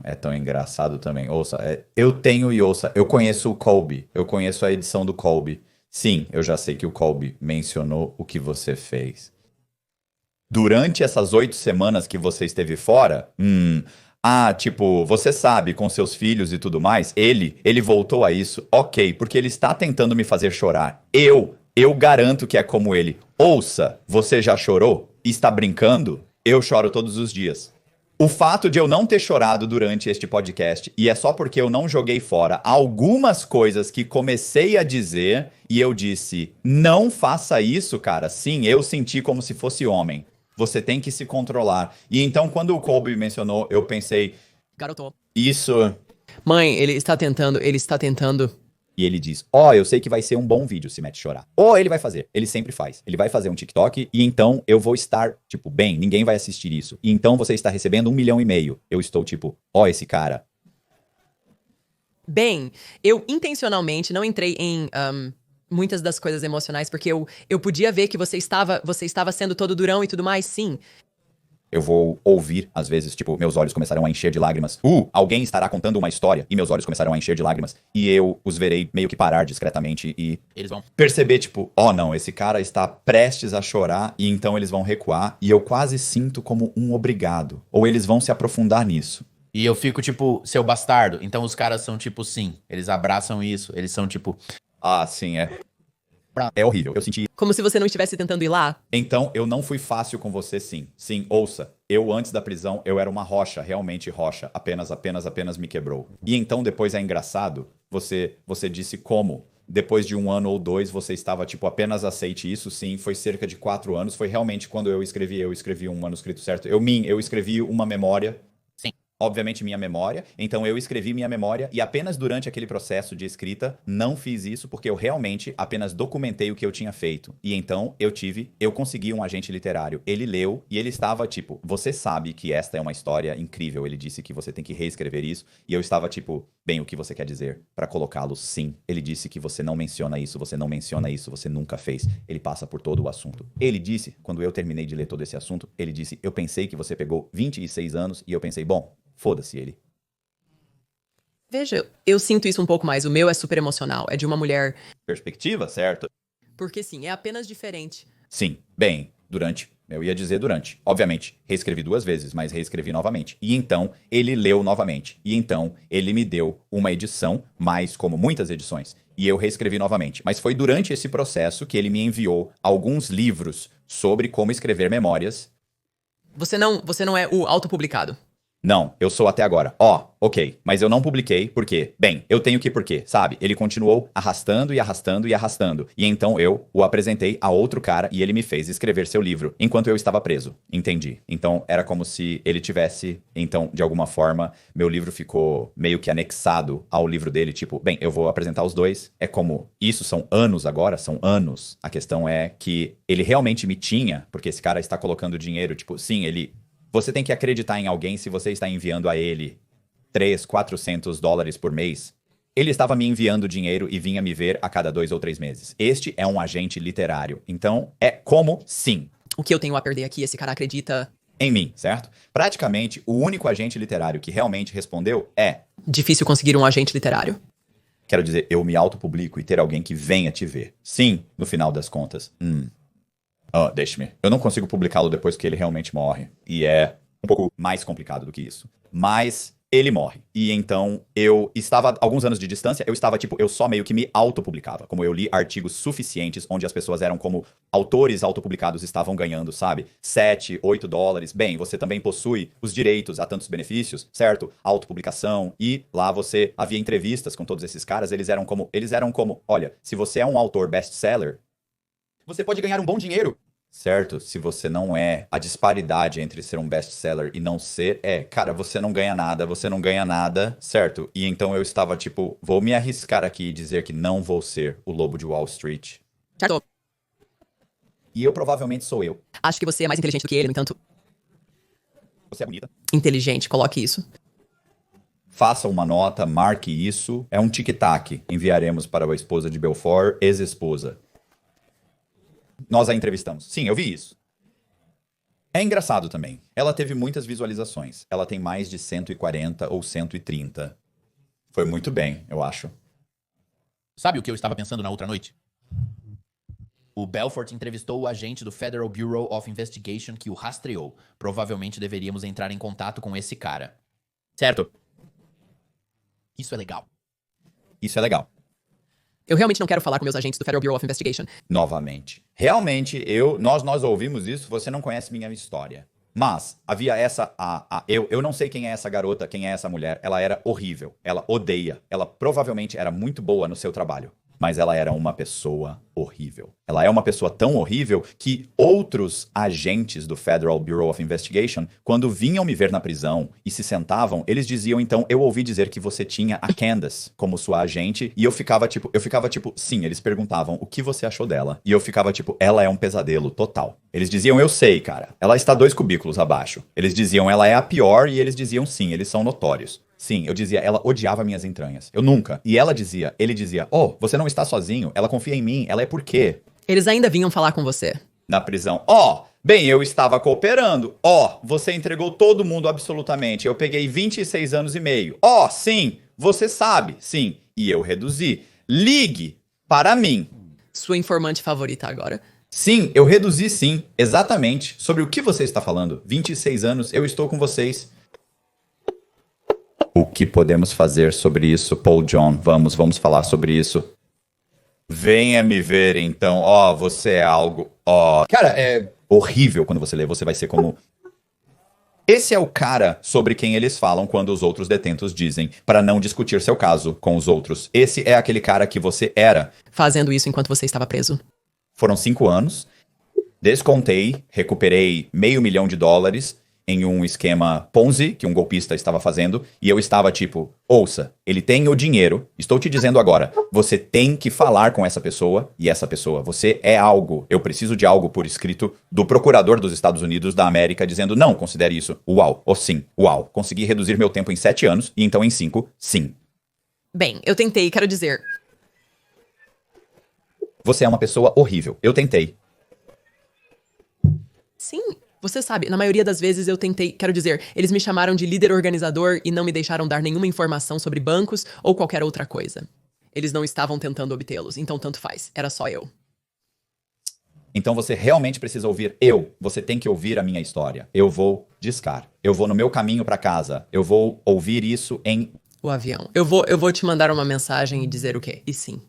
É tão engraçado também. Ouça, eu tenho e ouça, eu conheço o Colby, eu conheço a edição do Colby. Sim, eu já sei que o Colby mencionou o que você fez. Durante essas 8 semanas que você esteve fora, tipo, você sabe, com seus filhos e tudo mais, ele voltou a isso, ok, porque ele está tentando me fazer chorar. Eu garanto que é como ele. Ouça, você já chorou? Está brincando? Eu choro todos os dias. O fato de eu não ter chorado durante este podcast, e é só porque eu não joguei fora algumas coisas que comecei a dizer, e eu disse, não faça isso, cara. Sim, eu senti como se fosse homem. Você tem que se controlar. E então, quando o Colby mencionou, eu pensei... Garoto. Isso... Mãe, ele está tentando... E ele diz, eu sei que vai ser um bom vídeo se Matt chorar. Ele vai fazer. Ele sempre faz. Ele vai fazer um TikTok e então eu vou estar, tipo, bem, ninguém vai assistir isso. E então você está recebendo 1,5 milhão. Eu estou tipo, esse cara. Bem, eu intencionalmente não entrei em... muitas das coisas emocionais, porque eu podia ver que você estava sendo todo durão e tudo mais, sim. Eu vou ouvir, às vezes, tipo, meus olhos começarão a encher de lágrimas. Alguém estará contando uma história e meus olhos começarão a encher de lágrimas. E eu os verei meio que parar discretamente e Eles vão. perceber, tipo, oh não, esse cara está prestes a chorar e então eles vão recuar e eu quase sinto como um obrigado. Ou eles vão se aprofundar nisso. E eu fico tipo, seu bastardo. Então os caras são tipo, sim. Eles abraçam isso. Eles são tipo. Ah, sim, é. É horrível. Eu senti. Como se você não estivesse tentando ir lá. Então, eu não fui fácil com você, sim. Sim, ouça. Eu, antes da prisão, eu era uma rocha, realmente rocha. Apenas me quebrou. E então, depois é engraçado, você disse como. Depois de 1 ano ou 2, você estava, tipo, apenas aceite isso, sim. Foi cerca de 4 anos. Foi realmente quando eu escrevi um manuscrito certo. Eu escrevi uma memória. Sim. Obviamente, minha memória. Então, eu escrevi minha memória e apenas durante aquele processo de escrita, não fiz isso porque eu realmente apenas documentei o que eu tinha feito. E então, eu consegui um agente literário. Ele leu e ele estava tipo, você sabe que esta é uma história incrível. Ele disse que você tem que reescrever isso. E eu estava tipo, bem, o que você quer dizer? Para colocá-lo, sim. Ele disse que você não menciona isso, você nunca fez. Ele passa por todo o assunto. Ele disse, quando eu terminei de ler todo esse assunto, ele disse, eu pensei que você pegou 26 anos e eu pensei, bom, foda-se ele. Veja, eu sinto isso um pouco mais. O meu é super emocional. É de uma mulher. Perspectiva, certo? Porque sim, é apenas diferente. Sim, bem, durante. Eu ia dizer durante. Obviamente, reescrevi 2 vezes, mas reescrevi novamente. E então, ele leu novamente. E então, ele me deu uma edição, mas como muitas edições. E eu reescrevi novamente. Mas foi durante esse processo que ele me enviou alguns livros sobre como escrever memórias. Você não é o autopublicado. Não, eu sou até agora. Ok, mas eu não publiquei porque, bem, eu tenho que porque, sabe? Ele continuou arrastando e arrastando e arrastando. E então eu o apresentei a outro cara e ele me fez escrever seu livro enquanto eu estava preso. Entendi. Então era como se ele tivesse, então, de alguma forma, meu livro ficou meio que anexado ao livro dele, tipo, bem, eu vou apresentar os dois. É como, isso são anos agora, são anos. A questão é que ele realmente me tinha, porque esse cara está colocando dinheiro, tipo, sim, ele... Você tem que acreditar em alguém se você está enviando a ele $300-400 por mês. Ele estava me enviando dinheiro e vinha me ver a cada 2 ou 3 meses. Este é um agente literário. Então, é como sim. O que eu tenho a perder aqui, esse cara acredita. Em mim, certo? Praticamente, o único agente literário que realmente respondeu é... Difícil conseguir um agente literário. Quero dizer, eu me autopublico e ter alguém que venha te ver. Sim, no final das contas. Deixe-me. Eu não consigo publicá-lo depois que ele realmente morre. E é um pouco mais complicado do que isso. Mas ele morre. E então eu estava, alguns anos de distância, eu só meio que me autopublicava. Como eu li artigos suficientes onde as pessoas eram como autores autopublicados estavam ganhando, sabe? $7, $8. Bem, você também possui os direitos a tantos benefícios, certo? Autopublicação. E lá havia entrevistas com todos esses caras, eles eram como, olha, se você é um autor best-seller, você pode ganhar um bom dinheiro. Certo? Se você não é, a disparidade entre ser um best-seller e não ser, cara, você não ganha nada, certo? E então eu estava tipo, vou me arriscar aqui e dizer que não vou ser o lobo de Wall Street. Certo. E eu provavelmente sou eu. Acho que você é mais inteligente do que ele, no entanto. Você é bonita. Inteligente, coloque isso. Faça uma nota, marque isso. É um tic-tac. Enviaremos para a esposa de Belfort, ex-esposa. Nós a entrevistamos. Sim, eu vi isso. É engraçado também. Ela teve muitas visualizações. Ela tem mais de 140 ou 130. Foi muito bem, eu acho. Sabe o que eu estava pensando na outra noite? O Belfort entrevistou o agente do Federal Bureau of Investigation que o rastreou. Provavelmente deveríamos entrar em contato com esse cara. Certo. Isso é legal. Isso é legal. Eu realmente não quero falar com meus agentes do Federal Bureau of Investigation. Novamente. Realmente, nós ouvimos isso, você não conhece minha história. Mas havia eu não sei quem é essa garota, quem é essa mulher. Ela era horrível. Ela odeia. Ela provavelmente era muito boa no seu trabalho. Mas ela era uma pessoa horrível. Ela é uma pessoa tão horrível que outros agentes do Federal Bureau of Investigation, quando vinham me ver na prisão e se sentavam, eles diziam, então, eu ouvi dizer que você tinha a Candace como sua agente, e eu ficava tipo, sim, eles perguntavam o que você achou dela, e eu ficava tipo, ela é um pesadelo total. Eles diziam, eu sei, cara, ela está 2 cubículos abaixo. Eles diziam, ela é a pior, e eles diziam, sim, eles são notórios. Sim, eu dizia, ela odiava minhas entranhas. Eu nunca. E ele dizia, você não está sozinho, ela confia em mim, ela é por quê? Eles ainda vinham falar com você. Na prisão. Bem, eu estava cooperando. Você entregou todo mundo absolutamente. Eu peguei 26 anos e meio. Sim, você sabe, sim. E eu reduzi. Ligue para mim. Sua informante favorita agora. Sim, eu reduzi sim. Exatamente. Sobre o que você está falando? 26 anos, eu estou com vocês. O que podemos fazer sobre isso, Paul John? Vamos falar sobre isso. Venha me ver, então. Você é algo... Cara, é horrível quando você lê. Você vai ser como... Esse é o cara sobre quem eles falam quando os outros detentos dizem para não discutir seu caso com os outros. Esse é aquele cara que você era. Fazendo isso enquanto você estava preso. Foram 5 anos. Descontei, recuperei $500.000 em um esquema Ponzi que um golpista estava fazendo, e eu estava tipo, ouça, ele tem o dinheiro, estou te dizendo agora, você tem que falar com essa pessoa, e essa pessoa, você é algo, eu preciso de algo por escrito do procurador dos Estados Unidos da América dizendo, não, considere isso, uau, sim, uau, consegui reduzir meu tempo em 7 anos, e então em 5, sim. Bem, eu tentei, quero dizer... Você é uma pessoa horrível, eu tentei. Sim, você sabe, na maioria das vezes eu tentei, quero dizer, eles me chamaram de líder organizador e não me deixaram dar nenhuma informação sobre bancos ou qualquer outra coisa. Eles não estavam tentando obtê-los, então tanto faz, era só eu. Então você realmente precisa ouvir você tem que ouvir a minha história. Eu vou discar, eu vou no meu caminho pra casa, eu vou ouvir isso em... O avião. Eu vou te mandar uma mensagem e dizer o quê? E sim.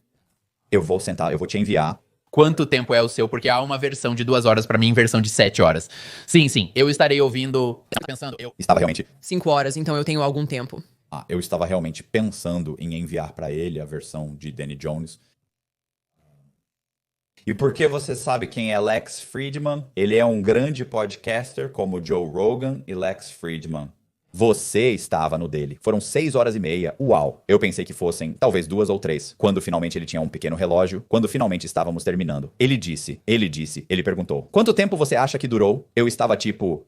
Eu vou sentar, eu vou te enviar. Quanto tempo é o seu? Porque há uma versão de 2 horas pra mim, versão de 7 horas. Sim, eu estarei ouvindo... Pensando, Estava realmente... 5 horas, então eu tenho algum tempo. Eu estava realmente pensando em enviar pra ele a versão de Danny Jones. E porque você sabe quem é Lex Fridman? Ele é um grande podcaster como Joe Rogan e Lex Fridman. Você estava no dele. Foram 6 horas e meia. Uau! Eu pensei que fossem talvez 2 ou 3. Quando finalmente ele tinha um pequeno relógio. Quando finalmente estávamos terminando. Ele perguntou: quanto tempo você acha que durou? Eu estava tipo...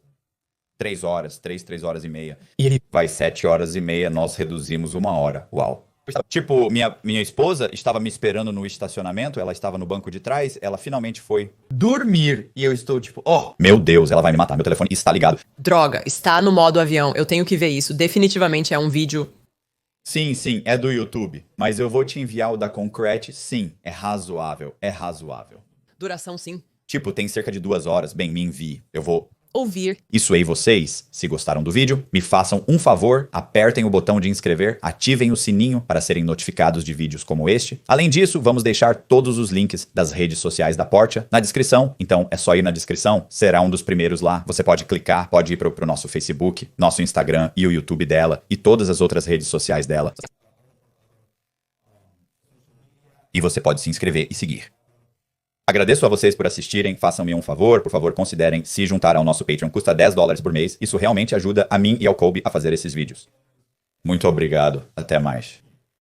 3 horas, 3 horas e meia. E ele... vai 7 horas e meia, nós reduzimos 1 hora. Uau! Tipo, minha esposa estava me esperando no estacionamento, ela estava no banco de trás, ela finalmente foi dormir. E eu estou tipo, meu Deus, ela vai me matar, meu telefone está ligado. Droga, está no modo avião, eu tenho que ver isso. Definitivamente é um vídeo... Sim, é do YouTube. Mas eu vou te enviar o da Concrete, sim, é razoável. Duração, sim. Tipo, tem cerca de 2 horas, bem, me envie, eu vou... Ouvir. Isso aí vocês, se gostaram do vídeo, me façam um favor, apertem o botão de inscrever, ativem o sininho para serem notificados de vídeos como este. Além disso, vamos deixar todos os links das redes sociais da Portia na descrição, então é só ir na descrição, será um dos primeiros lá. Você pode clicar, pode ir pro nosso Facebook, nosso Instagram e o YouTube dela e todas as outras redes sociais dela. E você pode se inscrever e seguir. Agradeço a vocês por assistirem, façam-me um favor, por favor considerem se juntar ao nosso Patreon, custa $10 por mês, isso realmente ajuda a mim e ao Colby a fazer esses vídeos. Muito obrigado, até mais.